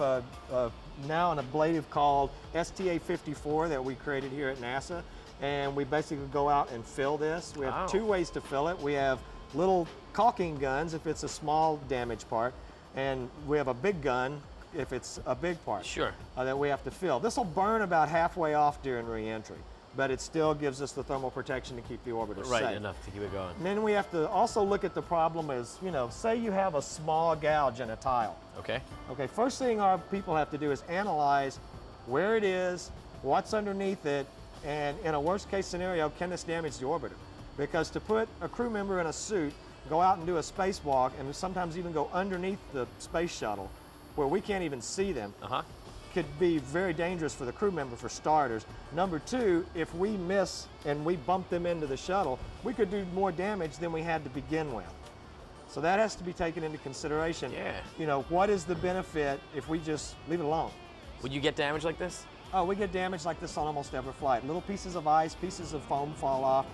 now an ablative called STA54 that we created here at NASA, and we basically go out and fill this. We have 2 ways to fill it. We have little caulking guns if it's a small damaged part, and we have a big gun if it's a big part that we have to fill. This will burn about halfway off during re-entry, but it still gives us the thermal protection to keep the orbiter safe. Right, enough to keep it going. And then we have to also look at the problem as, you know, say you have a small gouge in a tile. Okay. Okay, first thing our people have to do is analyze where it is, what's underneath it, and in a worst case scenario, can this damage the orbiter? Because to put a crew member in a suit, go out and do a spacewalk, and sometimes even go underneath the space shuttle, where we can't even see them, could be very dangerous for the crew member, for starters. Number 2, if we miss and we bump them into the shuttle, we could do more damage than we had to begin with. So that has to be taken into consideration. You know, what is the benefit if we just leave it alone? Would you get damage like this? Oh, we get damage like this on almost every flight. Little pieces of ice, pieces of foam fall off,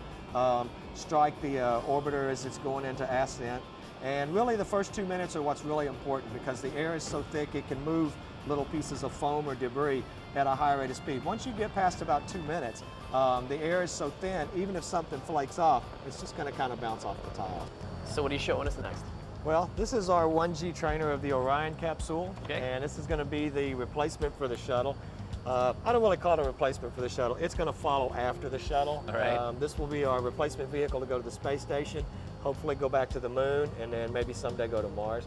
strike the orbiter as it's going into ascent. And really the first 2 minutes are what's really important because the air is so thick it can move little pieces of foam or debris at a high rate of speed. Once you get past about 2 minutes, the air is so thin, even if something flakes off, it's just going to kind of bounce off the tile. So what are you showing us next? Well, this is our 1G trainer of the Orion capsule, and this is going to be the replacement for the shuttle. I don't really call it a replacement for the shuttle. It's going to follow after the shuttle. All right. This will be our replacement vehicle to go to the space station, hopefully go back to the moon, and then maybe someday go to Mars.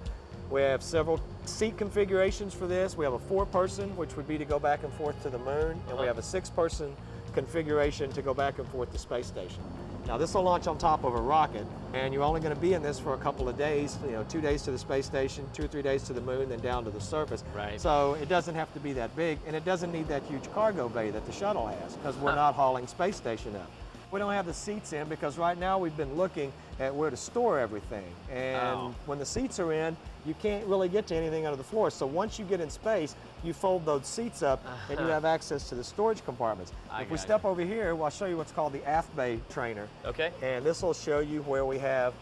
We have several seat configurations for this. We have a 4-person, which would be to go back and forth to the moon, and we have a 6-person configuration to go back and forth to space station. Now this will launch on top of a rocket, and you're only going to be in this for a couple of days, you know, 2 days to the space station, 2 or 3 days to the moon, then down to the surface. Right. So it doesn't have to be that big, and it doesn't need that huge cargo bay that the shuttle has, because we're not hauling space station up. We don't have the seats in because right now we've been looking at where to store everything. And when the seats are in, you can't really get to anything under the floor. So once you get in space, you fold those seats up and you have access to the storage compartments. If we step over here, well, I'll show you what's called the aft bay trainer. Okay. And this will show you where we have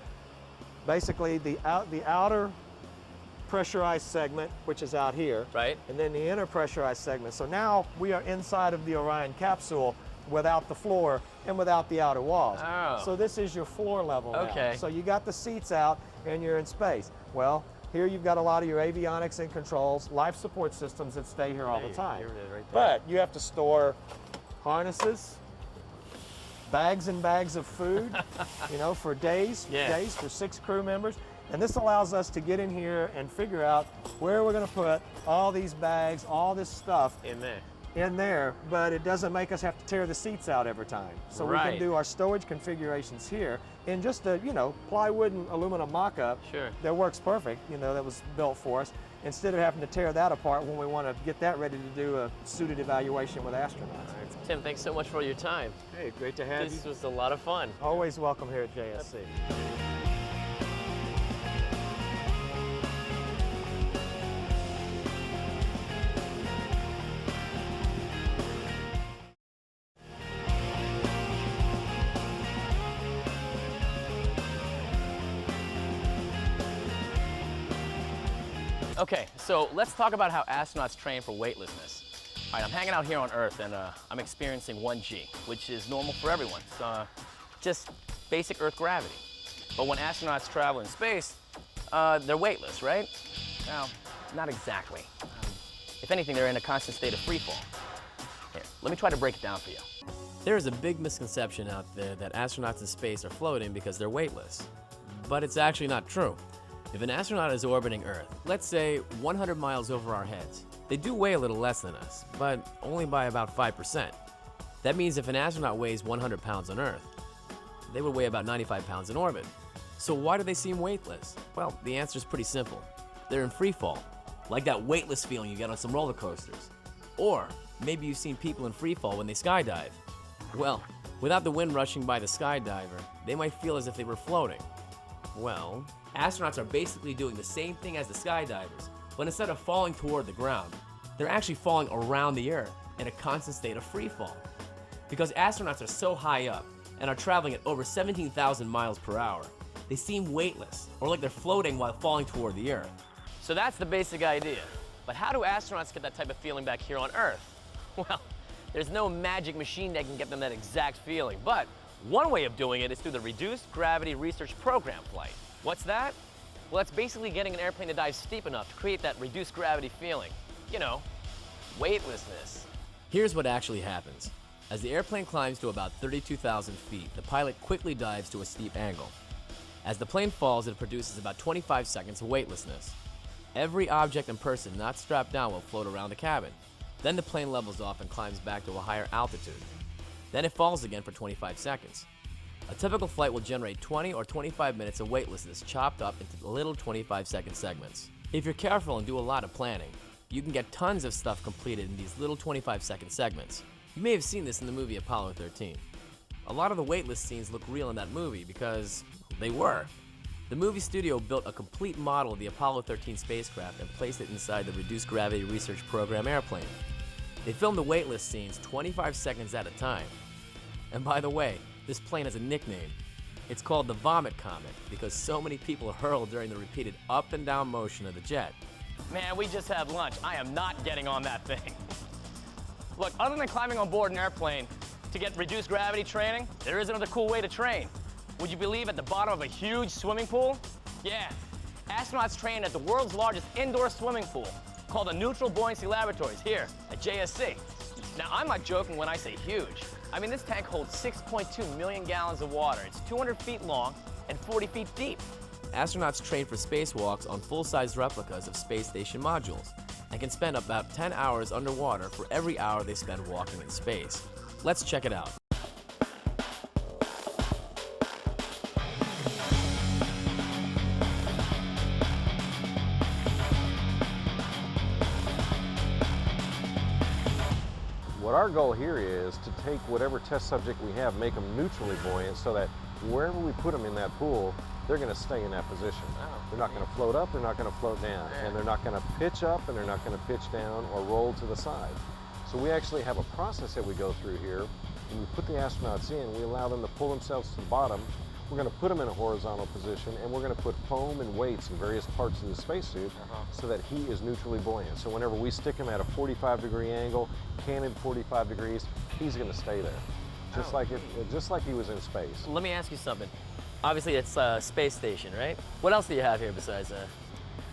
basically the outer pressurized segment, which is out here. Right. And then the inner pressurized segment. So now we are inside of the Orion capsule without the floor and without the outer walls. So this is your floor level now. So you got the seats out and you're in space. Well, here you've got a lot of your avionics and controls, life support systems that stay here all the time. But you have to store harnesses, bags and bags of food, you know, for days for 6 crew members. And this allows us to get in here and figure out where we're going to put all these bags, all this stuff in there, but it doesn't make us have to tear the seats out every time. So we can do our storage configurations here in just a, you know, plywood and aluminum mock-up that works perfect, you know, that was built for us, instead of having to tear that apart when we want to get that ready to do a suited evaluation with astronauts. Tim, thanks so much for your time. Hey, great to have you. This was a lot of fun. Always welcome here at JSC. Okay, so let's talk about how astronauts train for weightlessness. All right, I'm hanging out here on Earth and I'm experiencing 1G, which is normal for everyone. It's just basic Earth gravity. But when astronauts travel in space, they're weightless, right? Well, not exactly. If anything, they're in a constant state of free fall. Here, let me try to break it down for you. There is a big misconception out there that astronauts in space are floating because they're weightless. But it's actually not true. If an astronaut is orbiting Earth, let's say 100 miles over our heads, they do weigh a little less than us, but only by about 5%. That means if an astronaut weighs 100 pounds on Earth, they would weigh about 95 pounds in orbit. So why do they seem weightless? Well, the answer is pretty simple. They're in free fall, like that weightless feeling you get on some roller coasters. Or maybe you've seen people in free fall when they skydive. Well, without the wind rushing by the skydiver, they might feel as if they were floating. Well, astronauts are basically doing the same thing as the skydivers, but instead of falling toward the ground, they're actually falling around the Earth in a constant state of free fall. Because astronauts are so high up and are traveling at over 17,000 miles per hour, they seem weightless, or like they're floating while falling toward the Earth. So that's the basic idea. But how do astronauts get that type of feeling back here on Earth? Well, there's no magic machine that can get them that exact feeling, but one way of doing it is through the Reduced Gravity Research Program flight. What's that? Well, that's basically getting an airplane to dive steep enough to create that reduced gravity feeling. You know, weightlessness. Here's what actually happens. As the airplane climbs to about 32,000 feet, the pilot quickly dives to a steep angle. As the plane falls, it produces about 25 seconds of weightlessness. Every object and person not strapped down will float around the cabin. Then the plane levels off and climbs back to a higher altitude. Then it falls again for 25 seconds. A typical flight will generate 20 or 25 minutes of weightlessness chopped up into little 25-second segments. If you're careful and do a lot of planning, you can get tons of stuff completed in these little 25-second segments. You may have seen this in the movie Apollo 13. A lot of the weightless scenes look real in that movie because they were. The movie studio built a complete model of the Apollo 13 spacecraft and placed it inside the Reduced Gravity Research Program airplane. They filmed the weightless scenes 25 seconds at a time. And by the way, this plane has a nickname. It's called the Vomit Comet because so many people hurled during the repeated up and down motion of the jet. Man, we just had lunch. I am not getting on that thing. Look, other than climbing on board an airplane to get reduced gravity training, there is another cool way to train. Would you believe at the bottom of a huge swimming pool? Yeah, astronauts train at the world's largest indoor swimming pool called the Neutral Buoyancy Laboratories here at JSC. Now, I'm not joking when I say huge. I mean, this tank holds 6.2 million gallons of water. It's 200 feet long and 40 feet deep. Astronauts train for spacewalks on full-size replicas of space station modules and can spend about 10 hours underwater for every hour they spend walking in space. Let's check it out. What our goal here is to take whatever test subject we have, make them neutrally buoyant so that wherever we put them in that pool, they're going to stay in that position. They're not going to float up, they're not going to float down, and they're not going to pitch up and they're not going to pitch down or roll to the side. So we actually have a process that we go through here. When we put the astronauts in, we allow them to pull themselves to the bottom. We're going to put them in a horizontal position, and we're going to put foam and weights in various parts of the spacesuit so that he is neutrally buoyant. So whenever we stick him at a 45-degree angle, canted 45 degrees, he's going to stay there, just like he was in space. Let me ask you something. Obviously, it's a space station, right? What else do you have here besides that?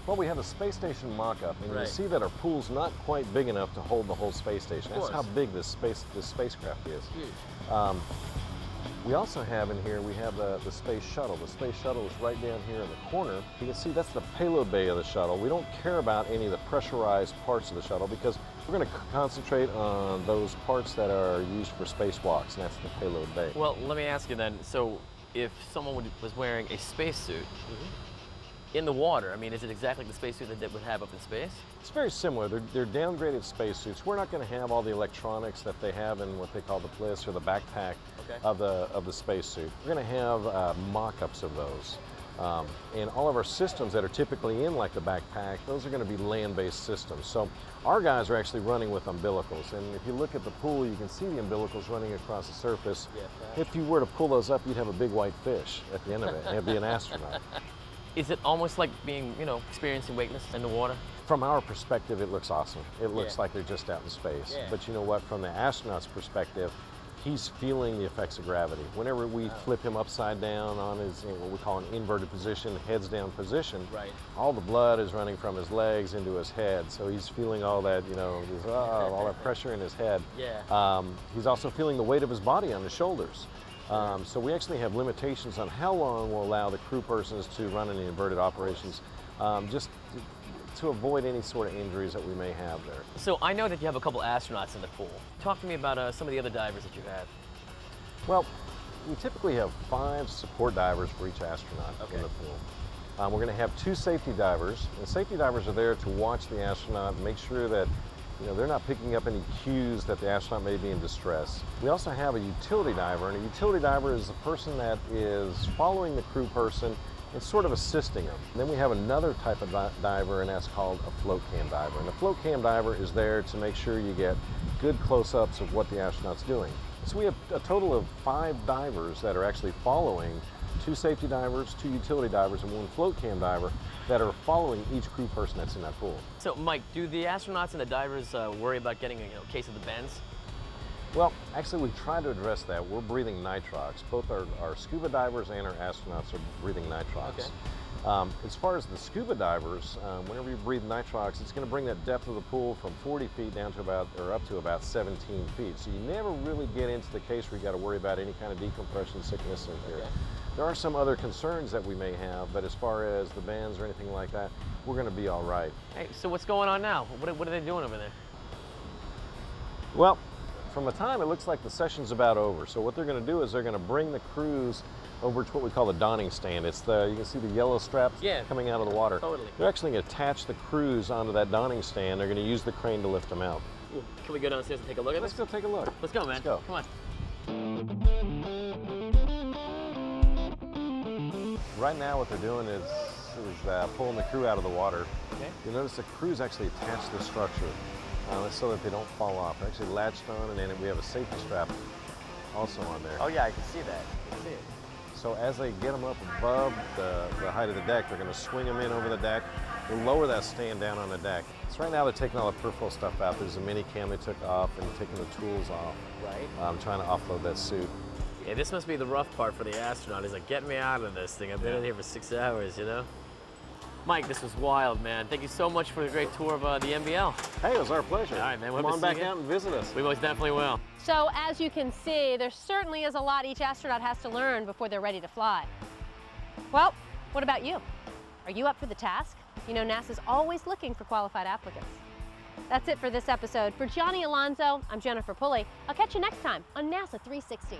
Well, we have a space station mock-up, and you see that our pool's not quite big enough to hold the whole space station. That's how big this spacecraft is. Huge. We also have in here, we have the space shuttle. The space shuttle is right down here in the corner. You can see that's the payload bay of the shuttle. We don't care about any of the pressurized parts of the shuttle because we're going to concentrate on those parts that are used for spacewalks, and that's the payload bay. Well, let me ask you then, so if someone was wearing a spacesuit in the water, I mean, is it exactly like the spacesuit that they would have up in space? It's very similar. They're downgraded spacesuits. We're not going to have all the electronics that they have in what they call the bliss or the backpack of the spacesuit. We're going to have mock-ups of those. And all of our systems that are typically in like the backpack, those are going to be land-based systems. So our guys are actually running with umbilicals. And if you look at the pool, you can see the umbilicals running across the surface. If you were to pull those up, you'd have a big white fish at the end of it. It'd be an astronaut. Is it almost like being, experiencing weightless in the water? From our perspective, it looks awesome. It looks like they're just out in space. Yeah. But you know what? From the astronaut's perspective, he's feeling the effects of gravity. Whenever we flip him upside down on his, what we call an inverted position, heads down position, all the blood is running from his legs into his head. So he's feeling all that, all that pressure in his head. Yeah. He's also feeling the weight of his body on his shoulders. So we actually have limitations on how long we'll allow the crew persons to run in the inverted operations, just to avoid any sort of injuries that we may have there. So I know that you have a couple astronauts in the pool. Talk to me about some of the other divers that you have. Well, we typically have 5 support divers for each astronaut in the pool. We're going to have 2 safety divers. And safety divers are there to watch the astronaut and make sure that they're not picking up any cues that the astronaut may be in distress. We also have a utility diver, and a utility diver is the person that is following the crew person and sort of assisting them. And then we have another type of diver, and that's called a float cam diver. And the float cam diver is there to make sure you get good close-ups of what the astronaut's doing. So we have a total of 5 divers that are actually following, 2 safety divers, 2 utility divers, and 1 float cam diver that are following each crew person that's in that pool. So Mike, do the astronauts and the divers worry about getting a case of the bends? Well, actually we try to address that. We're breathing nitrox. Both our scuba divers and our astronauts are breathing nitrox. Okay. As far as the scuba divers, whenever you breathe nitrox, it's going to bring that depth of the pool from 40 feet down to up to about 17 feet. So you never really get into the case where you got to worry about any kind of decompression sickness in here. Okay. There are some other concerns that we may have, but as far as the bands or anything like that, we're going to be all right. Hey, so what's going on now? What are they doing over there? Well, from the time, it looks like the session's about over. So what they're going to do is they're going to bring the crews over to what we call the donning stand. It's you can see the yellow straps coming out of the water. Totally. They're actually going to attach the crews onto that donning stand. They're going to use the crane to lift them out. Can we go downstairs and take a look at this? Let's go take a look. Let's go, man. Let's go. Come on. Right now what they're doing is pulling the crew out of the water. Okay. You'll notice the crew's actually attached to the structure so that they don't fall off. They're actually latched on, and then we have a safety strap also on there. Oh yeah, I can see that. I can see it. So as they get them up above the height of the deck, they're going to swing them in over the deck. They'll lower that stand down on the deck. So right now they're taking all the peripheral stuff out. There's a mini cam they took off and taking the tools off. Right. Trying to offload that suit. Yeah, this must be the rough part for the astronaut. He's like, get me out of this thing. I've been in here for 6 hours, Mike, this was wild, man. Thank you so much for the great tour of the NBL. Hey, it was our pleasure. All right, man. Come on back out and visit us. We most definitely will. So as you can see, there certainly is a lot each astronaut has to learn before they're ready to fly. Well, what about you? Are you up for the task? NASA's always looking for qualified applicants. That's it for this episode. For Johnny Alonso, I'm Jennifer Pulley. I'll catch you next time on NASA 360.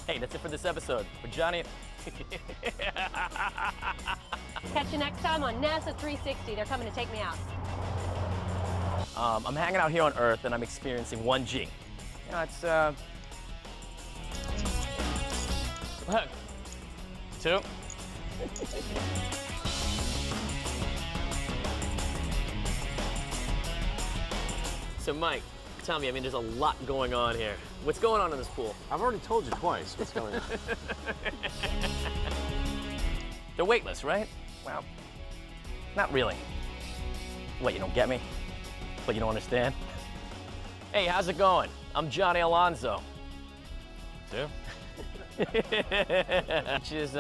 Hey, that's it for this episode. For Johnny. Catch you next time on NASA 360. They're coming to take me out. I'm hanging out here on Earth and I'm experiencing 1G. It's 2. So Mike, tell me, there's a lot going on here. What's going on in this pool? I've already told you twice what's going on. They're weightless, right? Well, not really. What, you don't get me? But you don't understand? Hey, how's it going? I'm Johnny Alonso. 2? Which is,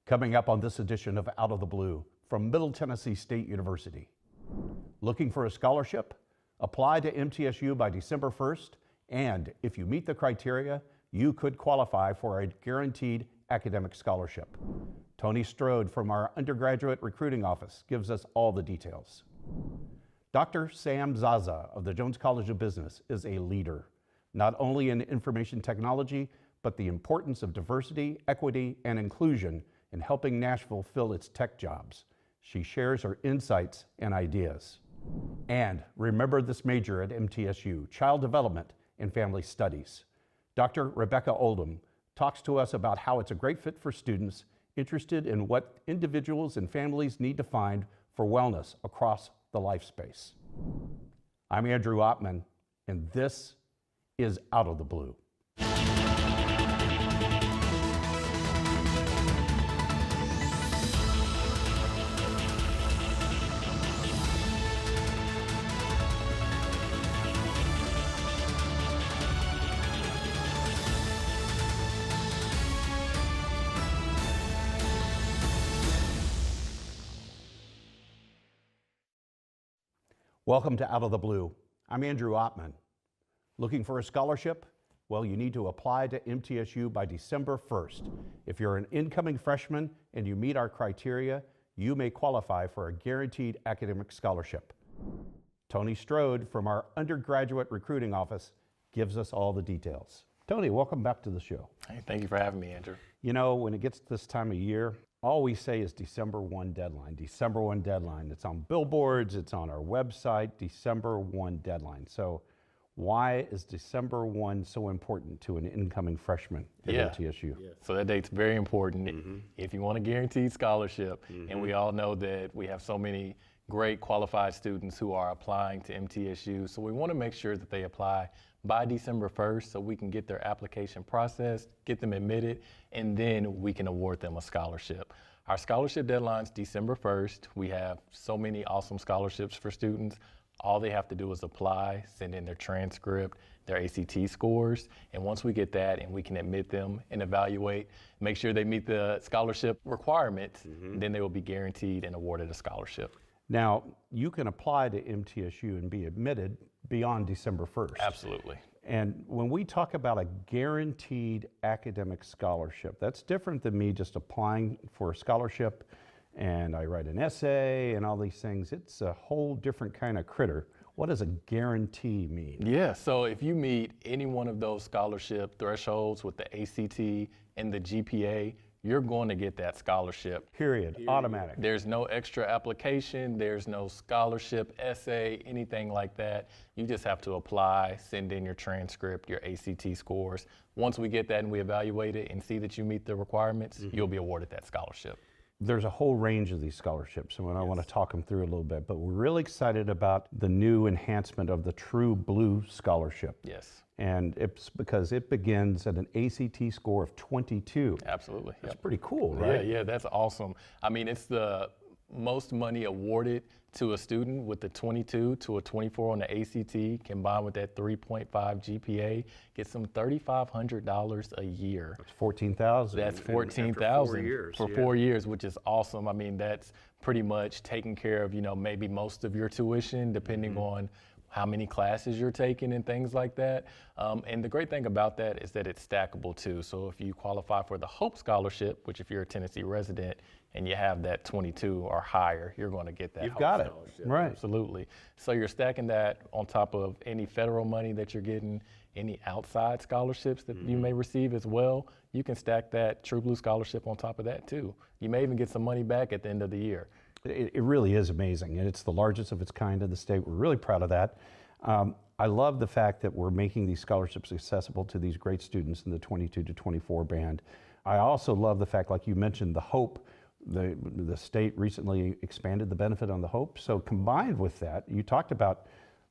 Coming up on this edition of Out of the Blue from Middle Tennessee State University. Looking for a scholarship? Apply to MTSU by December 1st, and if you meet the criteria, you could qualify for a guaranteed academic scholarship. Tony Strode from our undergraduate recruiting office gives us all the details. Dr. Sam Zaza of the Jones College of Business is a leader, not only in information technology, but the importance of diversity, equity, and inclusion in helping Nashville fill its tech jobs. She shares her insights and ideas. And remember this major at MTSU, Child Development and Family Studies. Dr. Rebecca Oldham talks to us about how it's a great fit for students interested in what individuals and families need to find for wellness across the life space. I'm Andrew Ottman, and this is Out of the Blue. Welcome to Out of the Blue. I'm Andrew Ottman. Looking for a scholarship? Well, you need to apply to MTSU by December 1st. If you're an incoming freshman and you meet our criteria, you may qualify for a guaranteed academic scholarship. Tony Strode from our undergraduate recruiting office gives us all the details. Tony, welcome back to the show. Hey, thank you for having me, Andrew. You know, when it gets this time of year, all we say is December 1 deadline, December 1 deadline. It's on billboards, it's on our website, December 1 deadline. So why is December 1 so important to an incoming freshman at MTSU? Yeah. So that date's very important if you want a guaranteed scholarship. And we all know that we have so many great qualified students who are applying to MTSU. So we want to make sure that they apply by December 1st so we can get their application processed, get them admitted, and then we can award them a scholarship. Our scholarship deadline's December 1st. We have so many awesome scholarships for students. All they have to do is apply, send in their transcript, their ACT scores, and once we get that and we can admit them and evaluate, make sure they meet the scholarship requirements, then they will be guaranteed and awarded a scholarship. Now, you can apply to MTSU and be admitted beyond December 1st. Absolutely. And when we talk about a guaranteed academic scholarship, that's different than me just applying for a scholarship and I write an essay and all these things. It's a whole different kind of critter. What does a guarantee mean? Yeah, so if you meet any one of those scholarship thresholds with the ACT and the GPA, you're going to get that scholarship. Period. Automatic. There's no extra application, there's no scholarship essay, anything like that. You just have to apply, send in your transcript, your ACT scores. Once we get that and we evaluate it and see that you meet the requirements, you'll be awarded that scholarship. There's a whole range of these scholarships, and I want to talk them through a little bit, but we're really excited about the new enhancement of the True Blue Scholarship. Yes. And it's because it begins at an ACT score of 22. Absolutely. That's pretty cool, right? Yeah, that's awesome. I mean, it's the most money awarded to a student with the 22 to a 24 on the ACT, combined with that 3.5 GPA, gets them $3,500 a year. That's $14,000. That's $14,000 for 4 years, which is awesome. I mean, that's pretty much taking care of, maybe most of your tuition, depending on how many classes you're taking and things like that. And the great thing about that is that it's stackable too. So if you qualify for the Hope Scholarship, which if you're a Tennessee resident and you have that 22 or higher, you're going to get that Hope Scholarship. Right. Absolutely. So you're stacking that on top of any federal money that you're getting, any outside scholarships that you may receive as well. You can stack that True Blue Scholarship on top of that too. You may even get some money back at the end of the year. It really is amazing, and it's the largest of its kind in the state. We're really proud of that. I love the fact that we're making these scholarships accessible to these great students in the 22 to 24 band. I also love the fact, like you mentioned, the Hope. The state recently expanded the benefit on the Hope. So combined with that, you talked about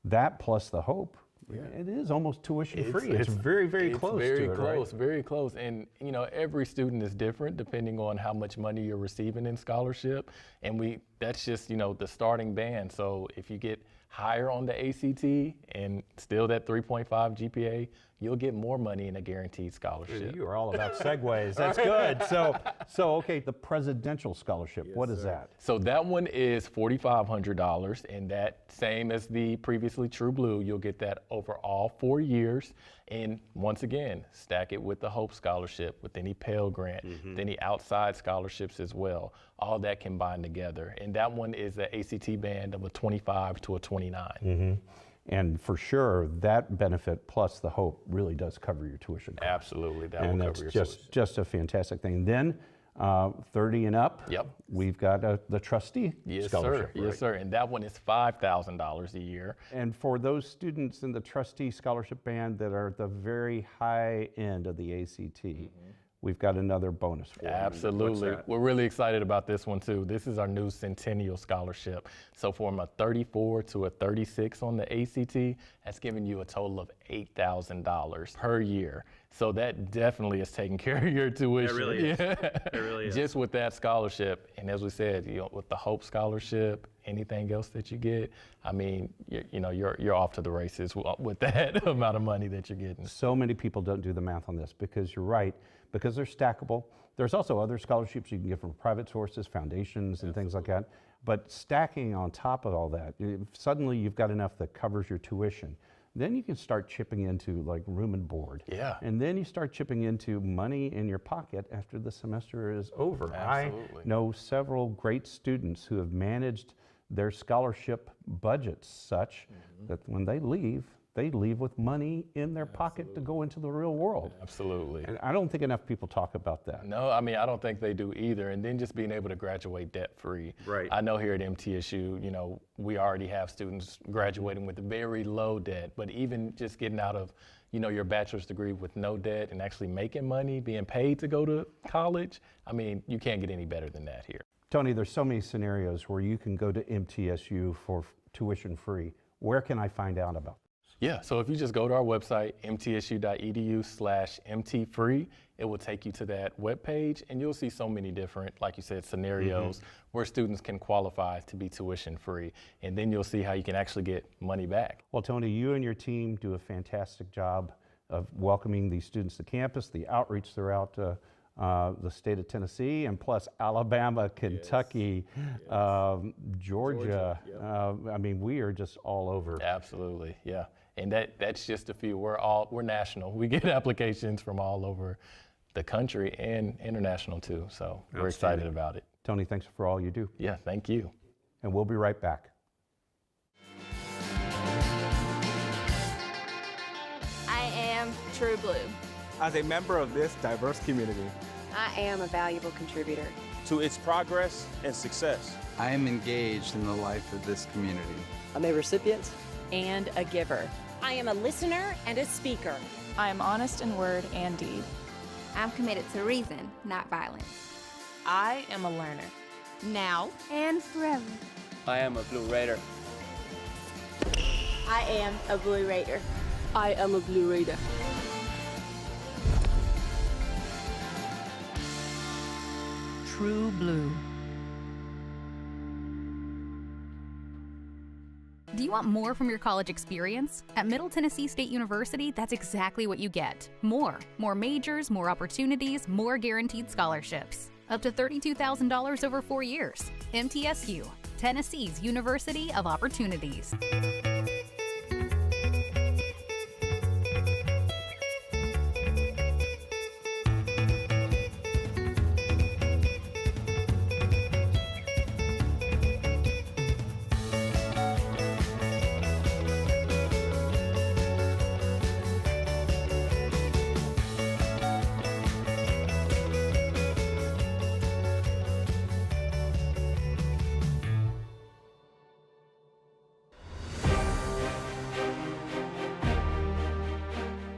that plus the Hope. Yeah. It is almost tuition free. It's very, very close to it, right? Very close. And every student is different depending on how much money you're receiving in scholarship. And that's just, the starting band. So if you get higher on the ACT and still that 3.5 GPA, you'll get more money in a guaranteed scholarship. You are all about segues. That's good. So okay, the presidential scholarship, what is that? So that one is $4,500, and that same as the previously True Blue, you'll get that over all 4 years. And once again, stack it with the Hope Scholarship, with any Pell Grant, with any outside scholarships as well. All that combined together. And that one is an ACT band of a 25 to a 29. And for sure, that benefit plus the Hope really does cover your tuition costs. Absolutely, that and will that's cover your tuition. just a fantastic thing. Then 30 and up, we've got the trustee scholarship. Yes, sir. And that one is $5,000 a year. And for those students in the trustee scholarship band that are at the very high end of the ACT, we've got another bonus for them. Absolutely. We're really excited about this one too. This is our new Centennial Scholarship. So from a 34 to a 36 on the ACT, that's giving you a total of $8,000 per year. So that definitely is taking care of your tuition. It really is. It really is. Just with that scholarship. And as we said, with the Hope Scholarship, anything else that you get, I mean, you're off to the races with that amount of money that you're getting. So many people don't do the math on this because you're right, because they're stackable. There's also other scholarships you can get from private sources, foundations, and things like that. But stacking on top of all that, suddenly you've got enough that covers your tuition. Then you can start chipping into like room and board. Yeah. And then you start chipping into money in your pocket after the semester is over. Absolutely. I know several great students who have managed their scholarship budgets such that when they leave with money in their pocket to go into the real world. Absolutely. And I don't think enough people talk about that. No, I mean, I don't think they do either. And then just being able to graduate debt-free. Right. I know here at MTSU, we already have students graduating with very low debt, but even just getting out of, your bachelor's degree with no debt and actually making money, being paid to go to college, I mean, you can't get any better than that here. Tony, there's so many scenarios where you can go to MTSU for tuition free. Where can I find out about this? Yeah, so if you just go to our website, mtsu.edu/mtfree, it will take you to that webpage, and you'll see so many different, like you said, scenarios where students can qualify to be tuition free. And then you'll see how you can actually get money back. Well, Tony, you and your team do a fantastic job of welcoming these students to campus, the outreach throughout the state of Tennessee, and plus Alabama, Kentucky, Georgia. I mean, we are just all over. Absolutely, yeah. And that's just a few. We're national. We get applications from all over the country and international too. So we're excited about it. Tony, thanks for all you do. Yeah, thank you. And we'll be right back. I am True Blue. As a member of this diverse community, I am a valuable contributor to its progress and success. I am engaged in the life of this community. I'm a recipient and a giver. I am a listener and a speaker. I am honest in word and deed. I'm committed to reason, not violence. I am a learner. Now and forever. I am a Blue Raider. I am a Blue Raider. I am a Blue Raider. True Blue. Do you want more from your college experience? At Middle Tennessee State University, that's exactly what you get. More majors, more opportunities, more guaranteed scholarships. Up to $32,000 over 4 years. MTSU, Tennessee's University of Opportunities.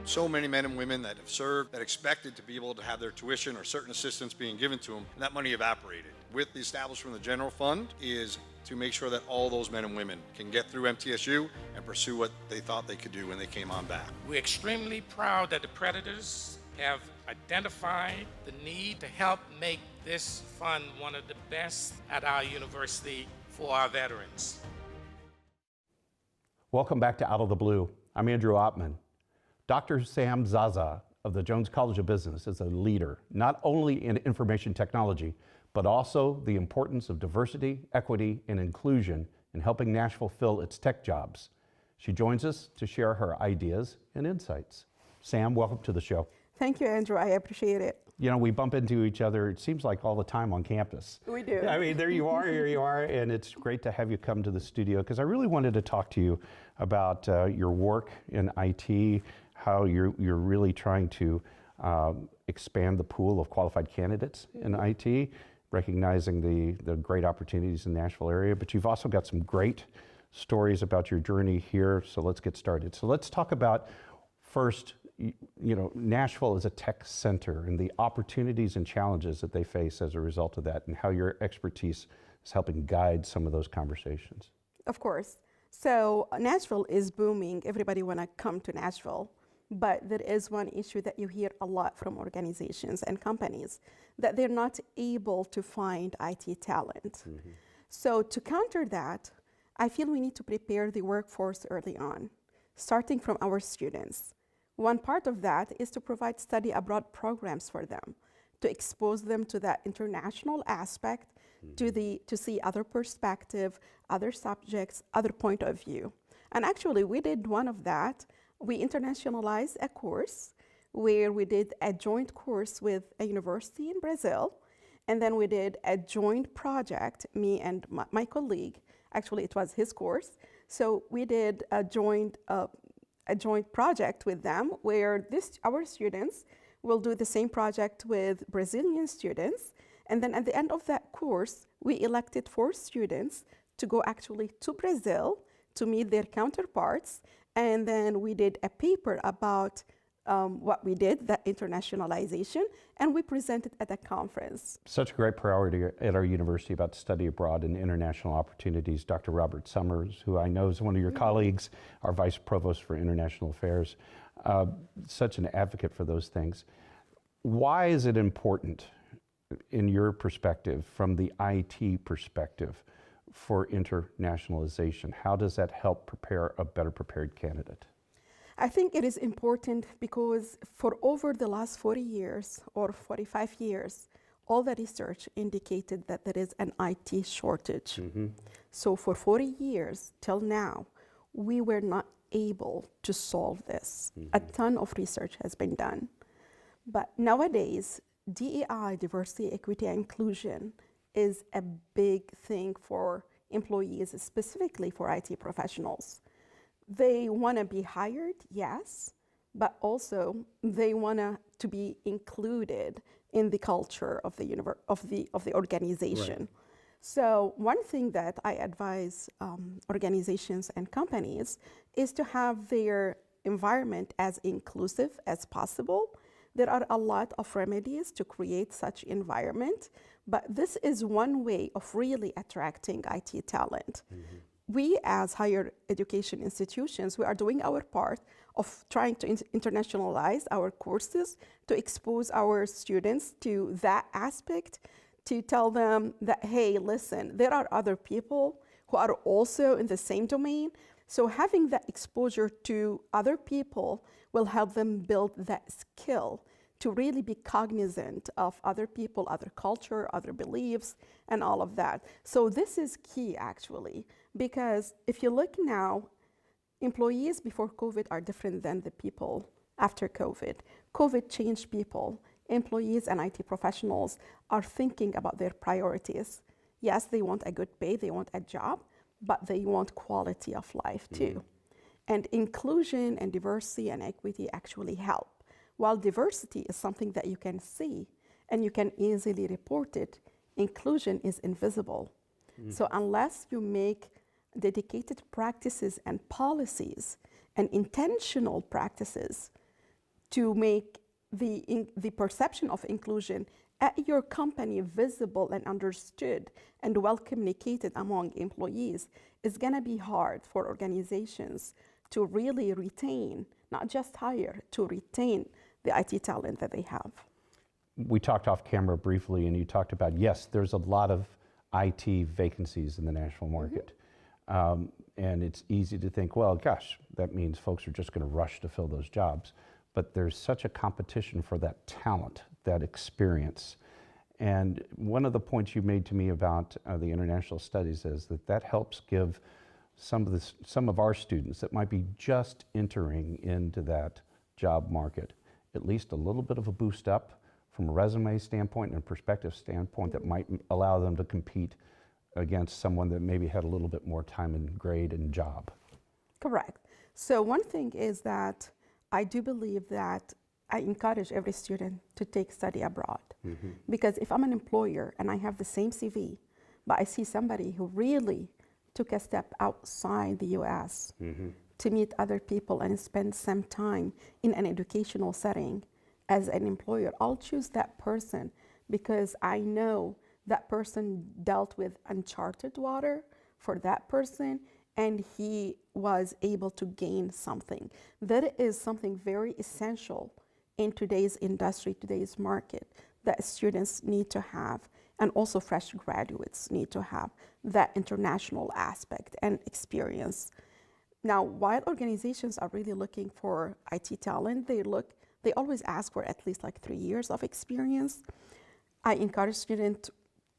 So many men and women that have served that expected to be able to have their tuition or certain assistance being given to them, and that money evaporated. With the establishment of the general fund is to make sure that all those men and women can get through MTSU and pursue what they thought they could do when they came on back. We're extremely proud that the Predators have identified the need to help make this fund one of the best at our university for our veterans. Welcome back to Out of the Blue. I'm Andrew Ottman. Dr. Sam Zaza of the Jones College of Business is a leader, not only in information technology, but also the importance of diversity, equity, and inclusion in helping Nashville fill its tech jobs. She joins us to share her ideas and insights. Sam, welcome to the show. Thank you, Andrew. I appreciate it. You know, we bump into each other, it seems like all the time on campus. We do. I mean, there you are, here you are, and it's great to have you come to the studio because I really wanted to talk to you about your work in IT, how you're really trying to expand the pool of qualified candidates in IT, recognizing the great opportunities in the Nashville area, but you've also got some great stories about your journey here, so let's get started. So let's talk about first, you know, Nashville is a tech center and the opportunities and challenges that they face as a result of that and how your expertise is helping guide some of those conversations. Of course. So Nashville is booming. Everybody want to come to Nashville. But there is one issue that you hear a lot from organizations and companies, that they're not able to find IT talent. Mm-hmm. So to counter that, I feel we need to prepare the workforce early on, starting from our students. One part of that is to provide study abroad programs for them, to expose them to that international aspect, to see other perspective, other subjects, other point of view. And actually, we did one of that. We internationalized a course where we did a joint course with a university in Brazil, and then we did a joint project, me and my colleague. Actually, it was his course. So we did a joint project with them where our students will do the same project with Brazilian students. And then at the end of that course, we elected 4 students to go actually to Brazil to meet their counterparts. And then we did a paper about what we did, that internationalization, and we presented at a conference. Such a great priority at our university about study abroad and international opportunities. Dr. Robert Summers, who I know is one of your colleagues, our Vice Provost for International Affairs, such an advocate for those things. Why is it important, in your perspective, from the IT perspective, for internationalization? How does that help prepare a better prepared candidate? I think it is important because for over the last 40 years or 45 years, all the research indicated that there is an IT shortage. Mm-hmm. So for 40 years till now, we were not able to solve this. Mm-hmm. A ton of research has been done. But nowadays, DEI, diversity, equity, and inclusion, is a big thing for employees, specifically for IT professionals. They want to be hired, yes, but also they want to be included in the culture of the organization. Right. So one thing that I advise organizations and companies is to have their environment as inclusive as possible. There are a lot of remedies to create such environment, but this is one way of really attracting IT talent. Mm-hmm. We as higher education institutions, we are doing our part of trying to internationalize our courses, to expose our students to that aspect, to tell them that, hey, listen, there are other people who are also in the same domain. So having that exposure to other people will help them build that skill to really be cognizant of other people, other culture, other beliefs, and all of that. So this is key, actually, because if you look now, employees before COVID are different than the people after COVID. COVID changed people. Employees and IT professionals are thinking about their priorities. Yes, they want a good pay, they want a job, but they want quality of life too. And inclusion and diversity and equity actually help. While diversity is something that you can see and you can easily report it, inclusion is invisible. So unless you make dedicated practices and policies and intentional practices to make the perception of inclusion at your company visible and understood and well communicated among employees, it's gonna be hard for organizations to really retain, not just hire, to retain the IT talent that they have. We talked off camera briefly and you talked about, yes, there's a lot of IT vacancies in the national market. And it's easy to think, well, gosh, that means folks are just going to rush to fill those jobs. But there's such a competition for that talent, that experience. And one of the points you made to me about the international studies is that that helps give some of our students that might be just entering into that job market at least a little bit of a boost up from a resume standpoint and a perspective standpoint that might allow them to compete against someone that maybe had a little bit more time and grade and job. Correct. So one thing is that I do believe that I encourage every student to take study abroad. Because if I'm an employer and I have the same CV, but I see somebody who really took a step outside the US to meet other people and spend some time in an educational setting as an employer, I'll choose that person because I know that person dealt with uncharted water for that person and he was able to gain something. That is something very essential in today's industry, today's market, that students need to have, and also fresh graduates need to have that international aspect and experience. Now, while organizations are really looking for IT talent, they always ask for at least like 3 years of experience. I encourage students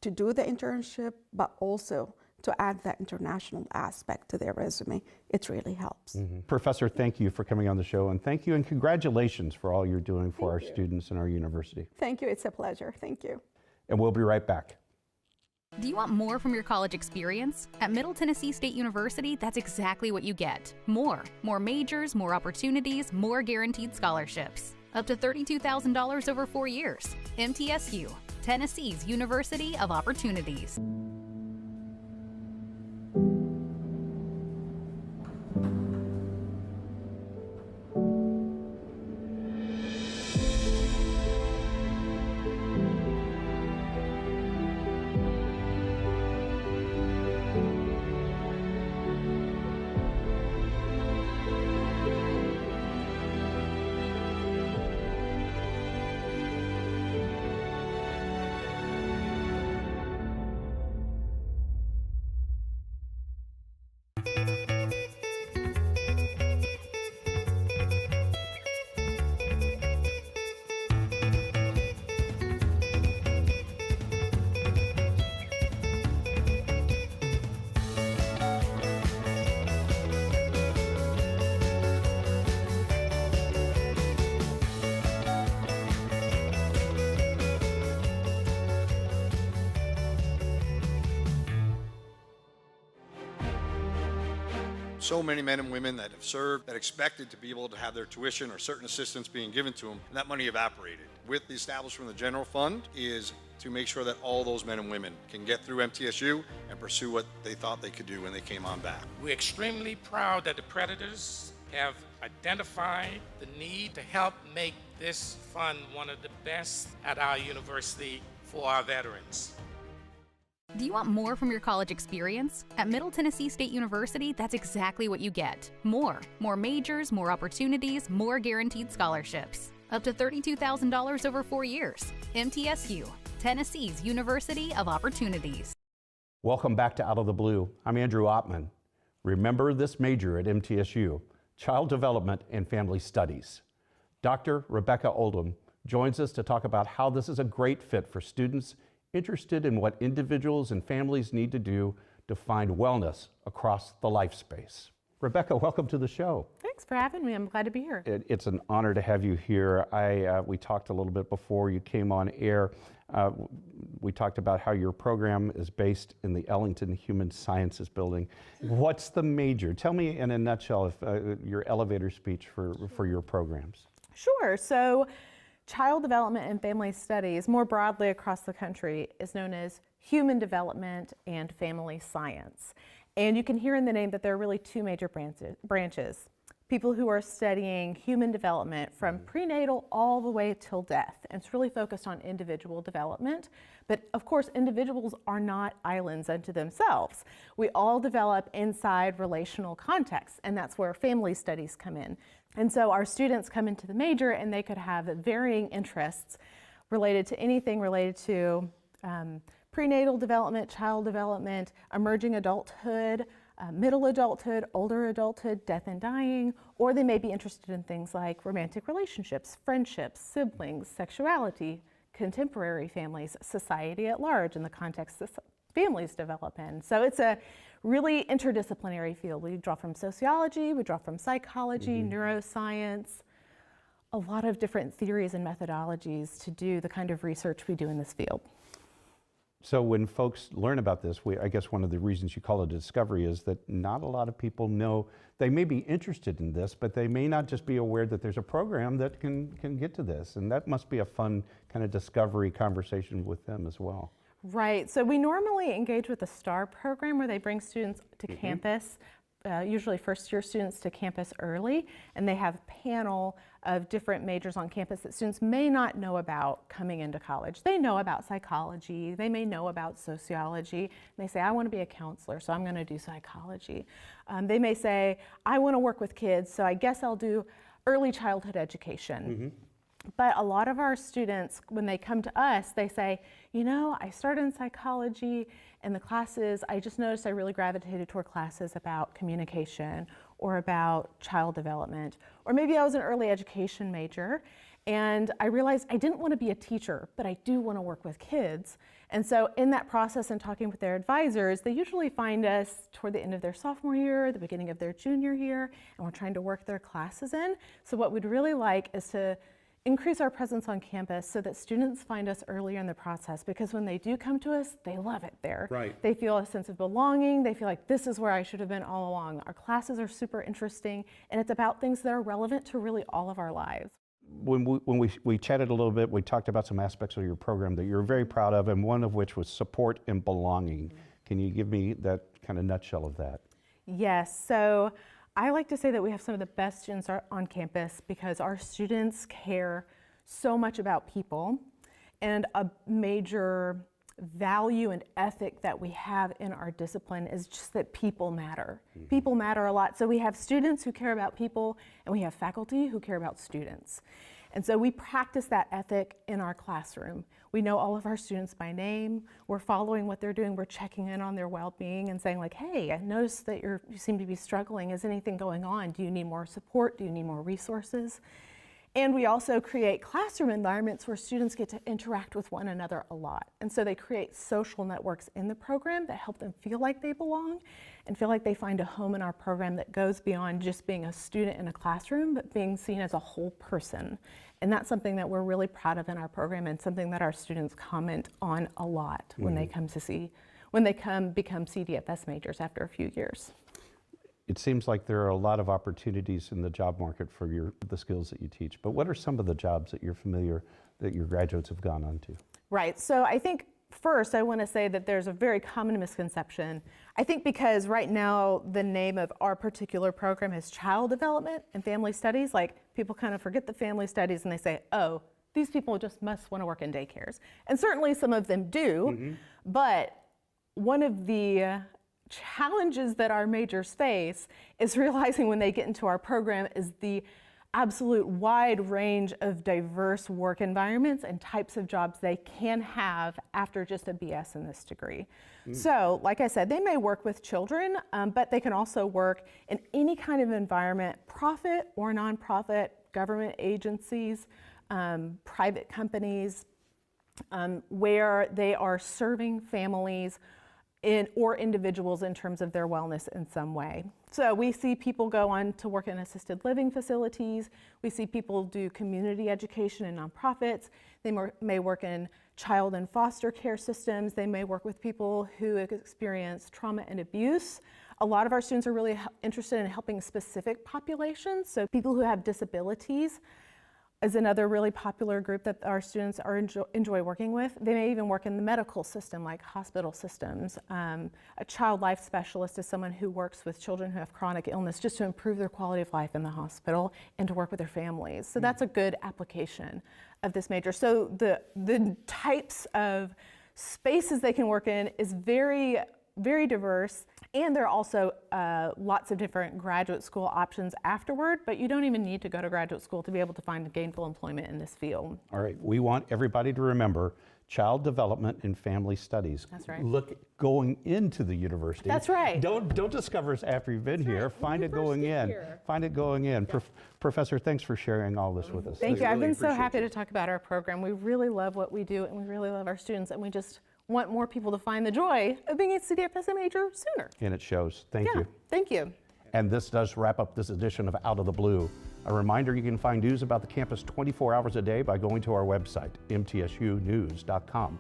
to do the internship, but also to add that international aspect to their resume. It really helps. Professor, thank you for coming on the show, and thank you and congratulations for all you're doing for our students and our university. Thank you, it's a pleasure, thank you. And we'll be right back. Do you want more from your college experience? At Middle Tennessee State University, that's exactly what you get. More majors, more opportunities, more guaranteed scholarships. Up to $32,000 over 4 years. MTSU, Tennessee's University of Opportunities. So many men and women that have served, that expected to be able to have their tuition or certain assistance being given to them, and that money evaporated. With the establishment of the general fund is to make sure that all those men and women can get through MTSU and pursue what they thought they could do when they came on back. We're extremely proud that the Predators have identified the need to help make this fund one of the best at our university for our veterans. Do you want more from your college experience? At Middle Tennessee State University, that's exactly what you get. More majors, more opportunities, more guaranteed scholarships. Up to $32,000 over 4 years. MTSU, Tennessee's University of Opportunities. Welcome back to Out of the Blue. I'm Andrew Ottman. Remember this major at MTSU, Child Development and Family Studies. Dr. Rebecca Oldham joins us to talk about how this is a great fit for students interested in what individuals and families need to do to find wellness across the life space. Rebecca, welcome to the show. Thanks for having me. I'm glad to be here. It's an honor to have you here. We talked a little bit before you came on air. We talked about how your program is based in the Ellington Human Sciences Building. What's the major? Tell me in a nutshell your elevator speech for your programs. Sure. So Child Development and Family Studies, more broadly across the country, is known as Human Development and Family Science. And you can hear in the name that there are really two major branches. People who are studying human development from prenatal all the way till death. And it's really focused on individual development. But of course, individuals are not islands unto themselves. We all develop inside relational contexts, and that's where family studies come in. And so our students come into the major and they could have varying interests related to anything related to prenatal development, child development, emerging adulthood, middle adulthood, older adulthood, death and dying, or they may be interested in things like romantic relationships, friendships, siblings, sexuality, contemporary families, society at large in the context that families develop in. So it's a really interdisciplinary field. We draw from sociology, we draw from psychology, neuroscience, a lot of different theories and methodologies to do the kind of research we do in this field. So when folks learn about this, I guess one of the reasons you call it a discovery is that not a lot of people know. They may be interested in this, but they may not just be aware that there's a program that can get to this. And that must be a fun kind of discovery conversation with them as well. Right, so we normally engage with the STAR program where they bring students to campus, usually first-year students to campus early, and they have a panel of different majors on campus that students may not know about coming into college. They know about psychology, they may know about sociology, and they say, I want to be a counselor, so I'm going to do psychology. They may say, I want to work with kids, so I guess I'll do early childhood education. But a lot of our students, when they come to us, they say, you know, I started in psychology and the classes, I just noticed I really gravitated toward classes about communication or about child development. Or maybe I was an early education major and I realized I didn't want to be a teacher, but I do want to work with kids. And so in that process and talking with their advisors, they usually find us toward the end of their sophomore year, the beginning of their junior year, and we're trying to work their classes in. So what we'd really like is to increase our presence on campus so that students find us earlier in the process, because when they do come to us, they love it there. Right. They feel a sense of belonging. They feel like this is where I should have been all along. Our classes are super interesting, and it's about things that are relevant to really all of our lives. When we chatted a little bit, we talked about some aspects of your program that you're very proud of, and one of which was support and belonging. Can you give me that kind of nutshell of that? Yes, so I like to say that we have some of the best students on campus because our students care so much about people, and a major value and ethic that we have in our discipline is just that people matter. People matter a lot. So we have students who care about people and we have faculty who care about students. And so we practice that ethic in our classroom. We know all of our students by name. We're following what they're doing. We're checking in on their well-being and saying like, hey, I noticed that you seem to be struggling. Is anything going on? Do you need more support? Do you need more resources? And we also create classroom environments where students get to interact with one another a lot. And so they create social networks in the program that help them feel like they belong and feel like they find a home in our program that goes beyond just being a student in a classroom, but being seen as a whole person. And that's something that we're really proud of in our program and something that our students comment on a lot when they come become CDFS majors after a few years. It seems like there are a lot of opportunities in the job market for the skills that you teach, but what are some of the jobs that you're familiar that your graduates have gone on to? Right, so I think first I want to say that there's a very common misconception. I think because right now the name of our particular program is Child Development and Family Studies, like people kind of forget the family studies and they say, oh, these people just must want to work in daycares. And certainly some of them do, but one of the challenges that our majors face is realizing when they get into our program is the absolute wide range of diverse work environments and types of jobs they can have after just a BS in this degree. So, like I said, they may work with children, but they can also work in any kind of environment, profit or nonprofit, government agencies, private companies, where they are serving families or individuals in terms of their wellness in some way. So we see people go on to work in assisted living facilities. We see people do community education in nonprofits. They may work in child and foster care systems. They may work with people who experience trauma and abuse. A lot of our students are really interested in helping specific populations. So people who have disabilities is another really popular group that our students enjoy working with. They may even work in the medical system, like hospital systems. A child life specialist is someone who works with children who have chronic illness just to improve their quality of life in the hospital and to work with their families. So that's a good application of this major. So the types of spaces they can work in is very, very diverse. And there are also lots of different graduate school options afterward, but you don't even need to go to graduate school to be able to find gainful employment in this field. All right, we want everybody to remember Child Development and Family Studies. That's right. Look, going into the university. That's right. Don't discover us after you've been here. Find it going in. Find it going in. Professor, thanks for sharing all this with us. Thank you. I've been so happy to talk about our program. We really love what we do, and we really love our students, and we just want more people to find the joy of being a CDFSA major sooner. And it shows. Thank you. Thank you. And this does wrap up this edition of Out of the Blue. A reminder, you can find news about the campus 24 hours a day by going to our website, mtsunews.com.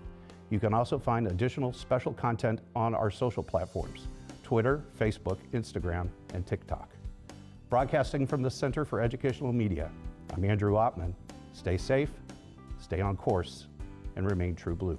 You can also find additional special content on our social platforms, Twitter, Facebook, Instagram, and TikTok. Broadcasting from the Center for Educational Media, I'm Andrew Ottman. Stay safe, stay on course, and remain true blue.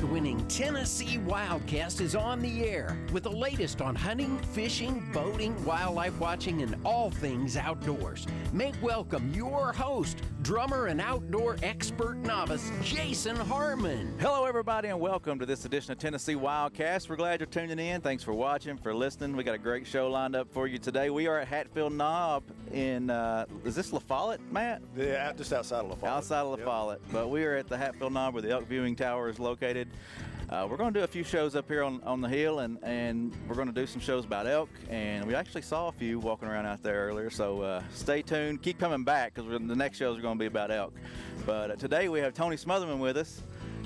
award-winning Tennessee Wildcast is on the air with the latest on hunting, fishing, boating, wildlife watching, and all things outdoors. Make welcome your host, drummer and outdoor expert novice, Jason Harmon. Hello, everybody, and welcome to this edition of Tennessee Wildcast. We're glad you're tuning in. Thanks for watching, for listening. We got a great show lined up for you today. We are at Hatfield Knob in, is this La Follette, Matt? Yeah, just outside of La Follette. Outside of La Follette. But we are at the Hatfield Knob where the Elk Viewing Tower is located. We're going to do a few shows up here on the hill, and we're going to do some shows about elk, and we actually saw a few walking around out there earlier, so stay tuned. Keep coming back because the next shows are going to be about elk. But today we have Tony Smotherman with us.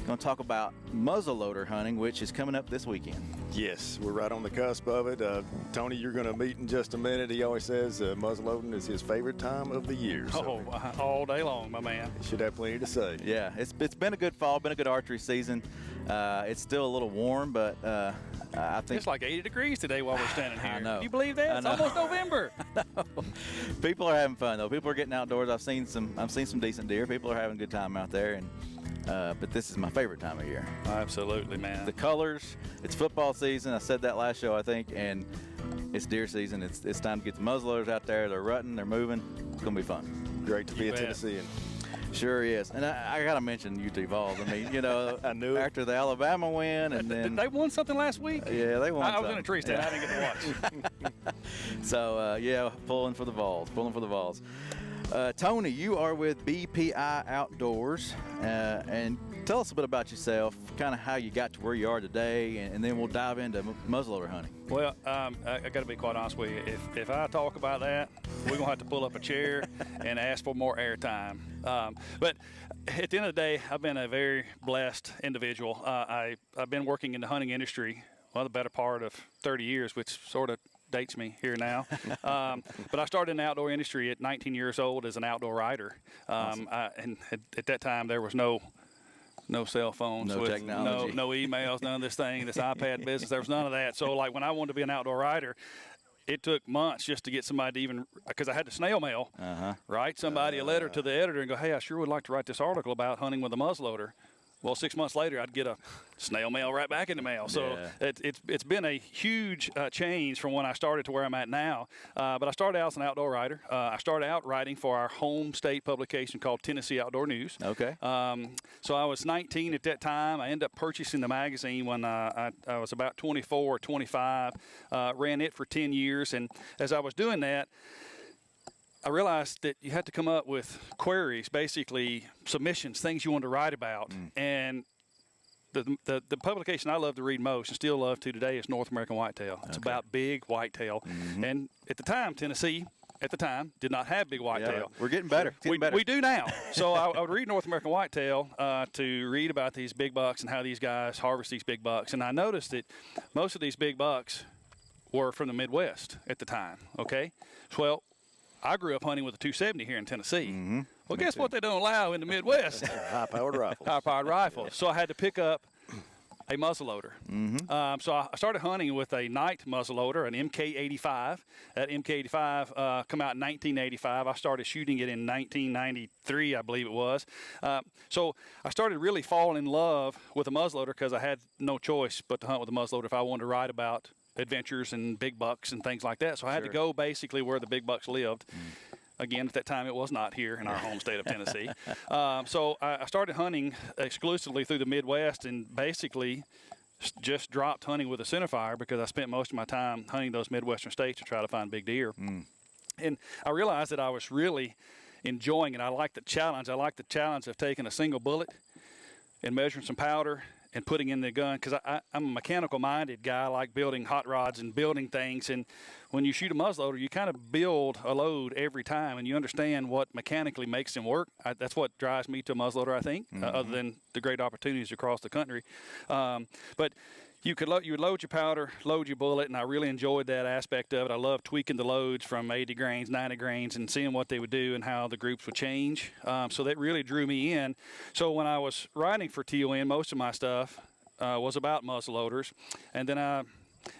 Going to talk about muzzleloader hunting, which is coming up this weekend. Yes, we're right on the cusp of it. Tony, you're going to meet in just a minute. He always says muzzleloading is his favorite time of the year. So all day long, my man. He should have plenty to say. Yeah, it's been a good fall, been a good archery season. It's still a little warm, but I think it's like 80 degrees today while we're standing here. I know. Can you believe that? It's almost November. People are having fun though. People are getting outdoors. I've seen some decent deer. People are having a good time out there, and but this is my favorite time of year. Absolutely, man. The colors. It's football season. I said that last show, I think, and it's deer season. It's time to get the muzzleloaders out there. They're rutting. They're moving. It's gonna be fun. Great to be a Tennessean. Sure is. And I got to mention UT Vols. I mean, you know, I knew it. After the Alabama win, and then they won something last week. Yeah, they won. I was in a tree stand. I didn't get to watch. So yeah, pulling for the Vols. Tony, you are with BPI Outdoors, and tell us a bit about yourself, kind of how you got to where you are today, and then we'll dive into muzzleloader hunting. Well, I got to be quite honest with you. If I talk about that, we're going to have to pull up a chair and ask for more airtime. But at the end of the day, I've been a very blessed individual. I've been working in the hunting industry, well, the better part of 30 years, which sort of dates me here now. But I started in the outdoor industry at 19 years old as an outdoor rider. Awesome. And at that time, there was no cell phones, no technology, no emails, none of this iPad business. There was none of that. So like when I wanted to be an outdoor rider, it took months just to get somebody to even, because I had to snail mail, write somebody a letter to the editor and go, hey, I sure would like to write this article about hunting with a muzzleloader. Well, 6 months later, I'd get a snail mail right back in the mail. So it's been a huge change from when I started to where I'm at now. But I started out as an outdoor writer. I started out writing for our home state publication called Tennessee Outdoor News. Okay. So I was 19 at that time. I ended up purchasing the magazine when I was about 24 or 25. Ran it for 10 years. And as I was doing that, I realized that you had to come up with queries, basically submissions, things you wanted to write about. And the publication I love to read most and still love to today is North American Whitetail. It's about big whitetail. And at the time, Tennessee, did not have big whitetail. Yeah, we're getting better. We do now. So I would read North American Whitetail to read about these big bucks and how these guys harvest these big bucks. And I noticed that most of these big bucks were from the Midwest at the time, okay? Well, I grew up hunting with a 270 here in Tennessee. Well, guess what they don't allow in the Midwest? High-powered rifles. High-powered rifles. So I had to pick up a muzzleloader. So I started hunting with a night muzzleloader, an MK85. That MK85 come out in 1985. I started shooting it in 1993, I believe it was. So I started really falling in love with a muzzleloader because I had no choice but to hunt with a muzzleloader if I wanted to write about adventures and big bucks and things like that. So I had to go basically where the big bucks lived. Again, at that time, it was not here in our home state of Tennessee. So I started hunting exclusively through the Midwest and basically just dropped hunting with a centerfire because I spent most of my time hunting those Midwestern states to try to find big deer. And I realized that I was really enjoying it. I liked the challenge. I liked the challenge of taking a single bullet and measuring some powder and putting in the gun, because I'm a mechanical-minded guy. I like building hot rods and building things. And when you shoot a muzzleloader, you kind of build a load every time, and you understand what mechanically makes them work. That's what drives me to a muzzleloader, I think, other than the great opportunities across the country. But you would load your powder, load your bullet, and I really enjoyed that aspect of it. I love tweaking the loads from 80 grains, 90 grains, and seeing what they would do and how the groups would change. So that really drew me in. So when I was writing for TON, most of my stuff was about muzzleloaders, and then I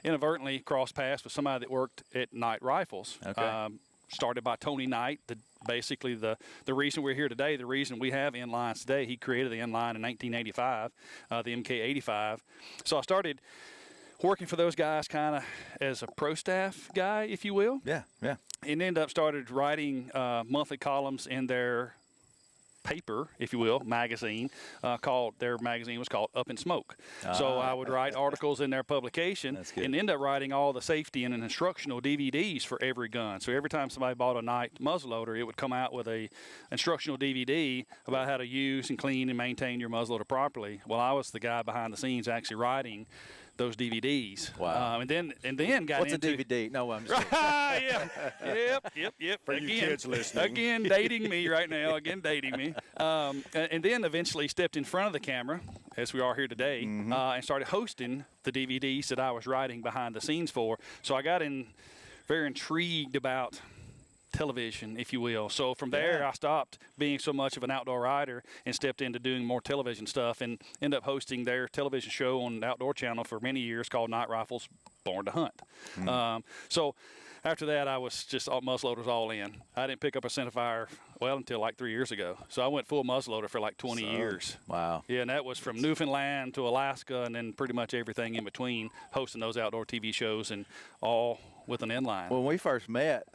inadvertently crossed paths with somebody that worked at Night Rifles. started by Tony Knight. Basically, the reason we're here today, the reason we have inlines today, he created the inline in 1985, the MK85. So I started working for those guys kind of as a pro staff guy, if you will. Yeah, yeah. And ended up started writing monthly columns in their paper, if you will, magazine. Their magazine was called Up in Smoke. So I would write articles in their publication and end up writing all the safety and instructional DVDs for every gun. So every time somebody bought a Knight muzzleloader, it would come out with a instructional DVD about how to use and clean and maintain your muzzleloader properly. Well, I was the guy behind the scenes actually writing those DVDs. Wow. And then got What's into... a DVD? No, I'm just Yep. For you kids listening. Again, dating me right now. Again, dating me. And then eventually stepped in front of the camera, as we are here today, and started hosting the DVDs that I was writing behind the scenes for. So I got very intrigued about television, if you will. So from there, I stopped being so much of an outdoor writer and stepped into doing more television stuff and ended up hosting their television show on the Outdoor Channel for many years called Night Rifles Born to Hunt. So after that, I was just muzzleloaders all in. I didn't pick up a centerfire, until like 3 years ago. So I went full muzzleloader for like 20 years. Wow. Yeah, and that was from Newfoundland to Alaska and then pretty much everything in between, hosting those outdoor TV shows and all with an inline. When we first met,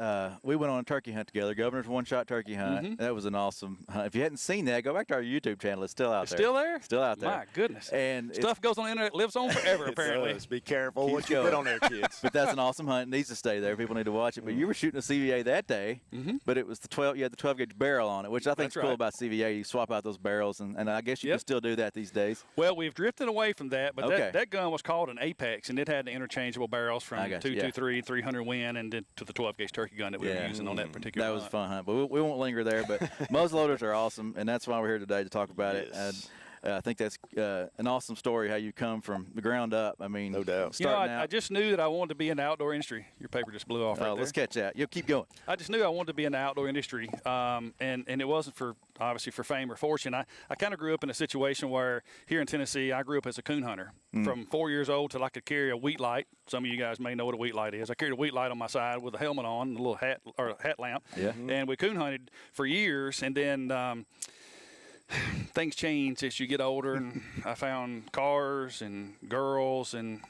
we went on a turkey hunt together, Governor's One-Shot Turkey Hunt. That was an awesome hunt. If you hadn't seen that, go back to our YouTube channel. It's still out there. Still there? Still out there. My goodness. And stuff goes on the internet, lives on forever, apparently. Does. Be careful what you put on there, kids. But that's an awesome hunt. It needs to stay there. People need to watch it. But you were shooting a CVA that day, but it was you had the 12-gauge barrel on it, which I think is cool about CVA. You swap out those barrels, and I guess you can still do that these days. Well, we've drifted away from that, but that gun was called an Apex, and it had the interchangeable barrels from 223, 300 Win, and then to the 12-gauge turkey gun that we were using on that particular That was a fun hunt, but we won't linger there. But muzzleloaders are awesome, and that's why we're here today to talk about it. And I think that's an awesome story, how you come from the ground up. I mean, no doubt. I just knew that I wanted to be in the outdoor industry. Your paper just blew off right there. Let's catch that. You'll keep going. I just knew I wanted to be in the outdoor industry, and it wasn't obviously for fame or fortune. I kind of grew up in a situation where here in Tennessee, I grew up as a coon hunter. From 4 years old till I could carry a wheat light. Some of you guys may know what a wheat light is. I carried a wheat light on my side with a helmet on, and a little hat or a hat lamp. Yeah. And we coon hunted for years, and then things change as you get older, and I found cars and girls and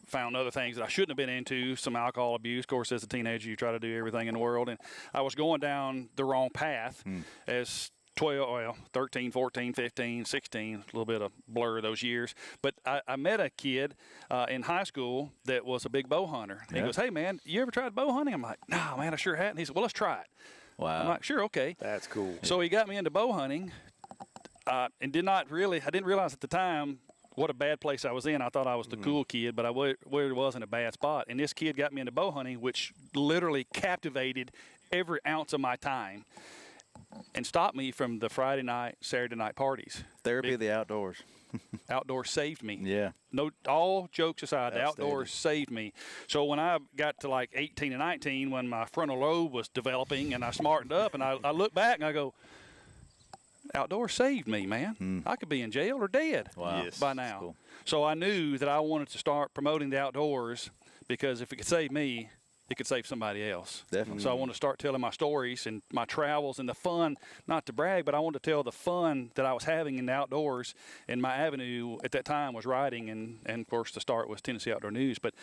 found other things that I shouldn't have been into, some alcohol abuse. Of course, as a teenager, you try to do everything in the world, and I was going down the wrong path as 13, 14, 15, 16, a little bit of blur those years. But I met a kid in high school that was a big bow hunter. He goes, "Hey, man, you ever tried bow hunting?" I'm like, "No, man, I sure hadn't." He said, "Well, let's try it." Wow. I'm like, "Sure, okay." That's cool. So he got me into bow hunting, and I didn't realize at the time what a bad place I was in. I thought I was the cool kid, but I really was in a bad spot. And this kid got me into bow hunting, which literally captivated every ounce of my time and stopped me from the Friday night, Saturday night parties. Therapy of the outdoors. Outdoors saved me. Yeah. No, all jokes aside, the outdoors saved me. So when I got to like 18 and 19, when my frontal lobe was developing and I smartened up, and I look back and I go, outdoors saved me, man. I could be in jail or dead by now. Cool. So I knew that I wanted to start promoting the outdoors, because if it could save me, it could save somebody else. Definitely. So I want to start telling my stories and my travels and the fun, not to brag, but I want to tell the fun that I was having in the outdoors. And my avenue at that time was writing, and of course, the start was Tennessee Outdoor News. But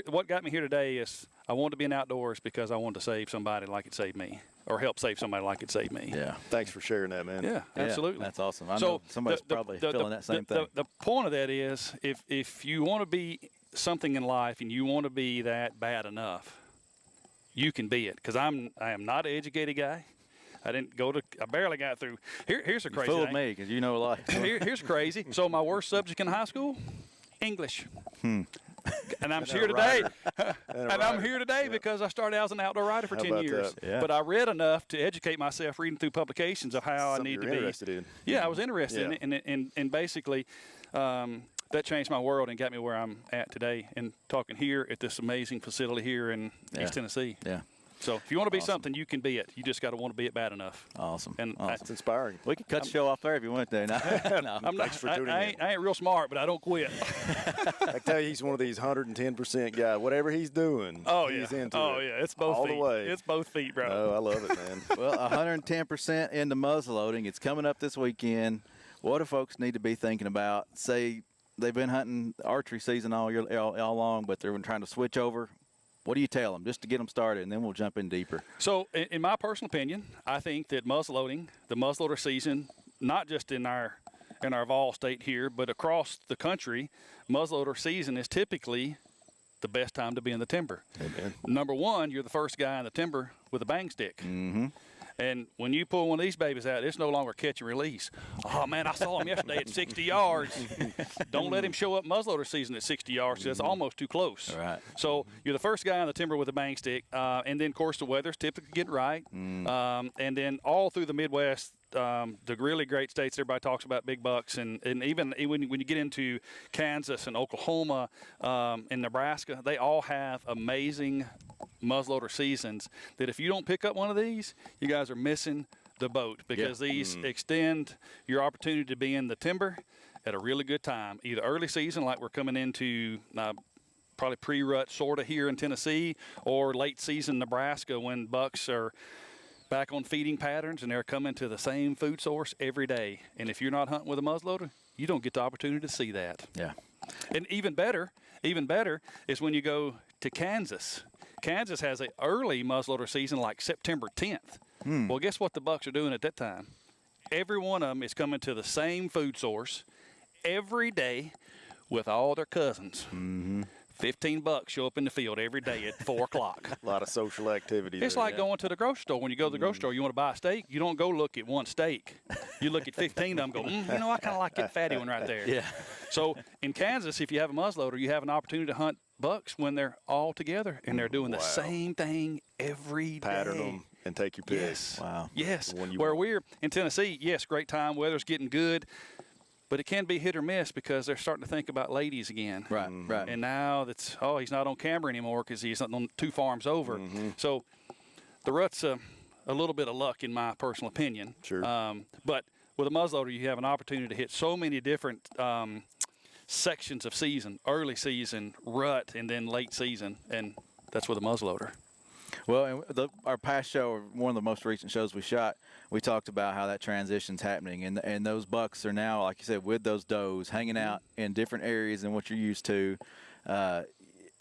what got me here today is I wanted to be in outdoors because I wanted to save somebody like it saved me, or help save somebody like it saved me. Yeah. Thanks for sharing that, man. Yeah, absolutely. That's awesome. I know somebody's probably feeling that same thing. The point of that is, if you want to be something in life and you want to be that bad enough, you can be it. Because I am not an educated guy. I barely got through. Here's a crazy thing. You fooled me, because you know a lot. Here's crazy. So my worst subject in high school, English. And I'm here today. And I'm here today because I started out as an outdoor writer for 10 years. Yeah. But I read enough to educate myself, reading through publications of how I need to be. Interested in. Yeah, I was interested in it, and basically that changed my world and got me where I'm at today, and talking here at this amazing facility here in East Tennessee. Yeah. So if you want to be something, you can be it. You just got to want to be it bad enough. Awesome. And It's inspiring. We could cut the show off there if you want to. No, I'm not. I ain't real smart, but I don't quit. I tell you, he's one of these 110% guys. Whatever he's doing, he's into it. Oh yeah, it's both all feet. the way. It's both feet, bro. Oh, I love it, man. Well, 110% into muzzleloading. It's coming up this weekend. What do folks need to be thinking about? Say they've been hunting archery season all long, but they're trying to switch over. What do you tell them just to get them started, and then we'll jump in deeper? So, in my personal opinion, I think that muzzleloading, the muzzleloader season, not just in our Vol state here, but across the country, muzzleloader season is typically the best time to be in the timber. Amen. Number one, you're the first guy in the timber with a bang stick. Mm-hmm. And when you pull one of these babies out, it's no longer catch and release. Oh, man, I saw him yesterday at 60 yards. Don't let him show up muzzleloader season at 60 yards because that's almost too close. All right. So you're the first guy on the timber with a bang stick. And then, of course, the weather's typically getting right. And then all through the Midwest, the really great states everybody talks about, big bucks, and even when you get into Kansas and Oklahoma and Nebraska, they all have amazing muzzleloader seasons that if you don't pick up one of these, you guys are missing the boat, because these extend your opportunity to be in the timber at a really good time, either early season like we're coming into probably pre-rut sort of here in Tennessee, or late season Nebraska when bucks are back on feeding patterns and they're coming to the same food source every day. And if you're not hunting with a muzzleloader, you don't get the opportunity to see that. Yeah. And even better is when you go to Kansas. Kansas has an early muzzleloader season like September 10th. Well, guess what the bucks are doing at that time? Every one of them is coming to the same food source every day with all their cousins. 15 bucks show up in the field every day at 4 o'clock. A lot of social activity. It's like going to the grocery store. When you go to the grocery store, you want to buy a steak, you don't go look at one steak. You look at 15 of them, go, I kind of like that fatty one right there. Yeah. So in Kansas, if you have a muzzleloader, you have an opportunity to hunt bucks when they're all together and they're doing the same thing every day. Pattern them and take your pick. Yes. Wow. Yes. Where we're in Tennessee, yes, great time. Weather's getting good. But it can be hit or miss because they're starting to think about ladies again. Right, right. And now that's, he's not on camera anymore because he's on 2 farms over. So the rut's a little bit of luck in my personal opinion. Sure. But with a muzzleloader, you have an opportunity to hit so many different sections of season, early season, rut, and then late season. And that's with a muzzleloader. Well, our past show, one of the most recent shows we shot, we talked about how that transition's happening, and those bucks are now, like you said, with those does, hanging out in different areas than what you're used to. Your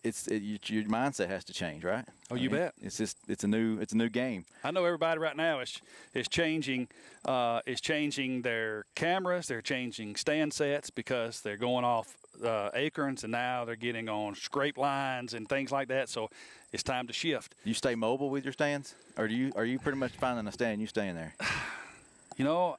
mindset has to change, right? Oh, you bet. It's a new game. I know everybody right now is changing their cameras, they're changing stand sets because they're going off acorns, and now they're getting on scrape lines and things like that. So it's time to shift. You stay mobile with your stands, or are you pretty much finding a stand, you staying there? You know,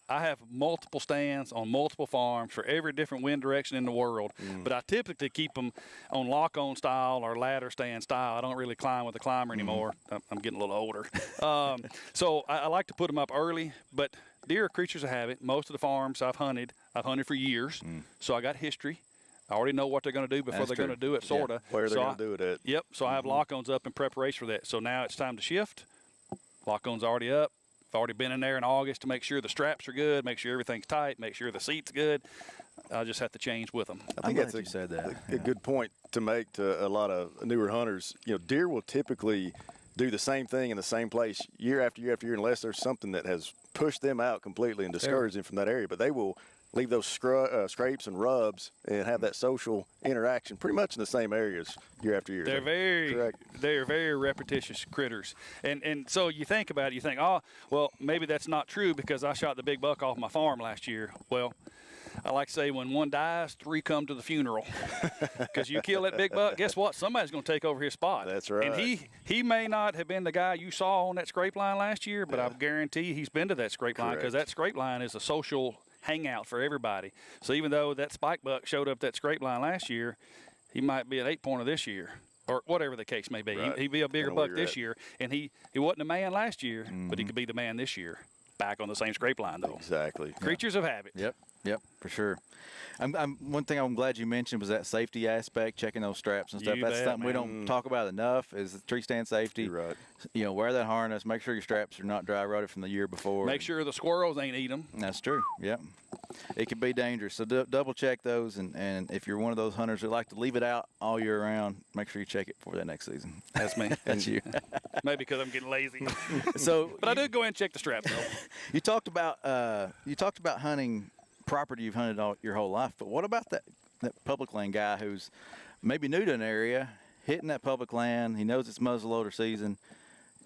I have multiple stands on multiple farms for every different wind direction in the world, but I typically keep them on lock-on style or ladder stand style. I don't really climb with a climber anymore. I'm getting a little older. So I like to put them up early, but deer are creatures of habit. Most of the farms I've hunted for years, so I got history. I already know what they're going to do before they're going to do it, sort of. Where they're going to do it at. Yep, so I have lock-ons up in preparation for that. So now it's time to shift. Lock-on's already up. I've already been in there in August to make sure the straps are good, make sure everything's tight, make sure the seat's good. I just have to change with them. I think that's a good point to make to a lot of newer hunters. You know, deer will typically do the same thing in the same place year after year after year unless there's something that has pushed them out completely and discouraged them from that area. But they will leave those scrapes and rubs and have that social interaction pretty much in the same areas year after year. They're very repetitious critters. And so you think about it, you think, well, maybe that's not true because I shot the big buck off my farm last year. Well, I like to say when one dies, 3 come to the funeral. Because you kill that big buck, guess what? Somebody's going to take over his spot. That's right. And he may not have been the guy you saw on that scrape line last year, but I guarantee he's been to that scrape line because that scrape line is a social hangout for everybody. So even though that spike buck showed up that scrape line last year, he might be an 8-pointer this year, or whatever the case may be. Right. He'd be a bigger buck this year, and he wasn't a man last year, but he could be the man this year. Back on the same scrape line, though. Exactly. Creatures of habit. Yep. Yep, for sure. One thing I'm glad you mentioned was that safety aspect, checking those straps and stuff. You That's bet, something we man. don't talk about enough is tree stand safety. You're right. You know, wear that harness. Make sure your straps are not dry rotted from the year before. Make sure the squirrels ain't eat them. That's true. Yep. It can be dangerous. So double check those. And if you're one of those hunters who like to leave it out all year round, make sure you check it for that next season. That's me. That's you. Maybe because I'm getting lazy. But I do go in and check the straps, though. You talked about hunting property you've hunted all your whole life, but what about that public land guy who's maybe new to an area, hitting that public land? He knows it's muzzleloader season.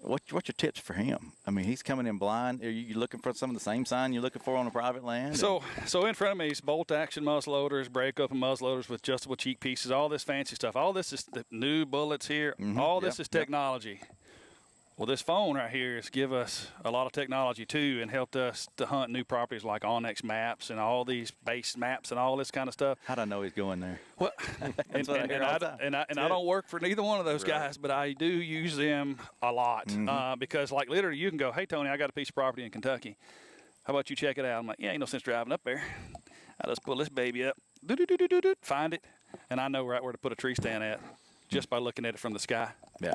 What's your tips for him? I mean, he's coming in blind. Are you looking for some of the same sign you're looking for on a private land? So in front of me is bolt action muzzleloaders, break open muzzleloaders with adjustable cheek pieces, all this fancy stuff. All this is the new bullets here. All this is technology. Well, this phone right here has give us a lot of technology too, and helped us to hunt new properties like Onyx maps and all these base maps and all this kind of stuff. How'd I know he's going there? Well, and I don't work for neither one of those guys, but I do use them a lot because, like, literally, you can go, "Hey, Tony, I got a piece of property in Kentucky. How about you check it out?" I'm like, "Yeah, ain't no sense driving up there. I just pull this baby up, find it, and I know right where to put a tree stand at just by looking at it from the sky." Yeah.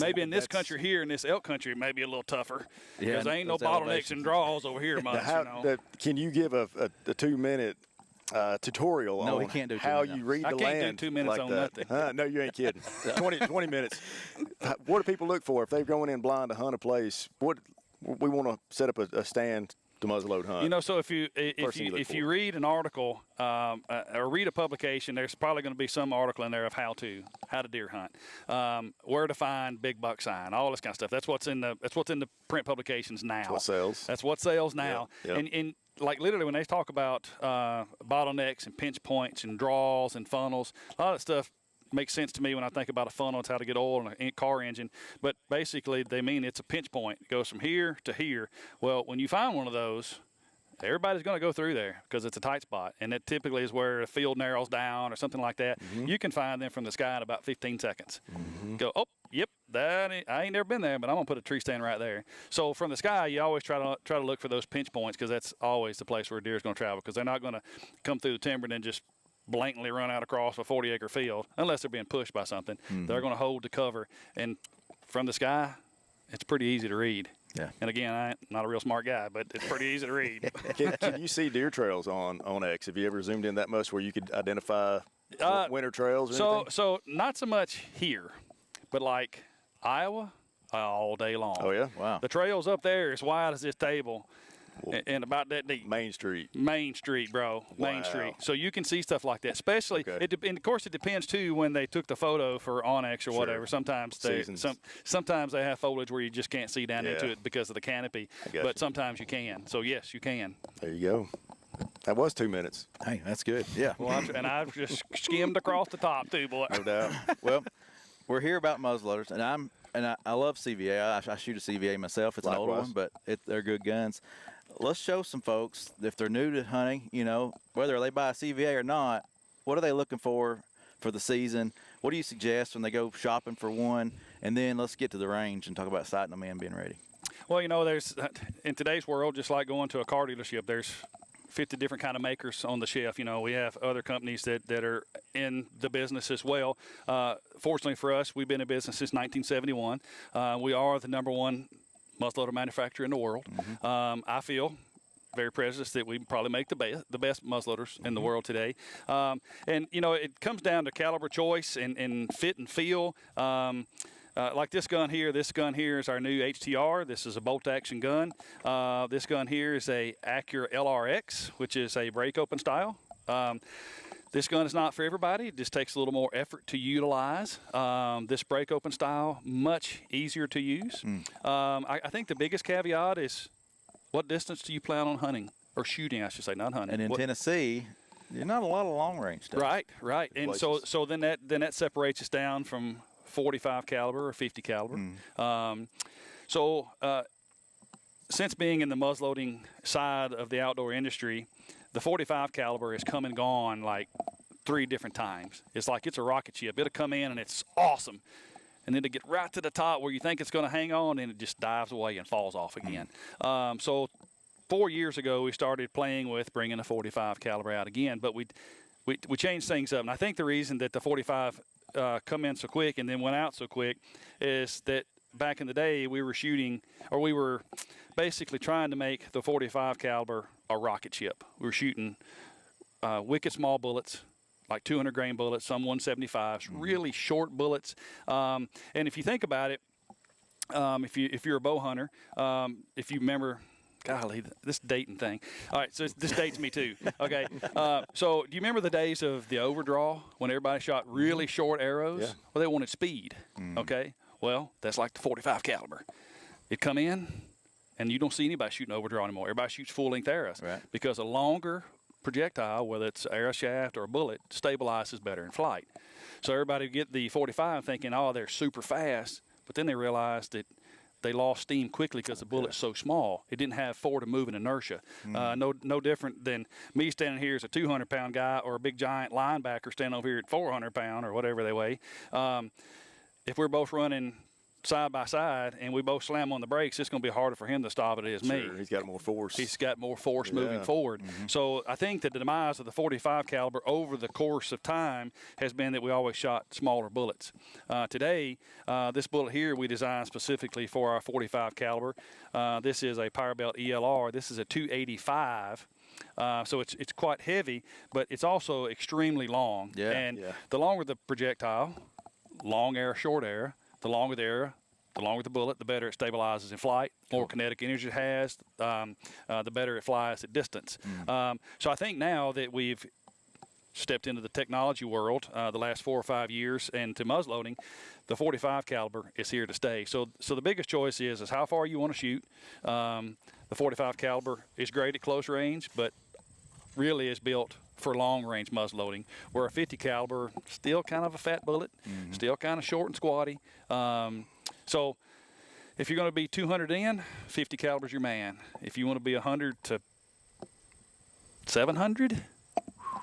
Maybe in this country here, in this elk country, it may be a little tougher because there ain't no bottlenecks elevations and draws over here much. Can you give a 2-minute tutorial No, on he can't do 2 how minutes. you read the I land? can't do 2 minutes like on that? nothing. No, you ain't kidding. 20 minutes. What do people look for if they're going in blind to hunt a place? What we want to set up a stand to muzzleload hunt. You know, so if you read an article or read a publication, there's probably going to be some article in there of how to deer hunt, where to find big buck sign, all this kind of stuff. That's what's in the print publications now. That's what sells. That's what sells now. Yep. And like literally when they talk about bottlenecks and pinch points and draws and funnels, a lot of that stuff makes sense to me when I think about a funnel. It's how to get oil in a car engine. But basically, they mean it's a pinch point. It goes from here to here. Well, when you find one of those, everybody's going to go through there because it's a tight spot. And that typically is where the field narrows down or something like that. You can find them from the sky in about 15 seconds. Go, oh, yep, I ain't never been there, but I'm going to put a tree stand right there. So from the sky, you always try to look for those pinch points because that's always the place where a deer is going to travel because they're not going to come through the timber and then just blankly run out across a 40-acre field unless they're being pushed by something. They're going to hold the cover, and from the sky, it's pretty easy to read. Yeah. And again, I'm not a real smart guy, but it's pretty easy to read. Can you see deer trails on X? Have you ever zoomed in that much where you could identify winter trails or anything? So not so much here, but like Iowa, all day long. Oh yeah, wow. The trails up there as wide as this table. And about that deep. Main Street, bro. Wow. Main Street. So you can see stuff like that. Especially, and of course, it depends too when they took the photo for Onyx or whatever. Sometimes sometimes they have foliage where you just can't see down into it because of the canopy. But sometimes you can. So yes, you can. There you go. That was 2 minutes. Hey, that's good. Yeah. Well, and I've just skimmed across the top too, boy. No doubt. Well, we're here about muzzleloaders, and I love CVA. I shoot a CVA myself. It's an older one, but they're good guns. Let's show some folks, if they're new to hunting, you know, whether they buy a CVA or not, what are they looking for the season? What do you suggest when they go shopping for one? And then let's get to the range and talk about sighting them and being ready. Well, you know, there's in today's world, just like going to a car dealership, there's 50 different kind of makers on the shelf. You know, we have other companies that are in the business as well. Fortunately for us, we've been in business since 1971. We are the #1 muzzleloader manufacturer in the world. I feel very prejudiced that we probably make the best muzzleloaders in the world today. And, you know, it comes down to caliber choice and fit and feel. Like this gun here is our new HTR. This is a bolt-action gun. This gun here is a Acura LRX, which is a break-open style. This gun is not for everybody. It just takes a little more effort to utilize. This break-open style, much easier to use. I think the biggest caveat is what distance do you plan on hunting? Or shooting, I should say, not hunting. And in Tennessee, you're not a lot of long-range stuff. Right. And so then that separates us down from 45 caliber or 50 caliber. Since being in the muzzleloading side of the outdoor industry, the 45 caliber has come and gone like 3 different times. It's like it's a rocket ship. It'll come in and it's awesome. And then to get right to the top where you think it's going to hang on and it just dives away and falls off again. So 4 years ago, we started playing with bringing a 45 caliber out again, but we changed things up. And I think the reason that the 45 come in so quick and then went out so quick is that back in the day we were basically trying to make the 45 caliber a rocket ship. We were shooting wicked small bullets, like 200 grain bullets, some 175s, really short bullets. And if you think about it, if you're a bow hunter, if you remember, golly, this dating thing. All right, so this dates me too. Okay, so do you remember the days of the overdraw when everybody shot really short arrows? Yeah. Well, they wanted speed. Okay, well, that's like the 45 caliber. It come in, and you don't see anybody shooting overdraw anymore. Everybody shoots full-length arrows because a longer projectile, whether it's an arrow shaft or a bullet, stabilizes better in flight. So everybody get the 45 thinking, oh, they're super fast, but then they realized that they lost steam quickly because the bullet's so small. It didn't have forward and moving inertia. No different than me standing here as a 200-pound guy or a big giant linebacker standing over here at 400-pound or whatever they weigh. If we're both running side by side and we both slam on the brakes, it's going to be harder for him to stop it as me. He's got more force. He's got more force moving forward. So I think that the demise of the 45 caliber over the course of time has been that we always shot smaller bullets. Today, this bullet here we designed specifically for our 45 caliber. This is a Power Belt ELR. This is a 285. So it's quite heavy, but it's also extremely long. The longer the projectile, long arrow, short arrow, the longer the arrow, the longer the bullet, the better it stabilizes in flight. More kinetic energy it has, the better it flies at distance. So I think now that we've stepped into the technology world the last 4 or 5 years and to muzzleloading, the 45 caliber is here to stay. So the biggest choice is how far you want to shoot. The 45 caliber is great at close range, but really is built for long-range muzzleloading, where a 50 caliber still kind of a fat bullet, still kind of short and squatty. So if you're going to be 200 in, 50 caliber's your man. If you want to be 100 to 700,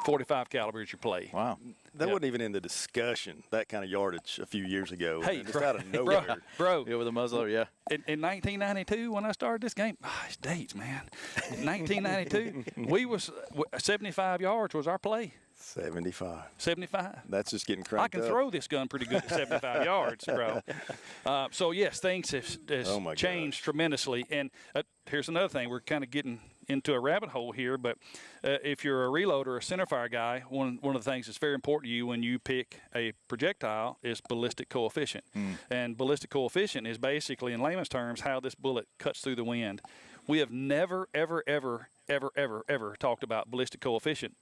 45 caliber is your play. Wow. That wasn't even in the discussion, that kind of yardage a few years ago. Hey, just out of nowhere. Bro. Yeah, with a muzzleloader, In 1992, when I started this game, it's dates, man. In 1992, we was 75 yards was our play. 75. 75. That's just getting cranked I can throw this gun pretty good at 75 yards, bro. So, yes, things have changed tremendously. And here's another thing. We're kind of getting into a rabbit hole here, but if you're a reloader or a centerfire guy, one of the things that's very important to you when you pick a projectile is ballistic coefficient. And ballistic coefficient is basically, in layman's terms, how this bullet cuts through the wind. We have never, ever, ever, ever, ever, ever talked about ballistic coefficient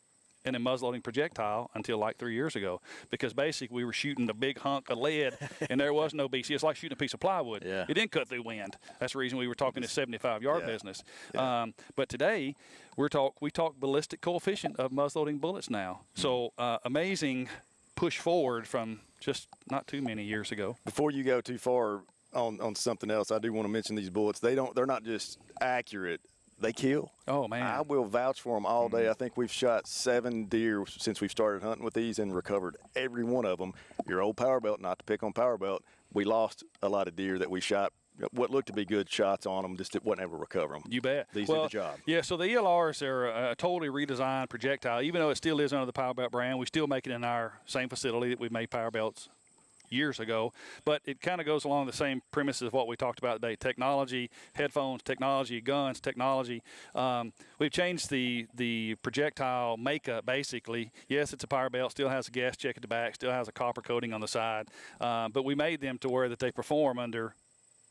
in a muzzleloading projectile until like 3 years ago, because basically we were shooting a big hunk of lead and there was no BC. It's like shooting a piece of plywood. It didn't cut through wind. That's the reason we were talking this 75-yard business. But today we talk ballistic coefficient of muzzleloading bullets now. So amazing push forward from just not too many years ago. Before you go too far on something else, I do want to mention these bullets. They're not just accurate. They kill. Oh, man. I will vouch for them all day. I think we've shot 7 deer since we've started hunting with these and recovered every one of them. Your old Power Belt, not to pick on Power Belt, we lost a lot of deer that we shot what looked to be good shots on them, just it wasn't able to recover them. You bet. These do the job. Yeah, so the ELRs are a totally redesigned projectile. Even though it still is under the Power Belt brand, we still make it in our same facility that we made Power Belts years ago, but it kind of goes along the same premises of what we talked about today: technology, headphones, technology, guns, technology. We've changed the projectile makeup basically. Yes, it's a Power Belt, still has a gas check at the back, still has a copper coating on the side, but we made them to where that they perform under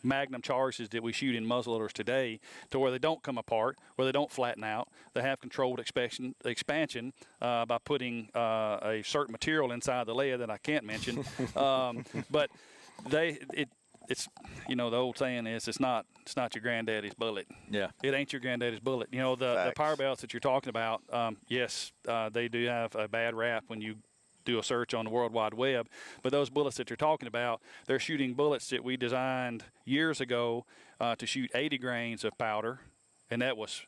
Magnum charges that we shoot in muzzleloaders today, to where they don't come apart, where they don't flatten out. They have controlled expansion by putting a certain material inside the lead that I can't mention. But it's the old saying is it's not your granddaddy's bullet. Yeah. It ain't your granddaddy's bullet. The Power Belts that you're talking about, yes, they do have a bad rap when you do a search on the World Wide Web, but those bullets that you're talking about, they're shooting bullets that we designed years ago to shoot 80 grains of powder, and that was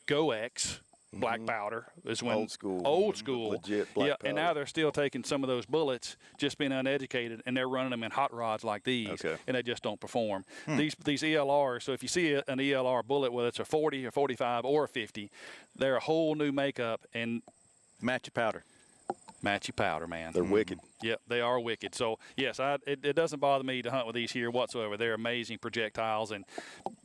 GoX, black powder is when old school, legit black powder. And now they're still taking some of those bullets, just being uneducated, and they're running them in hot rods like these, and they just don't perform. These ELRs. So if you see an ELR bullet, whether it's a 40 or 45 or a 50, they're a whole new makeup and matchy powder. Matchy powder, man. They're wicked. Yep, they are wicked. So, yes, it doesn't bother me to hunt with these here whatsoever. They're amazing projectiles, and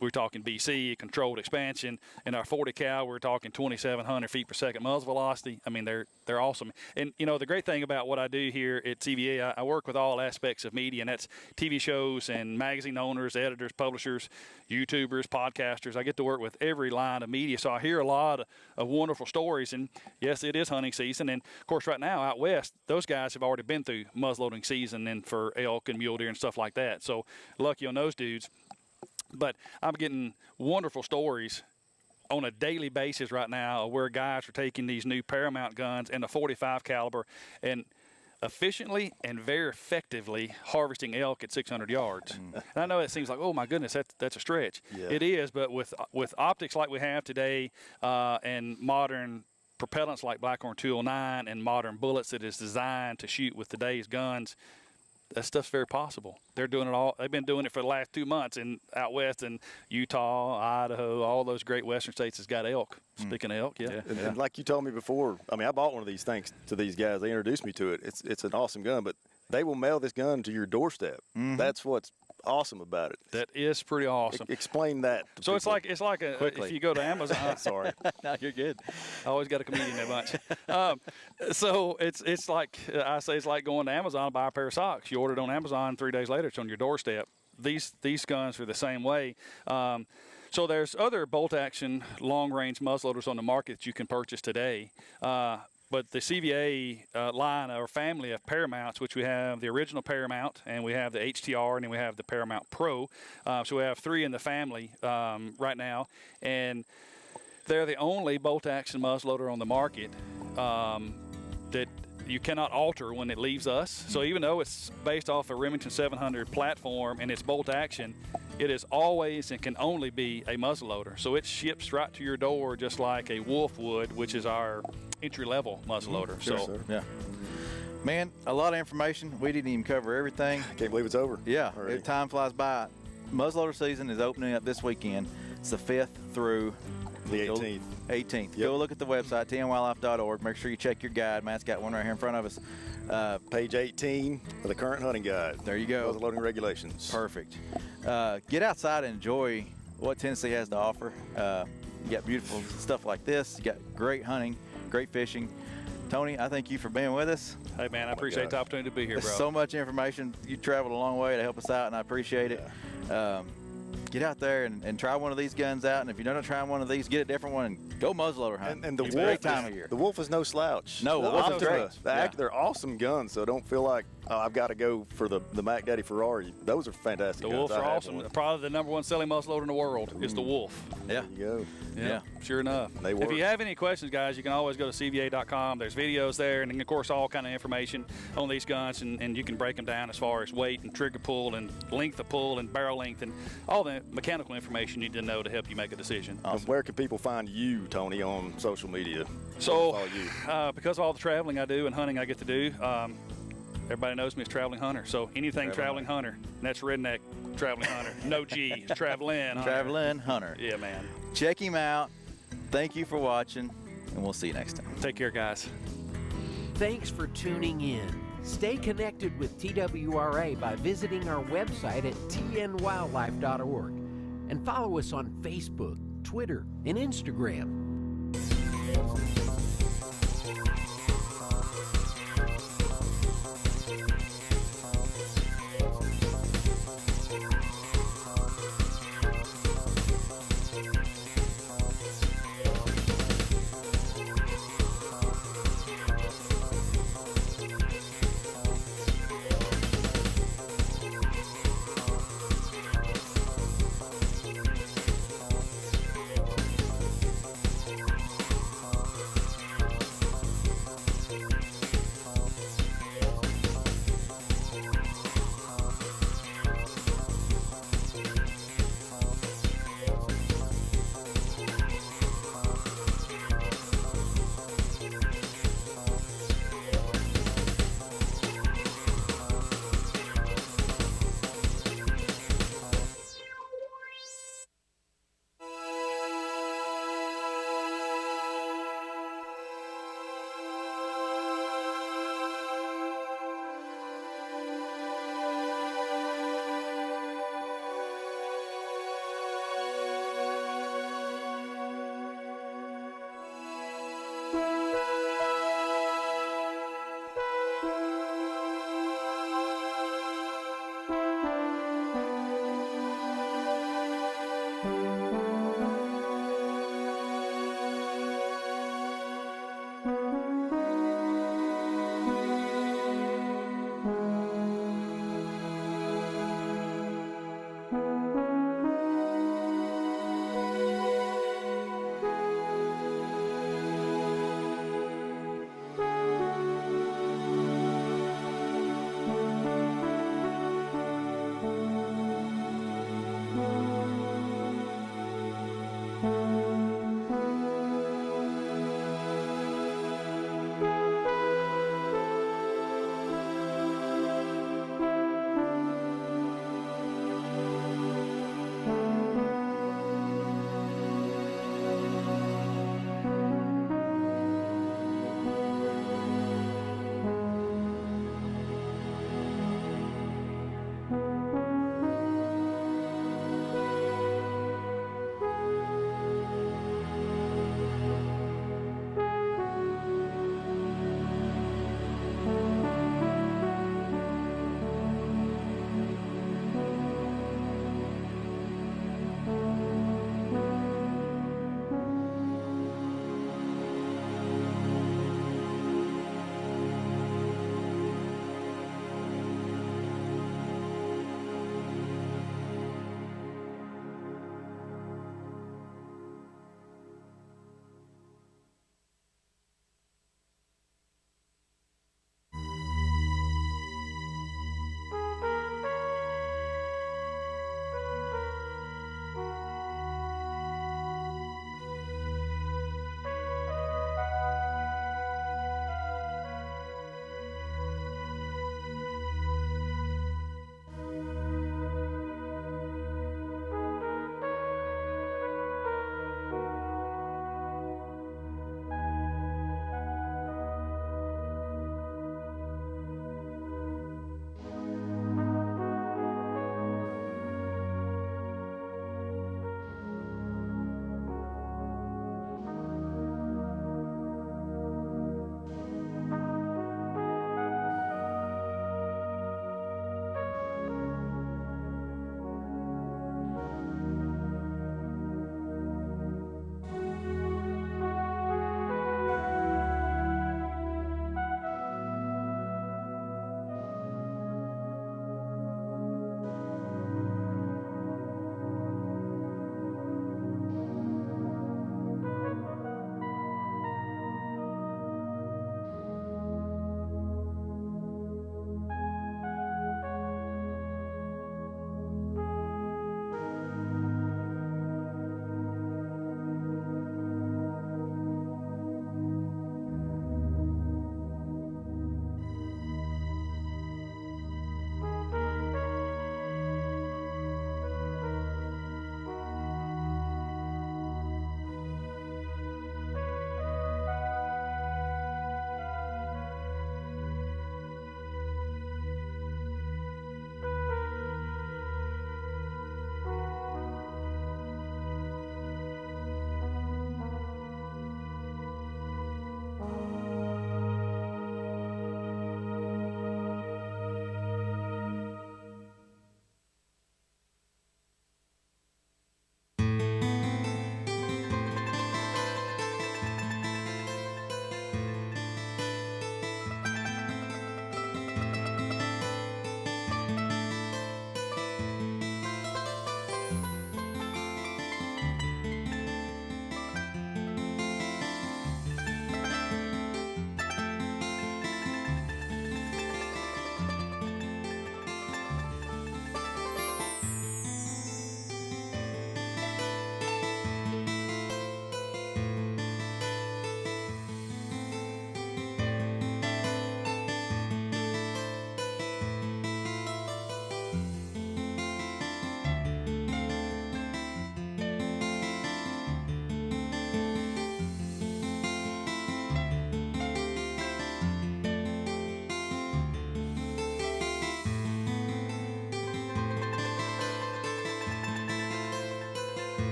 we're talking BC, controlled expansion. In our 40 cal, we're talking 2,700 feet per second muzzle velocity. I mean, they're awesome. And, you know, the great thing about what I do here at TVA, I work with all aspects of media, and that's TV shows and magazine owners, editors, publishers, YouTubers, podcasters. I get to work with every line of media, so I hear a lot of wonderful stories. And, yes, it is hunting season. And, of course, right now out west, those guys have already been through muzzleloading season and for elk and mule deer and stuff like that. So lucky on those dudes. But I'm getting wonderful stories on a daily basis right now where guys are taking these new Paramount guns and the 45 caliber and efficiently and very effectively harvesting elk at 600 yards. And I know it seems like, oh my goodness, that's a stretch. Yeah. It is, but with optics like we have today and modern propellants like Blackhorn 209 and modern bullets that is designed to shoot with today's guns, that stuff's very possible. They're doing it all. They've been doing it for the last 2 months out west in Utah, Idaho, all those great western states has got elk. Speaking of elk, yeah. And like you told me before, I mean, I bought one of these thanks to these guys. They introduced me to it. It's an awesome gun, but they will mail this gun to your doorstep. That's what's awesome about it. That is pretty awesome. Explain that to So people. it's like if you go to Amazon. Sorry. No, you're good. I always got a comedian in a bunch. So it's like I say, it's like going to Amazon to buy a pair of socks. You order it on Amazon, 3 days later it's on your doorstep. These guns are the same way. So there's other bolt-action long-range muzzleloaders on the market that you can purchase today. But the CVA line or family of Paramounts, which we have the original Paramount, and we have the HTR, and then we have the Paramount Pro. So we have 3 in the family right now. And they're the only bolt-action muzzleloader on the market that you cannot alter when it leaves us. So even though it's based off a Remington 700 platform and it's bolt-action, it is always and can only be a muzzleloader. So it ships right to your door just like a Wolf would, which is our entry-level muzzleloader. Sure, so, sir. Yeah. Man, a lot of information. We didn't even cover everything. I can't believe it's over. Yeah, time flies by. Muzzleloader season is opening up this weekend. It's the 5th through the 18th. 18th. Yep. Go look at the website, tnwildlife.org. Make sure you check your guide. Matt's got one right here in front of us. Page 18 of the current hunting guide. There you go. Muzzleloading regulations. Perfect. Get outside and enjoy what Tennessee has to offer. You got beautiful stuff like this. You got great hunting, great fishing. Tony, I thank you for being with us. Hey, man, I appreciate the opportunity to be here, bro. So much information. You traveled a long way to help us out, and I appreciate it. Get out there and try one of these guns out. And if you're not trying one of these, get a different one and go muzzleloader hunt. And the it's Wolf, great time of year. The Wolf is no slouch. No, the Wolf is Optima, great. They're awesome guns, so don't feel like, oh, I've got to go for the Mac Daddy Ferrari. Those are fantastic The guns. Wolves are awesome. Probably the #1 selling muzzleloader in the world is the Wolf. Yeah. There you go. Yeah, sure enough. They work. If you have any questions, guys, you can always go to cva.com. There's videos there, and of course all kind of information on these guns, and you can break them down as far as weight and trigger pull and length of pull and barrel length and all the mechanical information you need to know to help you make a decision. Awesome. Where can people find you, Tony, on social media? So, because of all the traveling I do and hunting I get to do, everybody knows me as Traveling Hunter. So anything Traveling Hunter, and that's redneck Traveling Hunter. No G, it's Traveling Hunter. Traveling Hunter. Yeah, man. Check him out. Thank you for watching, and we'll see you next time. Take care, guys. Thanks for tuning in. Stay connected with TWRA by visiting our website at tnwildlife.org and follow us on Facebook, Twitter, and Instagram.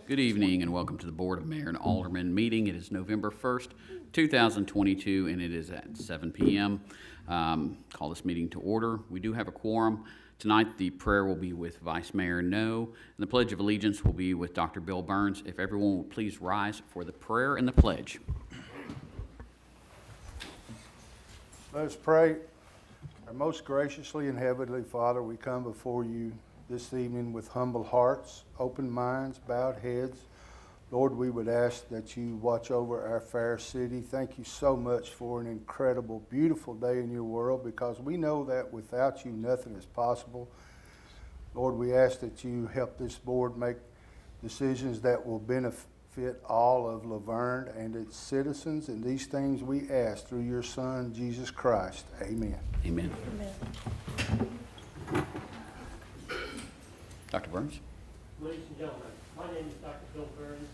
Good evening and welcome to the Board of Mayor and Alderman meeting. It is November 1st, 2022, and it is at 7 p.m. Call this meeting to order. We do have a quorum. Tonight, the prayer will be with Vice Mayor No, and the Pledge of Allegiance will be with Dr. Bill Burns. If everyone will please rise for the prayer and the pledge. Let us pray. Our most graciously and heavenly Father, we come before you this evening with humble hearts, open minds, bowed heads. Lord, we would ask that you watch over our fair city. Thank you so much for an incredible, beautiful day in your world, because we know that without you, nothing is possible. Lord, we ask that you help this board make decisions that will benefit all of LaVergne and its citizens, and these things we ask through your Son, Jesus Christ. Amen. Amen. Dr. Burns. Ladies and gentlemen, my name is Dr. Bill Burns.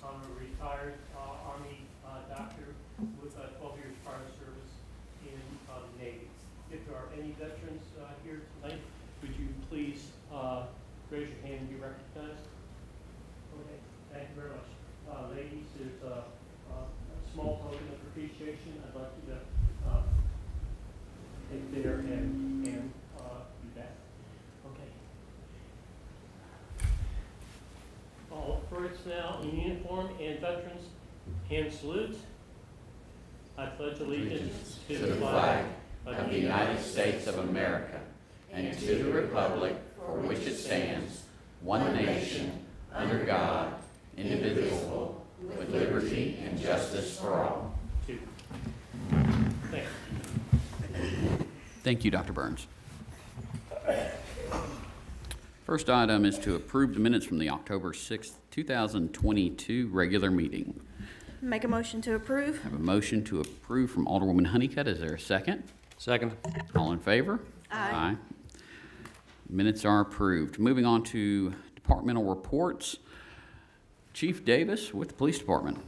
I'm a retired Army doctor with 12 years prior service in the Navy. If there are any veterans here tonight, would you please raise your hand and be recognized? Okay, thank you very much. Ladies, there's a small token of appreciation. I'd like you to take there and do that. Okay. personnel in uniform and veterans, and salute. I pledge allegiance to the flag of the United States of America and to the republic for which it stands, one nation, under God, indivisible, with liberty and justice for all. Thank you. Thank you, Dr. Burns. First item is to approve the minutes from the October 6th, 2022 regular meeting. Make a motion to approve. I have a motion to approve from Alderwoman Honeycutt. Is there a second? Second. All in favor? Aye. Minutes are approved. Moving on to departmental reports. Chief Davis with the Police Department.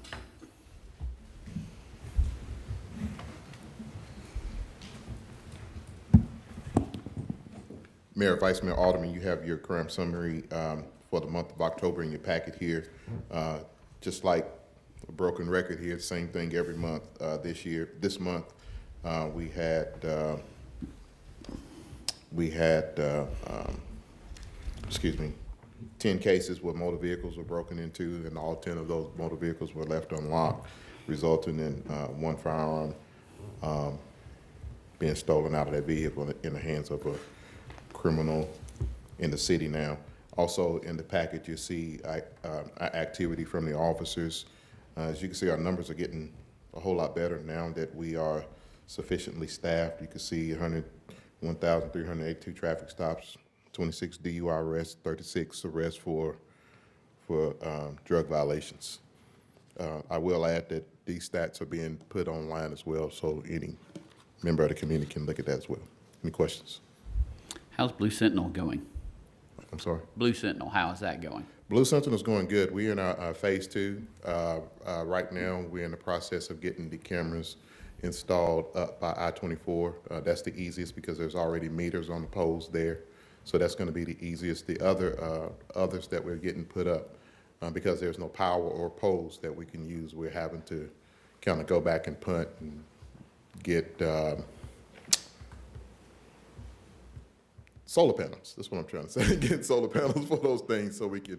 Mayor, Vice Mayor, Alderman, you have your crime summary for the month of October in your packet here. Just like a broken record here, same thing every month. This month, we had 10 cases where motor vehicles were broken into, and all 10 of those motor vehicles were left unlocked, resulting in one firearm being stolen out of that vehicle in the hands of a criminal in the city now. Also in the package, you see activity from the officers. As you can see, our numbers are getting a whole lot better now that we are sufficiently staffed. You can see 1,382 traffic stops, 26 DUI arrests, 36 arrests for drug violations. I will add that these stats are being put online as well, so any member of the community can look at that as well. Any questions? How's Blue Sentinel going? I'm sorry? Blue Sentinel, how is that going? Blue Sentinel is going good. We're in our phase 2. Right now, we're in the process of getting the cameras installed up by I-24. That's the easiest because there's already meters on the poles there. So that's going to be the easiest. The others that we're getting put up, because there's no power or poles that we can use, we're having to kind of go back and punt and get solar panels. That's what I'm trying to say. Get solar panels for those things so we can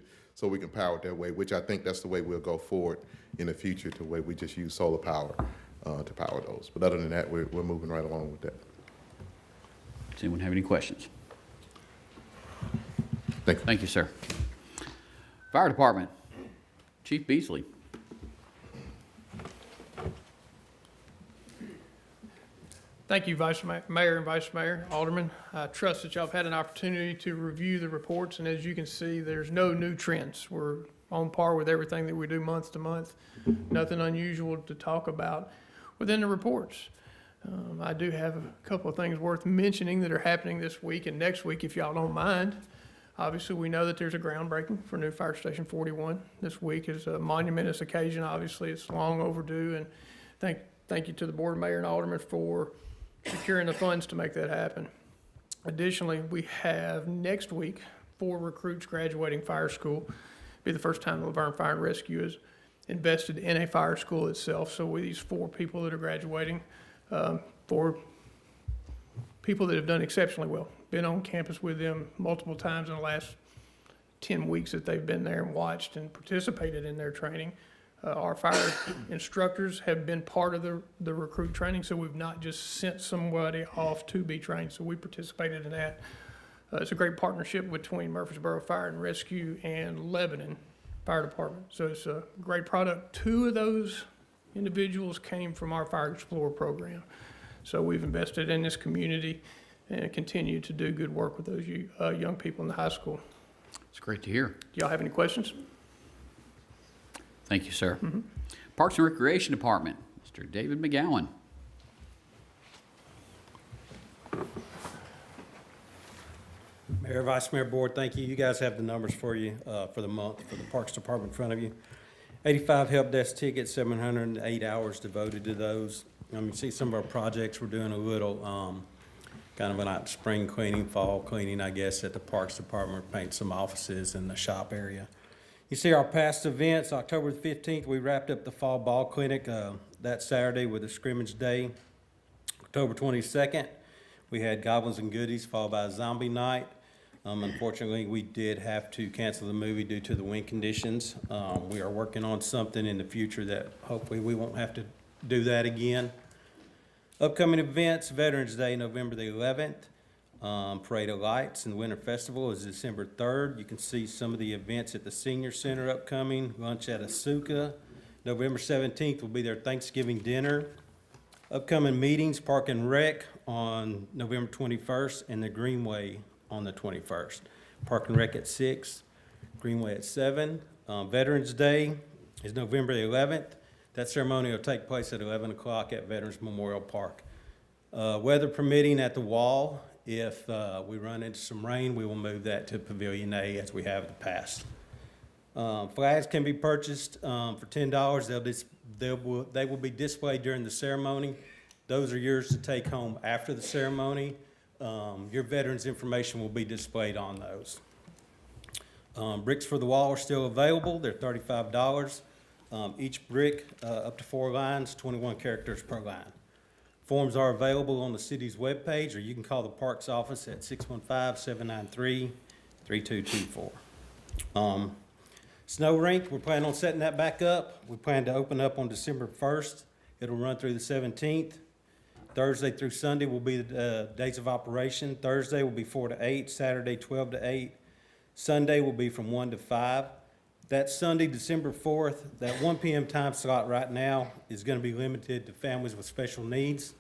power it that way, which I think that's the way we'll go forward in the future, to where we just use solar power to power those. But other than that, we're moving right along with that. Does anyone have any questions? Thank you. Thank you, sir. Fire Department, Chief Beasley. Thank you, Mayor and Vice Mayor, Alderman. I trust that y'all have had an opportunity to review the reports, and as you can see, there's no new trends. We're on par with everything that we do month to month. Nothing unusual to talk about within the reports. I do have a couple of things worth mentioning that are happening this week and next week, if y'all don't mind. Obviously, we know that there's a groundbreaking for new Fire Station 41. This week is a monumentous occasion. Obviously, it's long overdue, and thank you to the Board, Mayor, and Alderman for securing the funds to make that happen. Additionally, we have next week 4 recruits graduating fire school. It'll be the first time the LaVergne Fire and Rescue has invested in a fire school itself. So with these 4 people that are graduating, 4 people that have done exceptionally well. Been on campus with them multiple times in the last 10 weeks that they've been there and watched and participated in their training. Our fire instructors have been part of the recruit training, so we've not just sent somebody off to be trained, so we participated in that. It's a great partnership between Murfreesboro Fire and Rescue and Lebanon Fire Department, so it's a great product. 2 of those individuals came from our Fire Explorer program, so we've invested in this community and continue to do good work with those young people in the high school. It's great to hear. Do y'all have any questions? Thank you, sir. Parks and Recreation Department, Mr. David McGowan. Mayor, Vice Mayor, Board, thank you. You guys have the numbers for you for the month for the Parks Department in front of you. 85 help desk tickets, 708 hours devoted to those. You see some of our projects. We're doing a little kind of a spring cleaning, fall cleaning, I guess, at the Parks Department. We're painting some offices in the shop area. You see our past events. October 15th, we wrapped up the Fall Ball Clinic that Saturday with a scrimmage day. October 22nd, we had Goblins and Goodies followed by a Zombie Night. Unfortunately, we did have to cancel the movie due to the wind conditions. We are working on something in the future that hopefully we won't have to do that again. Upcoming events, Veterans Day, November the 11th. Parade of Lights and Winter Festival is December 3rd. You can see some of the events at the Senior Center upcoming. Lunch at Asuka. November 17th will be their Thanksgiving dinner. Upcoming meetings, Park and Rec on November 21st and the Greenway on the 21st. Park and Rec at 6, Greenway at 7. Veterans Day is November the 11th. That ceremony will take place at 11 o'clock at Veterans Memorial Park. Weather permitting at the Wall, if we run into some rain, we will move that to Pavilion A as we have in the past. Flags can be purchased for $10. They will be displayed during the ceremony. Those are yours to take home after the ceremony. Your veterans' information will be displayed on those. Bricks for the wall are still available. They're $35. Each brick, up to 4 lines, 21 characters per line. Forms are available on the city's webpage, or you can call the Parks office at 615-793-3224. Snow rink, we're planning on setting that back up. We plan to open up on December 1st. It'll run through the 17th. Thursday through Sunday will be the days of operation. Thursday will be 4 to 8, Saturday 12 to 8. Sunday will be from 1 to 5. That Sunday, December 4th, that 1 p.m. time slot right now is going to be limited to families with special needs.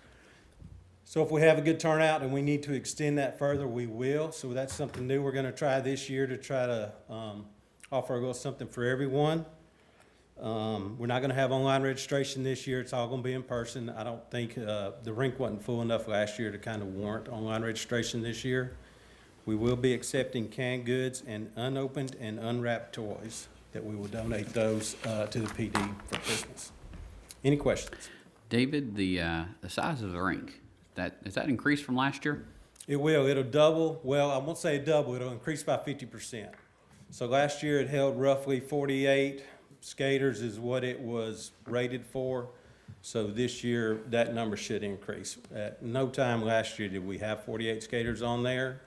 So if we have a good turnout and we need to extend that further, we will. So that's something new we're going to try this year to try to offer a little something for everyone. We're not going to have online registration this year. It's all going to be in person. I don't think the rink wasn't full enough last year to kind of warrant online registration this year. We will be accepting canned goods and unopened and unwrapped toys that we will donate those to the PD for Christmas. Any questions? David, the size of the rink, is that increased from last year? It will. It'll double. Well, I won't say double. It'll increase by 50%. So last year it held roughly 48 skaters is what it was rated for. So this year that number should increase. At no time last year did we have 48 skaters on there,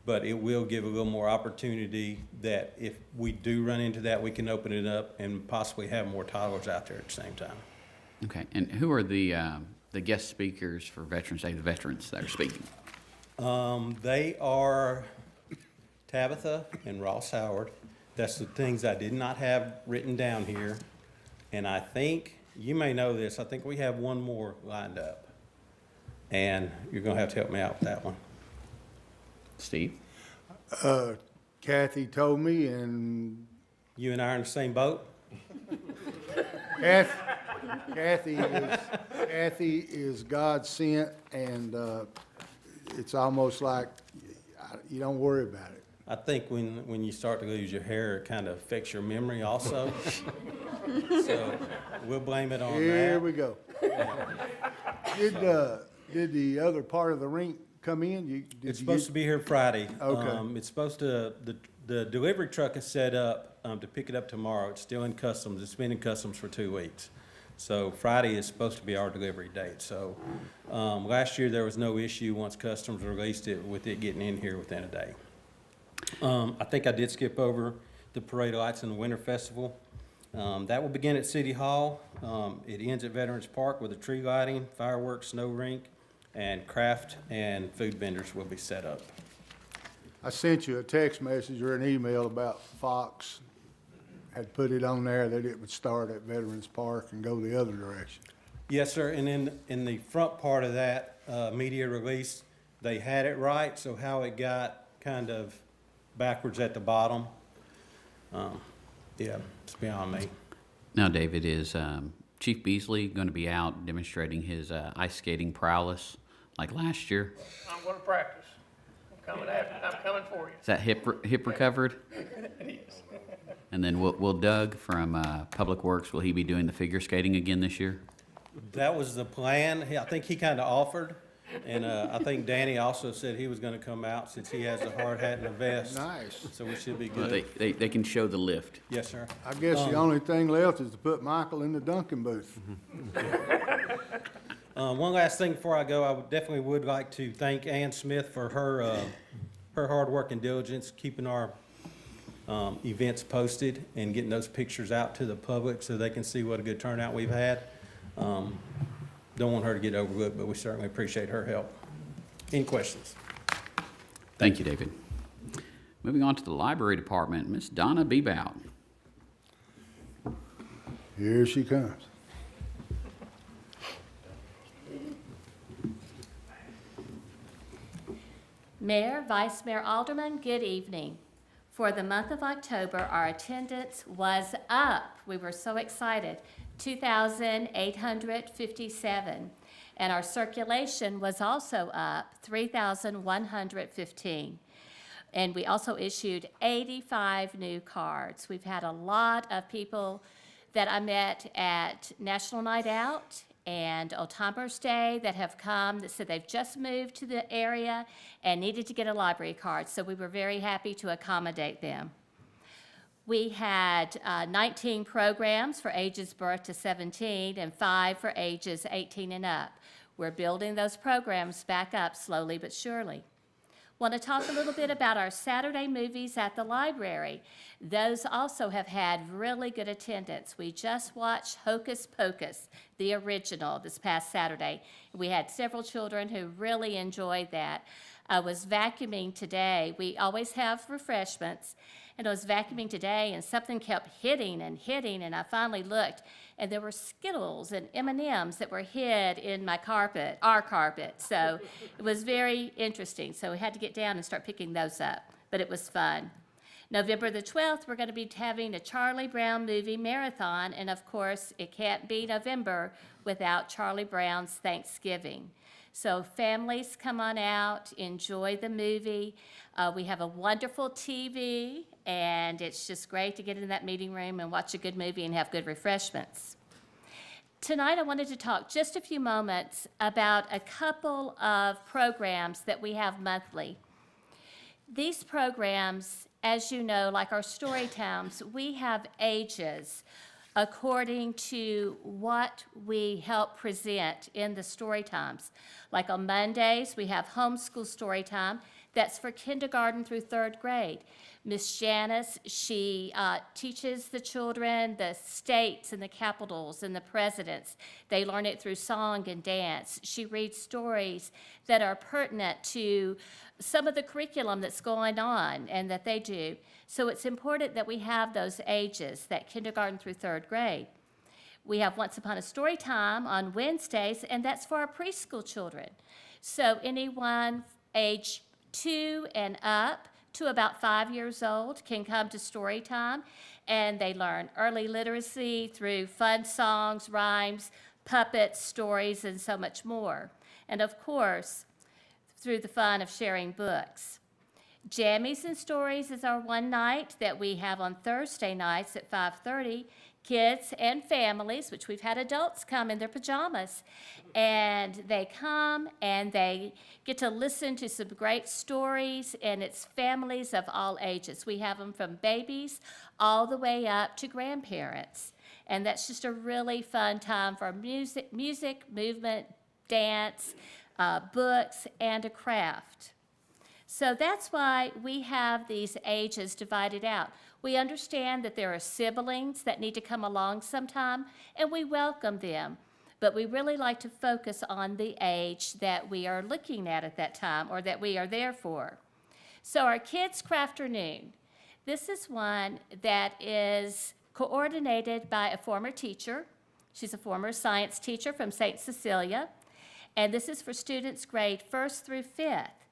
but it will give a little more opportunity that if we do run into that, we can open it up and possibly have more toddlers out there at the same time. Okay, and who are the guest speakers for Veterans Day, the veterans that are speaking? They are Tabitha and Ross Howard. That's the things I did not have written down here. And I think, you may know this, I think we have one more lined up. And you're going to have to help me out with that one. Steve? Kathy told me, and you and I are in the same boat? Kathy is God sent, and it's almost like you don't worry about it. I think when you start to lose your hair, it kind of affects your memory also. So we'll blame it on that. Here we go. Did the other part of the rink come in? It's supposed to be here Friday. Okay. It's supposed to, the delivery truck is set up to pick it up tomorrow. It's still in customs. It's been in customs for 2 weeks. So Friday is supposed to be our delivery date. So last year there was no issue once customs released it with it getting in here within a day. I think I did skip over the Parade of Lights and the Winter Festival. That will begin at City Hall. It ends at Veterans Park with a tree lighting, fireworks, snow rink, and craft and food vendors will be set up. I sent you a text message or an email about Fox had put it on there that it would start at Veterans Park and go the other direction. Yes, sir, and in the front part of that media release, they had it right, so how it got kind of backwards at the bottom, yeah, it's beyond me. Now, David, is Chief Beasley going to be out demonstrating his ice skating prowess like last year? I'm going to practice. I'm coming for you. Is that hip recovered? It is. And then will Doug from Public Works, will he be doing the figure skating again this year? That was the plan. I think he kind of offered, and I think Danny also said he was going to come out since he has a hard hat and a vest. Nice. So we should be Well, good. they can show the lift. Yes, sir. I guess the only thing left is to put Michael in the Duncan booth. One last thing before I go, I definitely would like to thank Ann Smith for her her hard work and diligence, keeping our events posted and getting those pictures out to the public so they can see what a good turnout we've had. Don't want her to get overlooked, but we certainly appreciate her help. Any questions? Thank you, David. Moving on to the library department, Miss Donna Bebout. Here she comes. Mayor, Vice Mayor, Alderman, good evening. For the month of October, our attendance was up. We were so excited, 2,857. And our circulation was also up, 3,115. And we also issued 85 new cards. We've had a lot of people that I met at National Night Out and Old Timers Day that have come that said they've just moved to the area and needed to get a library card. So we were very happy to accommodate them. We had 19 programs for ages birth to 17 and 5 for ages 18 and up. We're building those programs back up slowly but surely. Want to talk a little bit about our Saturday movies at the library. Those also have had really good attendance. We just watched Hocus Pocus, the original, this past Saturday. We had several children who really enjoyed that. I was vacuuming today. We always have refreshments, and I was vacuuming today, and something kept hitting, and I finally looked, and there were Skittles and M&Ms that were hid in my carpet, our carpet. So it was very interesting. So we had to get down and start picking those up, but it was fun. November the 12th, we're going to be having a Charlie Brown movie marathon, and of course, it can't be November without Charlie Brown's Thanksgiving. So families, come on out, enjoy the movie. We have a wonderful TV, and it's just great to get in that meeting room and watch a good movie and have good refreshments. Tonight, I wanted to talk just a few moments about a couple of programs that we have monthly. These programs, as you know, like our story times, we have ages according to what we help present in the story times. Like on Mondays, we have homeschool story time. That's for kindergarten through 3rd grade. Miss Janice, she teaches the children the states and the capitals and the presidents. They learn it through song and dance. She reads stories that are pertinent to some of the curriculum that's going on and that they do. So it's important that we have those ages, that kindergarten through 3rd grade. We have Once Upon a Story Time on Wednesdays, and that's for our preschool children. So anyone age 2 and up to about 5 years old can come to story time, and they learn early literacy through fun songs, rhymes, puppets, stories, and so much more. And of course, through the fun of sharing books. Jammies and Stories is our one night that we have on Thursday nights at 5:30. Kids and families, which we've had adults come in their pajamas, and they come and they get to listen to some great stories, and it's families of all ages. We have them from babies all the way up to grandparents, and that's just a really fun time for music, movement, dance, books, and a craft. So that's why we have these ages divided out. We understand that there are siblings that need to come along sometime, and we welcome them. But we really like to focus on the age that we are looking at that time, or that we are there for. So our Kids Crafternoon, this is one that is coordinated by a former teacher. She's a former science teacher from St. Cecilia, and this is for students grade 1st through 5th.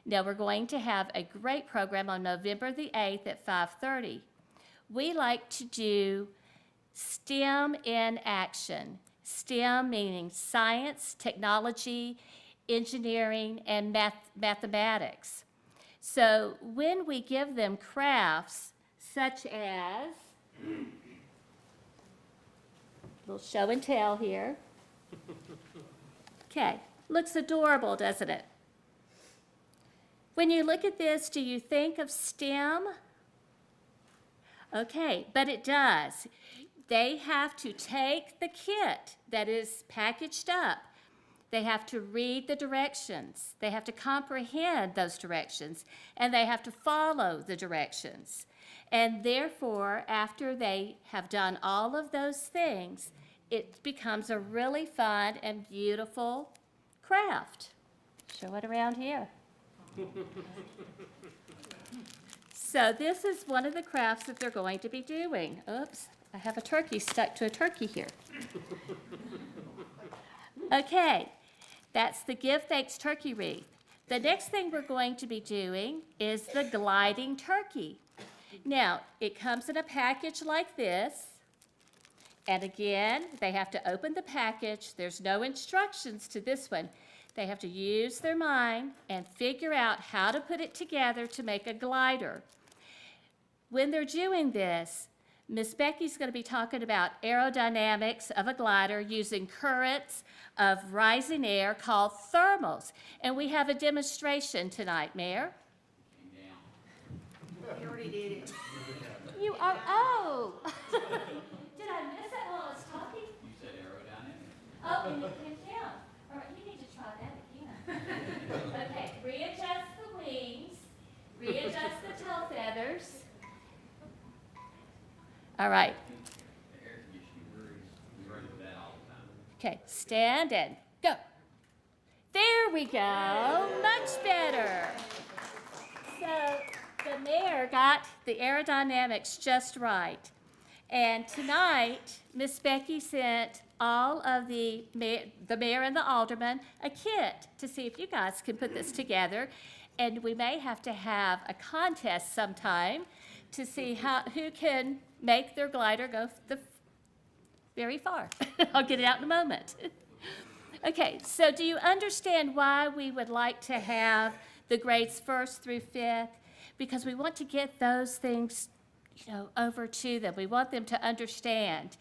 Now, we're going to have a great program on November the 8th at 5:30. We like to do STEM in action. STEM meaning science, technology, engineering, and mathematics. So when we give them crafts such as, a little show and tell here. Okay, looks adorable, doesn't it? When you look at this, do you think of STEM? Okay, but it does. They have to take the kit that is packaged up, They have to read the directions. They have to comprehend those directions, and they have to follow the directions. And therefore, after they have done all of those things, it becomes a really fun and beautiful craft. Show it around here. So this is one of the crafts that they're going to be doing. Oops, I have a turkey stuck to a turkey here. Okay, that's the Give Thanks turkey wreath. The next thing we're going to be doing is the gliding turkey. Now, it comes in a package like this. And again, they have to open the package. There's no instructions to this one. They have to use their mind and figure out how to put it together to make a glider. When they're doing this, Miss Becky's going to be talking about aerodynamics of a glider using currents of rising air called thermals. And we have a demonstration tonight, Mayor. You already did it. You are, oh. Did I miss it while I was talking? You said aerodynamics. Oh, and it came down. All right, you need to try that again. Okay, readjust the wings, readjust the tail feathers. All right. The air conditioning we run with that all the time. Okay, stand and go. There we go, much better. So the mayor got the aerodynamics just right. And tonight, Miss Becky sent all of the mayor and the aldermen a kit to see if you guys can put this together. And we may have to have a contest sometime to see who can make their glider go very far. I'll get it out in a moment. Okay, so do you understand why we would like to have the grades 1st through 5th? Because we want to get those things, over to them. We want them to understand,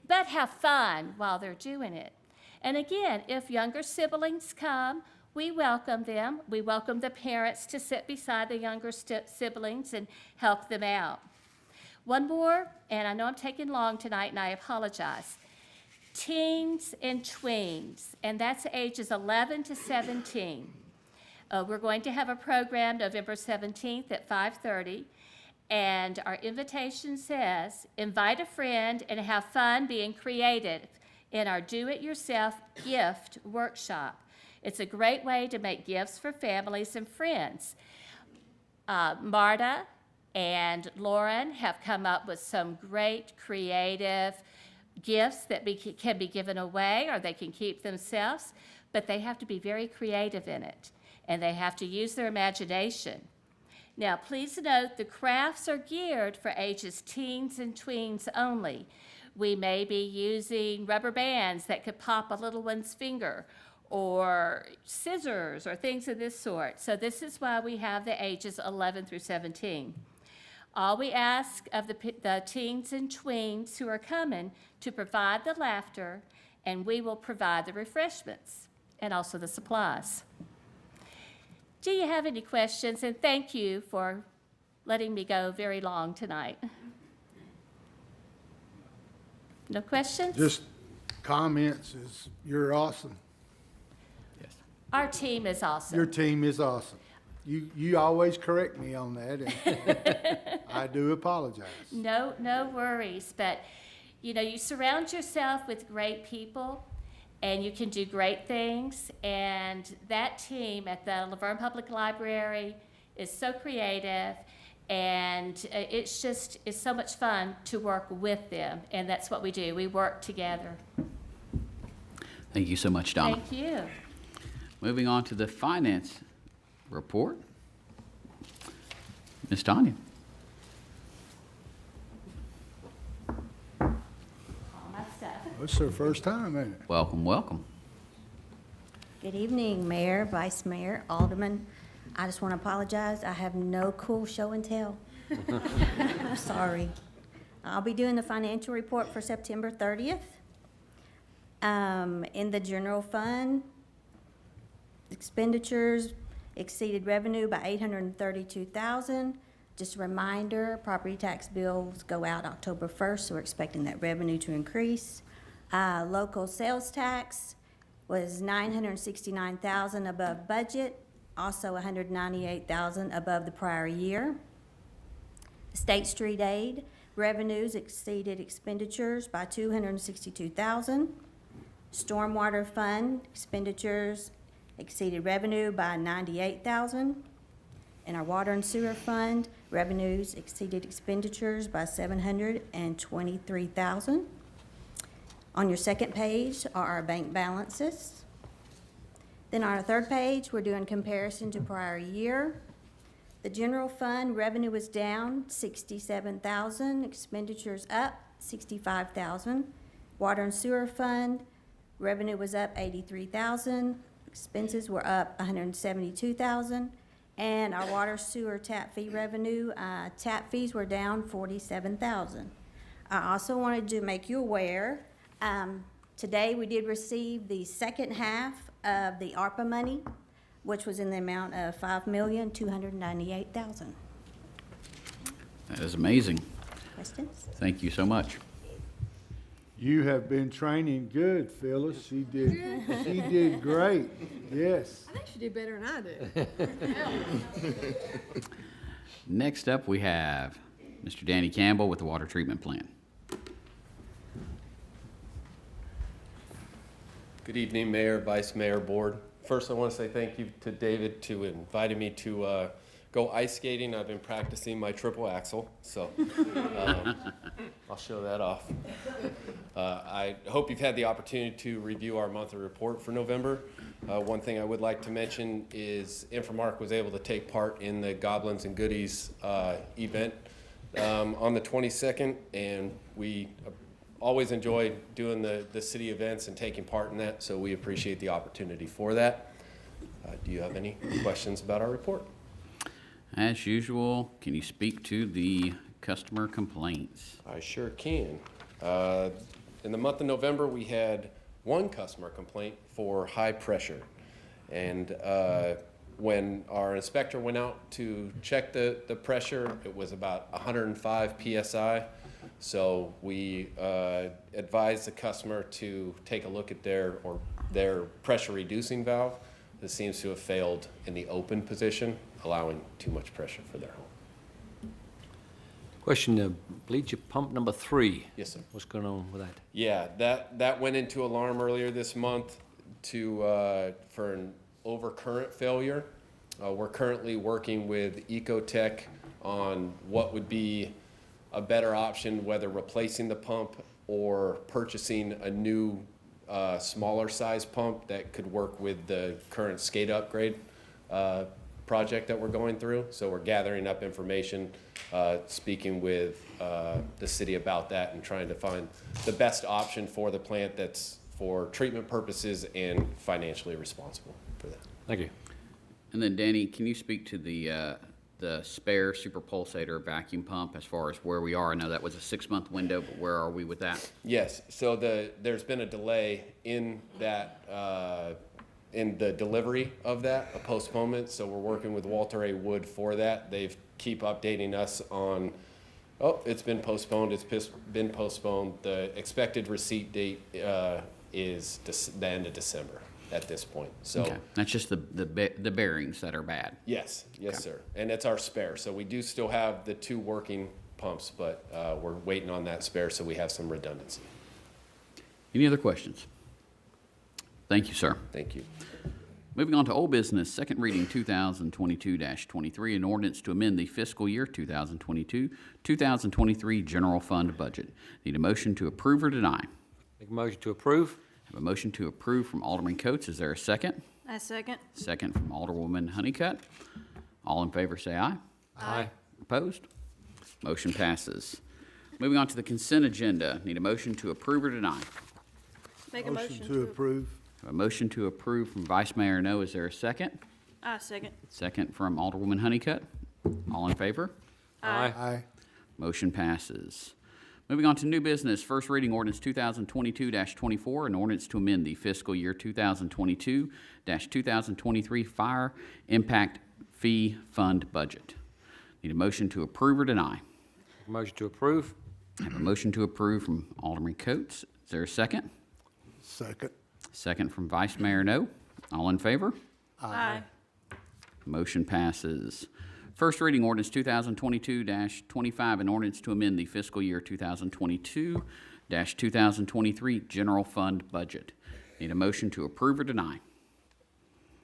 but have fun while they're doing it. And again, if younger siblings come, we welcome them. We welcome the parents to sit beside the younger siblings and help them out. One more, and I know I'm taking long tonight, and I apologize. Teens and tweens, and that's ages 11 to 17. We're going to have a program November 17th at 5:30, and our invitation says, invite a friend and have fun being creative in our do-it-yourself gift workshop. It's a great way to make gifts for families and friends. Marta and Lauren have come up with some great creative gifts that can be given away, or they can keep themselves, but they have to be very creative in it, and they have to use their imagination. Now, please note the crafts are geared for ages teens and tweens only. We may be using rubber bands that could pop a little one's finger, or scissors, or things of this sort. So this is why we have the ages 11 through 17. All we ask of the teens and tweens who are coming to provide the laughter, and we will provide the refreshments and also the supplies. Do you have any questions? And thank you for letting me go very long tonight. No questions? Just comments is, you're awesome. Our team is awesome. Your team is awesome. You always correct me on that, and I do apologize. No worries, but you surround yourself with great people, and you can do great things, and that team at the LaVergne Public Library is so creative, and it's so much fun to work with them, and that's what we do. We work together. Thank you so much, Donna. Thank you. Moving on to the finance report. Ms. Tanya. All my stuff. It's their first time, ain't it? Welcome, welcome. Good evening, Mayor, Vice Mayor, Alderman. I just want to apologize. I have no cool show and tell. I'm sorry. I'll be doing the financial report for September 30th. In the general fund, expenditures exceeded revenue by $832,000. Just a reminder, property tax bills go out October 1st, so we're expecting that revenue to increase. Local sales tax was $969,000 above budget, also $198,000 above the prior year. State street aid revenues exceeded expenditures by $262,000. Stormwater fund expenditures exceeded revenue by $98,000. In our water and sewer fund, revenues exceeded expenditures by $723,000. On your second page are our bank balances. Then on our third page, we're doing comparison to prior year. The general fund revenue was down $67,000, expenditures up $65,000. Water and sewer fund revenue was up $83,000, expenses were up $172,000. And our water sewer tap fee revenue, tap fees were down $47,000. I also wanted to make you aware, today we did receive the second half of the ARPA money, which was in the amount of $5,298,000. That is amazing. Questions? Thank you so much. You have been training good, Phyllis. She did great. Yes. I think she did better than I did. Next up, we have Mr. Danny Campbell with the water treatment plant. Good evening, Mayor, Vice Mayor, Board. First, I want to say thank you to David to inviting me to go ice skating. I've been practicing my triple axel, so I'll show that off. I hope you've had the opportunity to review our monthly report for November. One thing I would like to mention is Infomark was able to take part in the Goblins and Goodies event on the 22nd, and we always enjoy doing the city events and taking part in that, so we appreciate the opportunity for that. Do you have any questions about our report? As usual, can you speak to the customer complaints? I sure can. In the month of November, we had one customer complaint for high pressure. And when our inspector went out to check the pressure, it was about 105 PSI. So we advised the customer to take a look at their pressure reducing valve. This seems to have failed in the open position, allowing too much pressure for their home. Question, bleacher pump number 3. Yes, sir. What's going on with that? Yeah, that went into alarm earlier this month for an overcurrent failure. We're currently working with Ecotech on what would be a better option, whether replacing the pump or purchasing a new smaller size pump that could work with the current SCADA upgrade project that we're going through. So we're gathering up information, speaking with the city about that and trying to find the best option for the plant that's for treatment purposes and financially responsible for that. Thank you. And then Danny, can you speak to the spare super pulsator vacuum pump as far as where we are? I know that was a 6-month window, but where are we with that? Yes, so there's been a delay in that, in the delivery of that, a postponement. So we're working with Walter A. Wood for that. They've keep updating us on, oh, it's been postponed, been postponed. The expected receipt date is the end of December at this point. So okay. That's just the bearings that are bad. Yes, yes, okay. Sir. And it's our spare. So we do still have the 2 working pumps, but we're waiting on that spare so we have some redundancy. Any other questions? Thank you, sir. Thank you. Moving on to old business, second reading 2022-23, an ordinance to amend the fiscal year 2022-2023 general fund budget. Need a motion to approve or deny? Make a motion to approve. Have a motion to approve from Alderman Coates. Is there a second? I second. Second from Alderwoman Honeycutt. All in favor say aye. Aye. Opposed? Motion passes. Moving on to the consent agenda. Need a motion to approve or deny? Make a motion to approve. Have a motion to approve from Vice Mayor No. Is there a second? I second. Second from Alderwoman Honeycutt. All in favor? Aye. Aye. Motion passes. Moving on to new business, first reading ordinance 2022-24, an ordinance to amend the fiscal year 2022-2023 fire impact fee fund budget. Need a motion to approve or deny? Motion to approve. I have a motion to approve from Alderman Coates. Is there a second? Second. Second from Vice Mayor No. All in favor? Aye. Motion passes. First reading ordinance 2022-25, an ordinance to amend the fiscal year 2022-2023 general fund budget. Need a motion to approve or deny?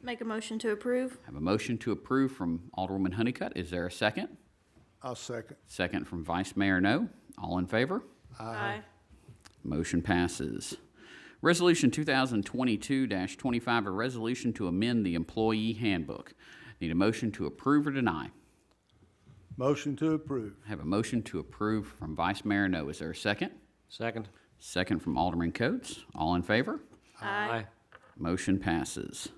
Make a motion to approve. Have a motion to approve from Alderwoman Honeycutt. Is there a second? I'll second. Second from Vice Mayor No. All in favor? Aye. Motion passes. Resolution 2022-25, a resolution to amend the employee handbook. Need a motion to approve or deny? Motion to approve. Have a motion to approve from Vice Mayor No. Is there a second? Second. Second from Alderman Coates. All in favor? Aye. Motion passes.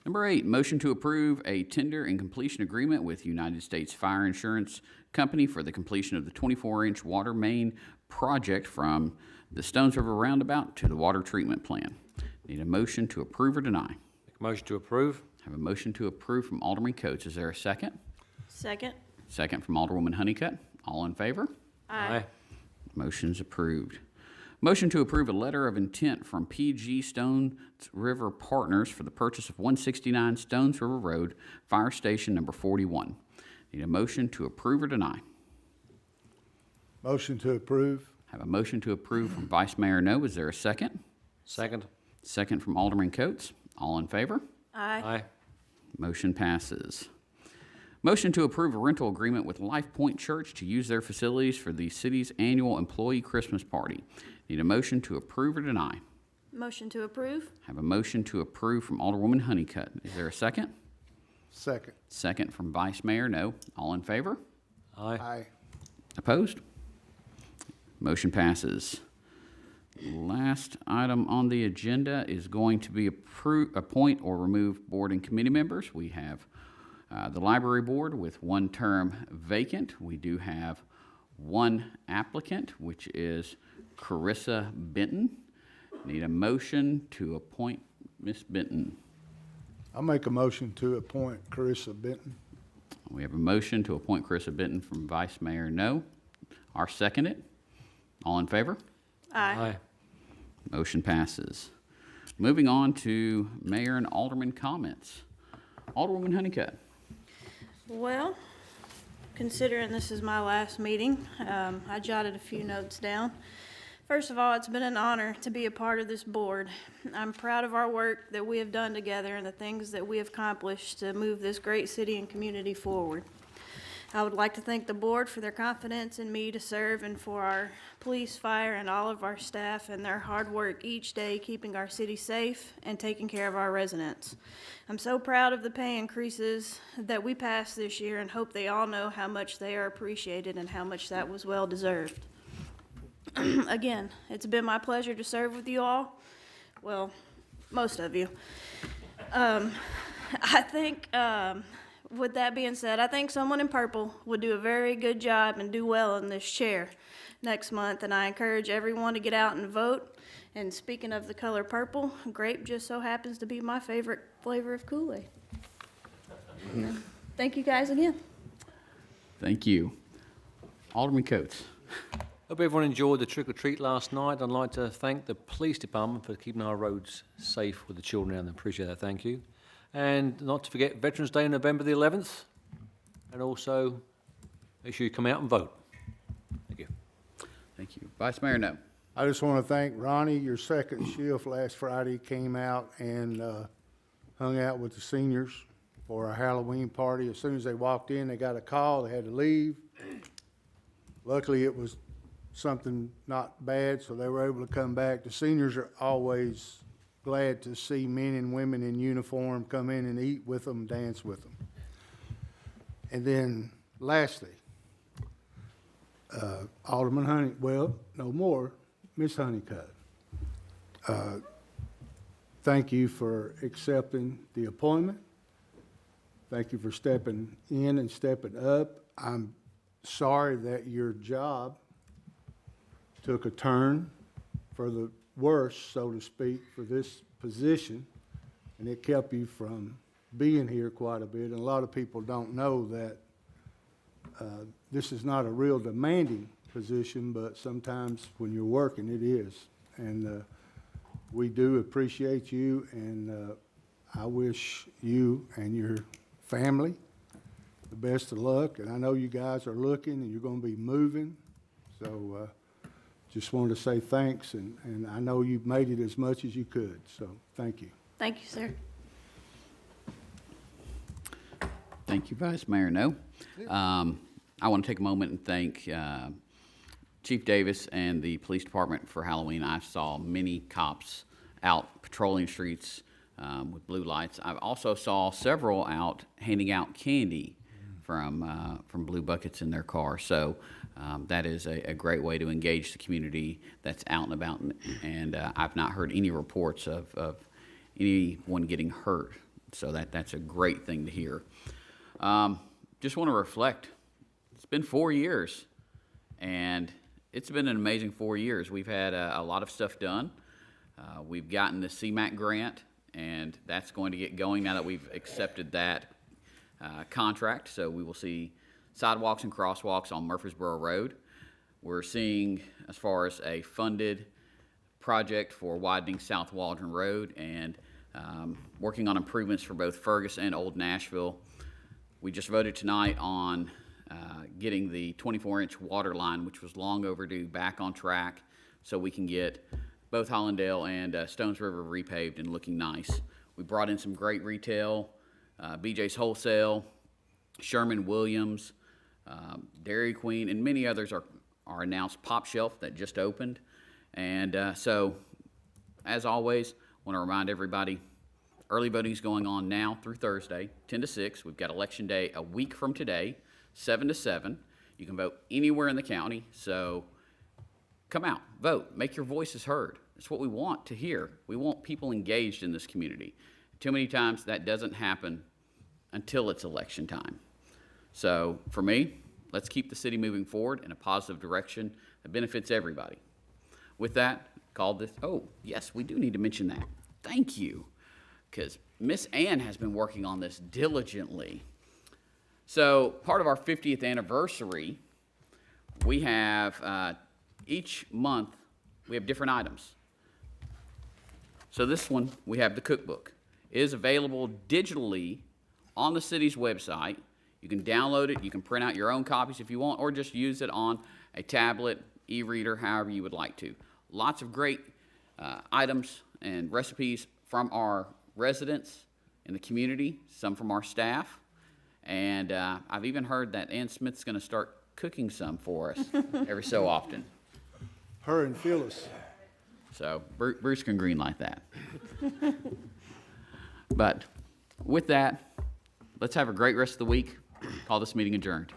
Number 8, motion to approve a tender and completion agreement with United States Fire Insurance Company for the completion of the 24-inch water main project from the Stones River Roundabout to the water treatment plant. Need a motion to approve or deny? Make a motion to approve. Have a motion to approve from Alderman Coates. Is there a second? Second. Second from Alderwoman Honeycutt. All in favor? Aye. Motion's approved. Motion to approve a letter of intent from PG Stones River Partners for the purchase of 169 Stones River Road, Fire Station number 41. Need a motion to approve or deny? Motion to approve. Have a motion to approve from Vice Mayor No. Is there a second? Second. Second from Alderman Coates. All in favor? Aye. Aye. Motion passes. Motion to approve a rental agreement with Life Point Church to use their facilities for the city's annual employee Christmas party. Need a motion to approve or deny? Motion to approve. Have a motion to approve from Alderwoman Honeycutt. Is there a second? Second. Second from Vice Mayor No. All in favor? Aye. Aye. Opposed? Motion passes. Last item on the agenda is going to be appoint or remove board and committee members. We have the library board with one term vacant. We do have one applicant, which is Carissa Benton. Need a motion to appoint Miss Benton. I'll make a motion to appoint Carissa Benton. We have a motion to appoint Carissa Benton from Vice Mayor No. Our second it. All in favor? Aye. Motion passes. Moving on to Mayor and Alderman comments. Alderwoman Honeycutt. Well, considering this is my last meeting, I jotted a few notes down. First of all, it's been an honor to be a part of this board. I'm proud of our work that we have done together and the things that we have accomplished to move this great city and community forward. I would like to thank the board for their confidence in me to serve and for our police, fire, and all of our staff and their hard work each day keeping our city safe and taking care of our residents. I'm so proud of the pay increases that we passed this year and hope they all know how much they are appreciated and how much that was well deserved. Again, it's been my pleasure to serve with you all. Well, most of you. I think, with that being said, I think someone in purple would do a very good job and do well in this chair next month, and I encourage everyone to get out and vote. And speaking of the color purple, grape just so happens to be my favorite flavor of Kool-Aid. Thank you guys again. Thank you. Alderman Coates. Hope everyone enjoyed the trick-or-treat last night. I'd like to thank the police department for keeping our roads safe with the children around them. Appreciate that. Thank you. And not to forget Veterans Day, November the 11th. And also, make sure you come out and vote. Thank you. Thank you. Vice Mayor No. I just want to thank Ronnie. Your second shift last Friday came out and hung out with the seniors for our Halloween party. As soon as they walked in, they got a call. They had to leave. Luckily, it was something not bad, so they were able to come back. The seniors are always glad to see men and women in uniform come in and eat with them, dance with them. And then lastly, Alderman Miss Honeycutt. Thank you for accepting the appointment. Thank you for stepping in and stepping up. I'm sorry that your job took a turn for the worse, so to speak, for this position, and it kept you from being here quite a bit. And a lot of people don't know that this is not a real demanding position, but sometimes when you're working, it is. And we do appreciate you, and I wish you and your family the best of luck. And I know you guys are looking and you're going to be moving. So just wanted to say thanks, and I know you've made it as much as you could. So thank you. Thank you, sir. Thank you, Vice Mayor No. I want to take a moment and thank Chief Davis and the police department for Halloween. I saw many cops out patrolling streets with blue lights. I also saw several out handing out candy from blue buckets in their car. So that is a great way to engage the community that's out and about. And I've not heard any reports of anyone getting hurt. So that's a great thing to hear. Just want to reflect. It's been 4 years, and it's been an amazing 4 years. We've had a lot of stuff done. We've gotten the CMAQ grant, and that's going to get going now that we've accepted that contract. So we will see sidewalks and crosswalks on Murfreesboro Road. We're seeing, as far as a funded project for widening South Waldron Road, and working on improvements for both Fergus and Old Nashville. We just voted tonight on getting the 24-inch water line, which was long overdue, back on track so we can get both Hollandale and Stones River repaved and looking nice. We brought in some great retail, BJ's Wholesale, Sherman Williams, Dairy Queen, and many others are announced. Pop Shelf that just opened. And so, as always, want to remind everybody, early voting is going on now through Thursday, 10 to 6. We've got Election Day a week from today, 7 to 7. You can vote anywhere in the county, so come out, vote, make your voices heard. It's what we want to hear. We want people engaged in this community. Too many times that doesn't happen until it's election time. So for me, let's keep the city moving forward in a positive direction that benefits everybody. With that, called this, oh, yes, we do need to mention that. Thank you, because Miss Ann has been working on this diligently. So part of our 50th anniversary, we have, each month, we have different items. So this one, we have the cookbook. It is available digitally on the city's website. You can download it, you can print out your own copies if you want, or just use it on a tablet, e-reader, however you would like to. Lots of great items and recipes from our residents in the community, some from our staff, and I've even heard that Ann Smith's going to start cooking some for us every so often. Her and Phyllis. So Bruce can greenlight that. But with that, let's have a great rest of the week. Call this meeting adjourned.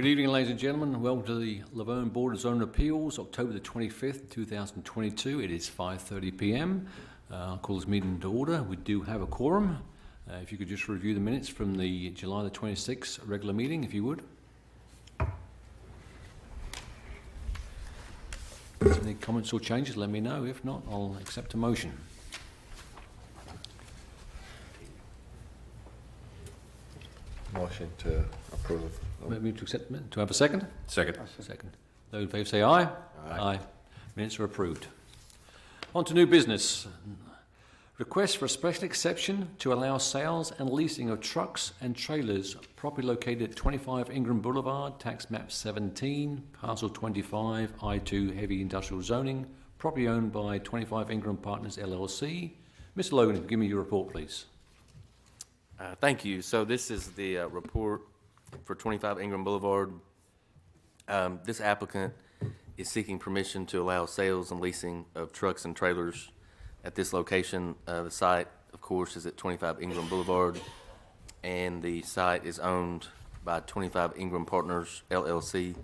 Good evening, ladies and gentlemen. Welcome to the LaVergne Board of Zoning Appeals, October the 25th, 2022. It is 5:30 p.m. I'll call this meeting to order. We do have a quorum. If you could just review the minutes from the July the 26th regular meeting, if you would. Any comments or changes, let me know. If not, I'll accept a motion. Motion to approve. Move to accept the minute. Do I have a second? Second. Second. Those in favour say aye. Aye. Minutes are approved. On to new business. Request for a special exception to allow sales and leasing of trucks and trailers properly located at 25 Ingram Boulevard, tax map 17, parcel 25, I2 heavy industrial zoning, property owned by 25 Ingram Partners LLC. Mr. Logan, give me your report, please. Thank you. So this is the report for 25 Ingram Boulevard. This applicant is seeking permission to allow sales and leasing of trucks and trailers at this location. The site, of course, is at 25 Ingram Boulevard, and the site is owned by 25 Ingram Partners, LLC.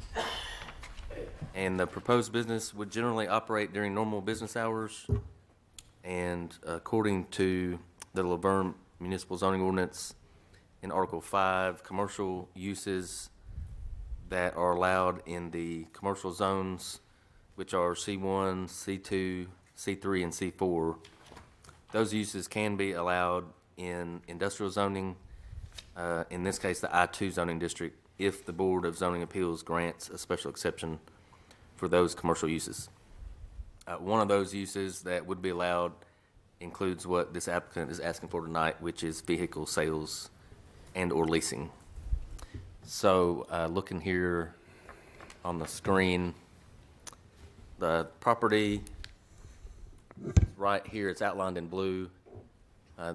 And the proposed business would generally operate during normal business hours, and according to the LaVergne Municipal Zoning Ordinance, in Article 5, commercial uses that are allowed in the commercial zones, which are C1, C2, C3, and C4. Those uses can be allowed in industrial zoning, in this case the I2 zoning district, if the Board of Zoning Appeals grants a special exception for those commercial uses. One of those uses that would be allowed includes what this applicant is asking for tonight, which is vehicle sales and or leasing. So looking here on the screen, the property right here, it's outlined in blue,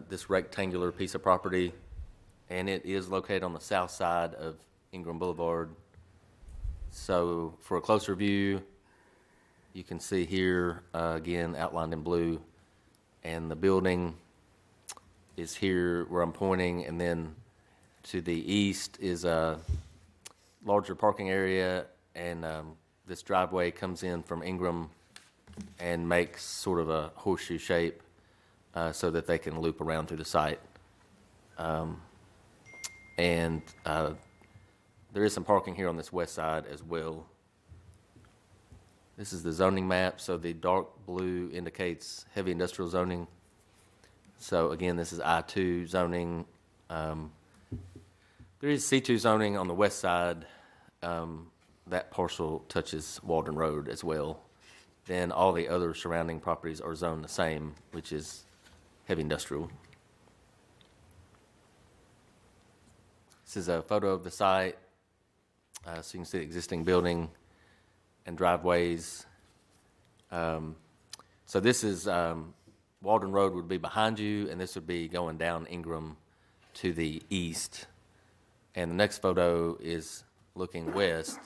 this rectangular piece of property, and it is located on the south side of Ingram Boulevard. So for a closer view, you can see here, again, outlined in blue, and the building is here where I'm pointing, and then to the east is a larger parking area, and this driveway comes in from Ingram and makes sort of a horseshoe shape so that they can loop around through the site. And there is some parking here on this west side as well. This is the zoning map, so the dark blue indicates heavy industrial zoning. So again, this is I2 zoning. There is C2 zoning on the west side. That parcel touches Walden Road as well. Then all the other surrounding properties are zoned the same, which is heavy industrial. This is a photo of the site. So you can see the existing building and driveways. So this is, Walden Road would be behind you, and this would be going down Ingram to the east. And the next photo is looking west.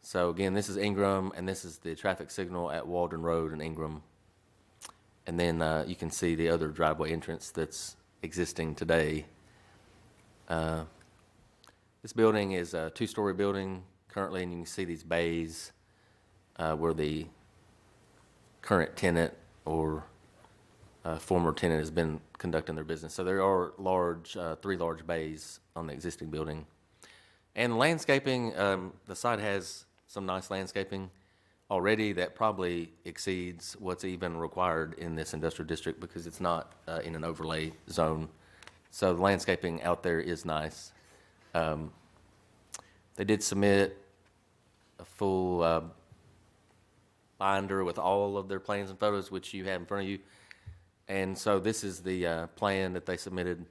So again, this is Ingram, and this is the traffic signal at Walden Road and Ingram. And then you can see the other driveway entrance that's existing today. This building is a two-story building currently, and you can see these bays where the current tenant or former tenant has been conducting their business. So there are three large bays on the existing building. And landscaping, the site has some nice landscaping already that probably exceeds what's even required in this industrial district because it's not in an overlay zone. So the landscaping out there is nice. They did submit a full binder with all of their plans and photos, which you have in front of you. And so this is the plan that they submitted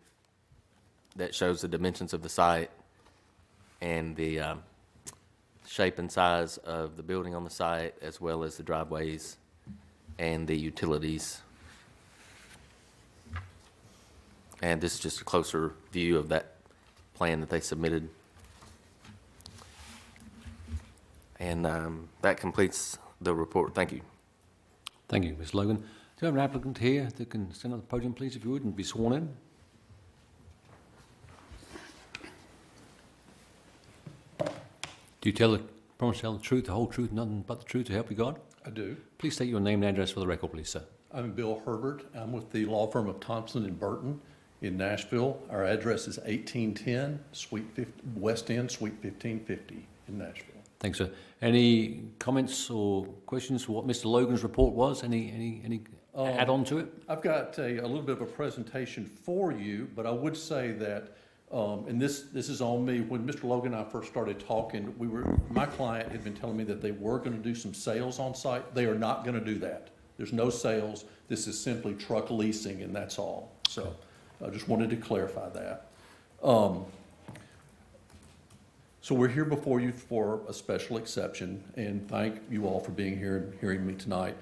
that shows the dimensions of the site and the shape and size of the building on the site, as well as the driveways and the utilities. And this is just a closer view of that plan that they submitted. And that completes the report. Thank you. Thank you, Ms. Logan. Do you have an applicant here that can stand on the podium, please, if you would, and be sworn in? Do you promise to tell the truth, the whole truth, nothing but the truth to help you God? I do. Please state your name and address for the record, please, sir. I'm Bill Herbert. I'm with the law firm of Thompson and Burton in Nashville. Our address is 1810 West End, Suite 1550 in Nashville. Thanks, sir. Any comments or questions for what Mr. Logan's report was? Any add-on to it? I've got a little bit of a presentation for you, but I would say that, and this is on me, when Mr. Logan and I first started talking, my client had been telling me that they were going to do some sales on site. They are not going to do that. There's no sales. This is simply truck leasing, and that's all. So I just wanted to clarify that. So we're here before you for a special exception, and thank you all for being here and hearing me tonight.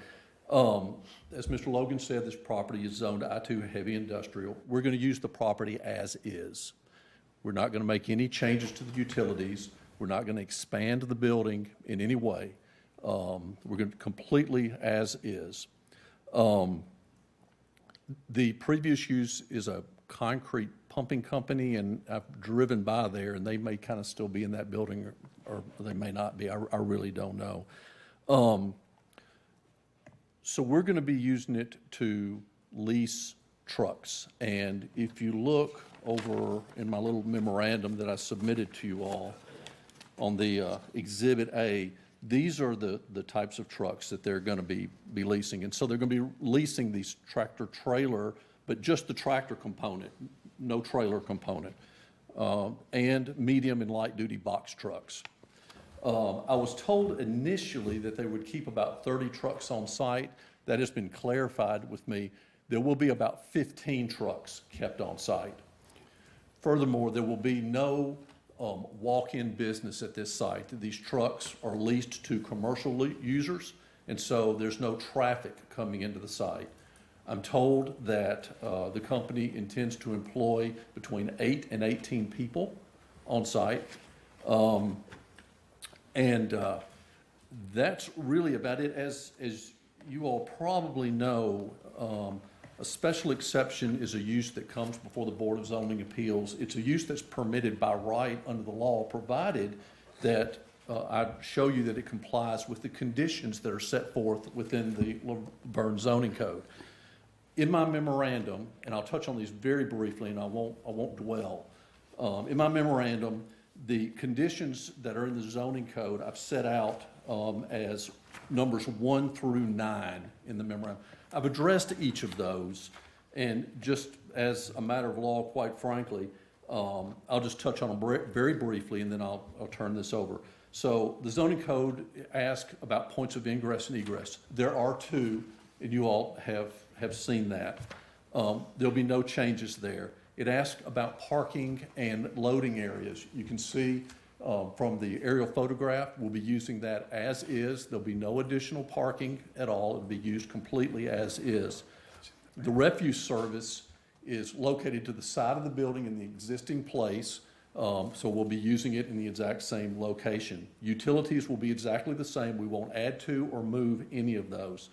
As Mr. Logan said, this property is zoned I-2 heavy industrial. We're going to use the property as is. We're not going to make any changes to the utilities. We're not going to expand the building in any way. We're going to completely as is. The previous use is a concrete pumping company, and I've driven by there, and they may kind of still be in that building, or they may not be. I really don't know. So we're going to be using it to lease trucks. And if you look over in my little memorandum that I submitted to you all on the Exhibit A, these are the types of trucks that they're going to be leasing. And so they're going to be leasing these tractor trailer, but just the tractor component, no trailer component, and medium and light duty box trucks. I was told initially that they would keep about 30 trucks on site. That has been clarified with me. There will be about 15 trucks kept on site. Furthermore, there will be no walk-in business at this site. These trucks are leased to commercial users, and so there's no traffic coming into the site. I'm told that the company intends to employ between 8 and 18 people on site. And that's really about it. As you all probably know, a special exception is a use that comes before the Board of Zoning Appeals. It's a use that's permitted by right under the law, provided that I show you that it complies with the conditions that are set forth within the LaVergne zoning code. In my memorandum, and I'll touch on these very briefly, and I won't dwell. In my memorandum, the conditions that are in the zoning code, I've set out as numbers 1 through 9 in the memorandum. I've addressed each of those, and just as a matter of law, quite frankly, I'll just touch on them very briefly, and then I'll turn this over. So the zoning code asks about points of ingress and egress. There are 2, and you all have seen that. There'll be no changes there. It asks about parking and loading areas. You can see from the aerial photograph, we'll be using that as is. There'll be no additional parking at all. It'll be used completely as is. The refuse service is located to the side of the building in the existing place, so we'll be using it in the exact same location. Utilities will be exactly the same. We won't add to or move any of those.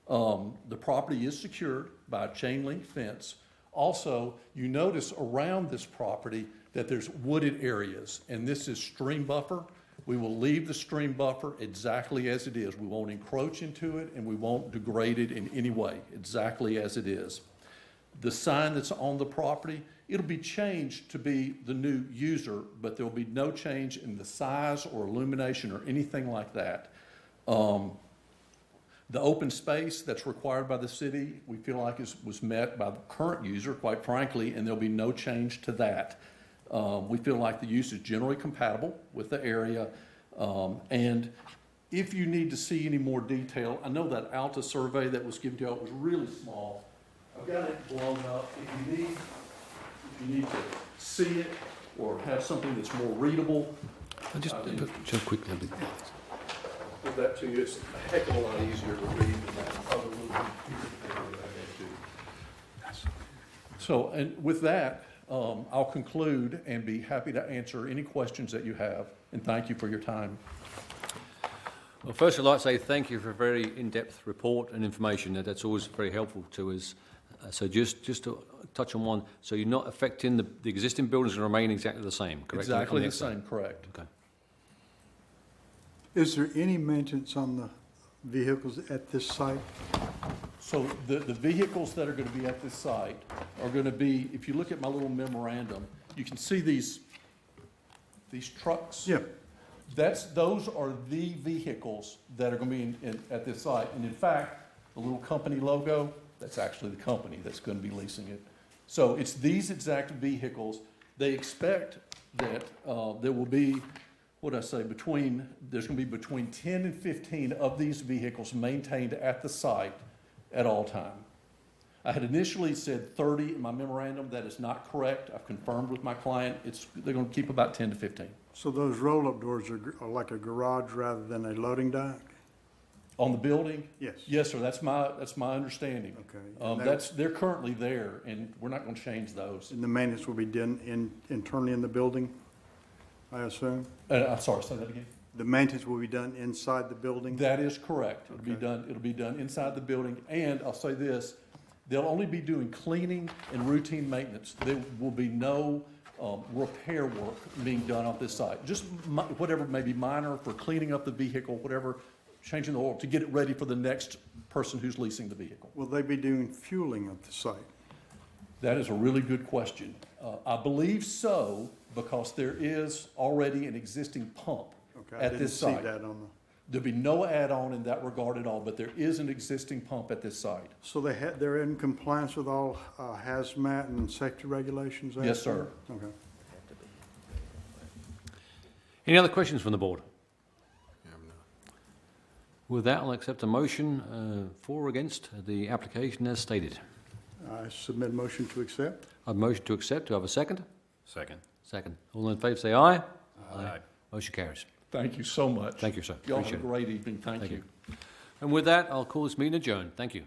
The property is secured by a chain link fence. Also, you notice around this property that there's wooded areas, and this is stream buffer. We will leave the stream buffer exactly as it is. We won't encroach into it, and we won't degrade it in any way, exactly as it is. The sign that's on the property, it'll be changed to be the new user, but there'll be no change in the size or illumination or anything like that. The open space that's required by the city, we feel like was met by the current user, quite frankly, and there'll be no change to that. We feel like the use is generally compatible with the area. And if you need to see any more detail, I know that Alta survey that was given to you was really small. I've got it blown up. If you need to see it or have something that's more readable. Just quickly. With that to you, it's a heck of a lot easier to read than that other little computer paper that I had to. So, and with that, I'll conclude and be happy to answer any questions that you have, and thank you for your time. Well, first I'd like to say thank you for a very in-depth report and information. That's always very helpful to us. So just to touch on one, so you're not affecting the existing buildings and remain exactly the same, correct? Exactly the same, correct. Okay. Is there any maintenance on the vehicles at this site? So the vehicles that are gonna be at this site are gonna be, if you look at my little memorandum, you can see these trucks. Yeah. Those are the vehicles that are gonna be at this site. And in fact, the little company logo, that's actually the company that's gonna be leasing it. So it's these exact vehicles. They expect that, there will be, what'd I say, there's gonna be between 10 and 15 of these vehicles maintained at the site at all time. I had initially said 30 in my memorandum. That is not correct. I've confirmed with my client. They're gonna keep about 10 to 15. So those roll-up doors are like a garage rather than a loading dock? On the building? Yes. Yes, sir, that's my understanding. Okay. They're currently there, and we're not gonna change those. And the maintenance will be done internally in the building, I assume? I'm sorry, say that again? The maintenance will be done inside the building? That is correct. It'll be done inside the building, and I'll say this, they'll only be doing cleaning and routine maintenance. There will be no repair work being done on this site. Just whatever may be minor for cleaning up the vehicle, whatever, changing the oil to get it ready for the next person who's leasing the vehicle. Will they be doing fueling at the site? That is a really good question. I believe so, because there is already an existing pump at this site. I didn't see that on the... There'll be no add-on in that regard at all, but there is an existing pump at this site. So they're in compliance with all hazmat and safety regulations? I Yes, assume? sir. Okay. Any other questions from the board? With that, I'll accept a motion for or against the application as stated. I submit a motion to accept. A motion to accept. Do I have a second? Second. Second. All in favor say aye. Aye. Motion carries. Thank you so much. Thank you, sir. Y'all have Appreciate a it. great evening. Thank you. And with that, I'll call this meeting adjourned. Thank you.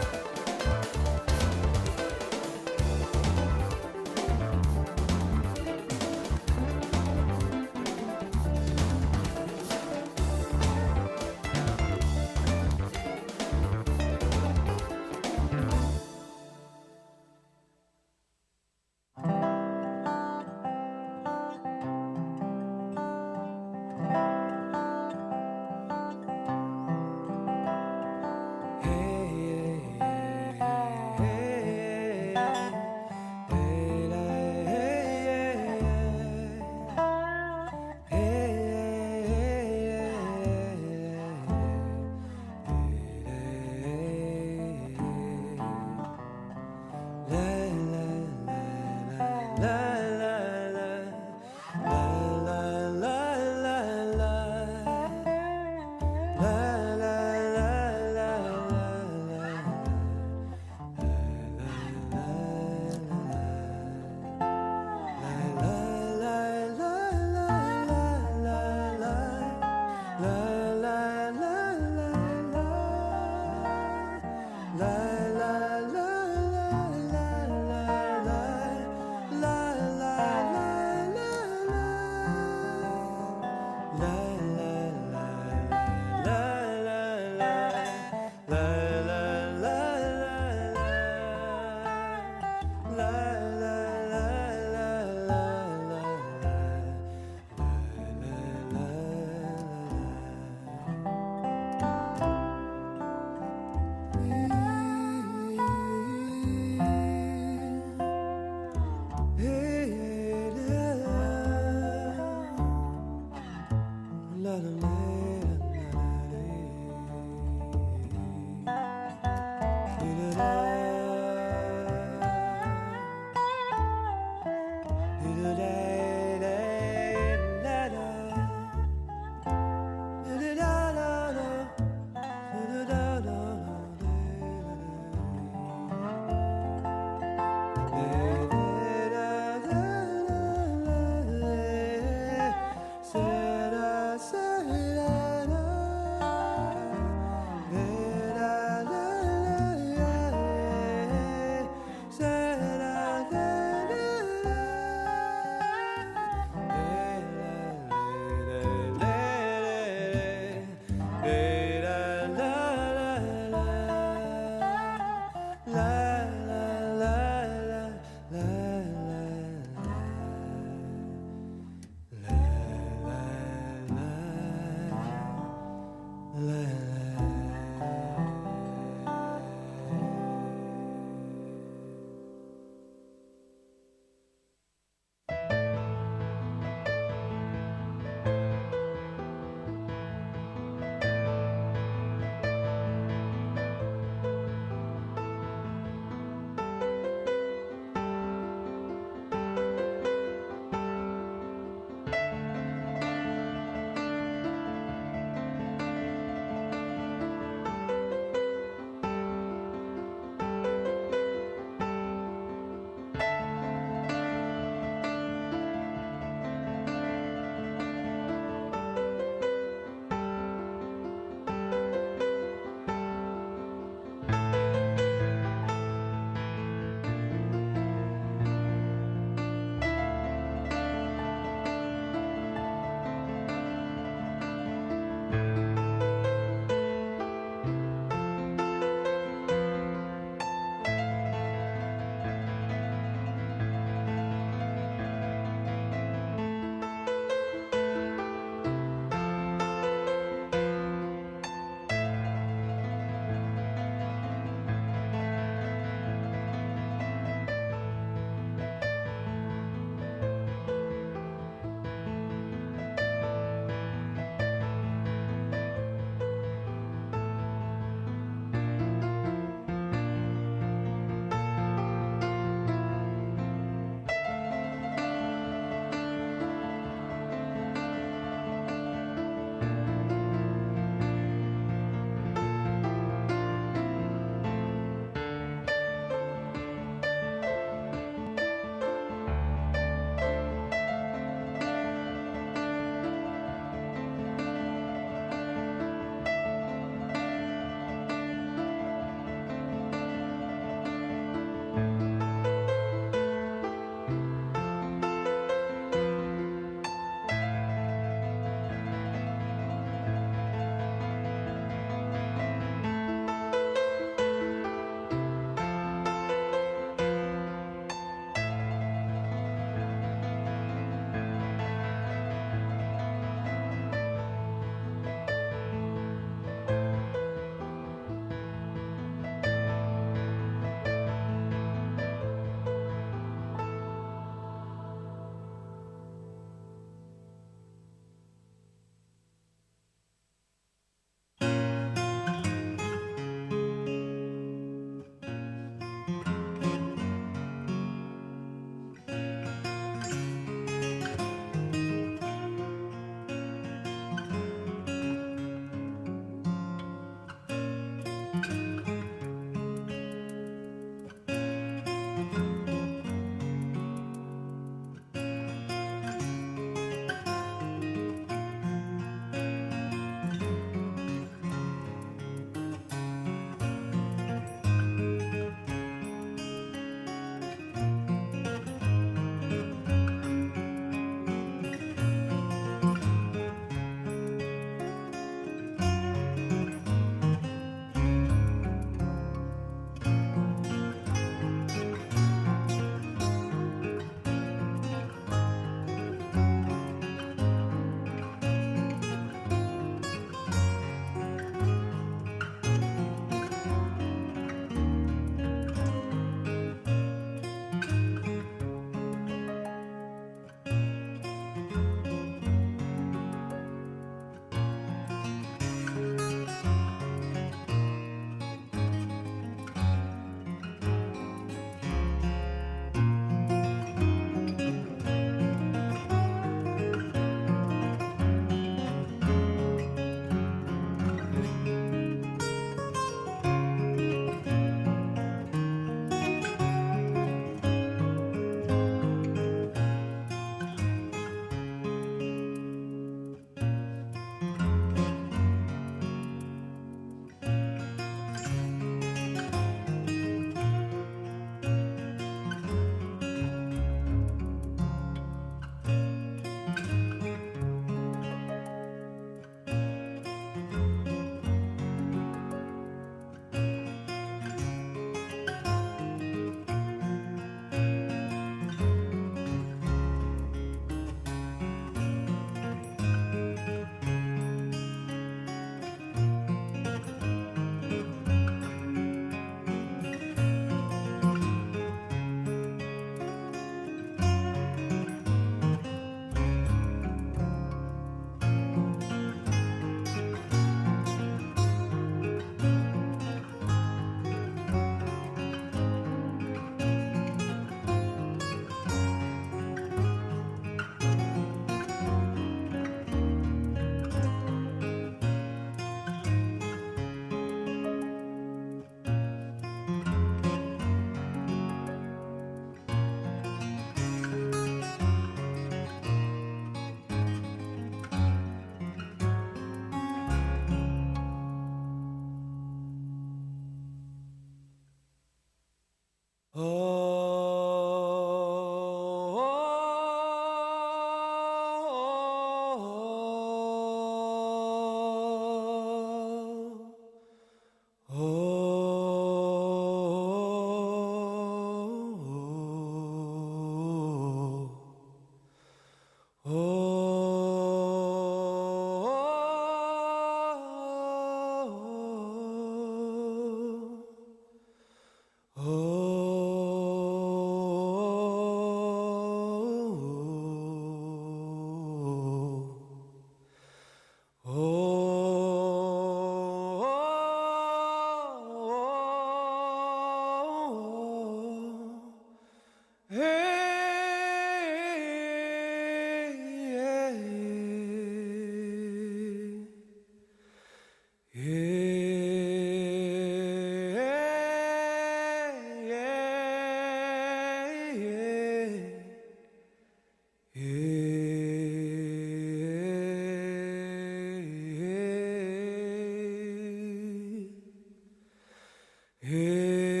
Hey.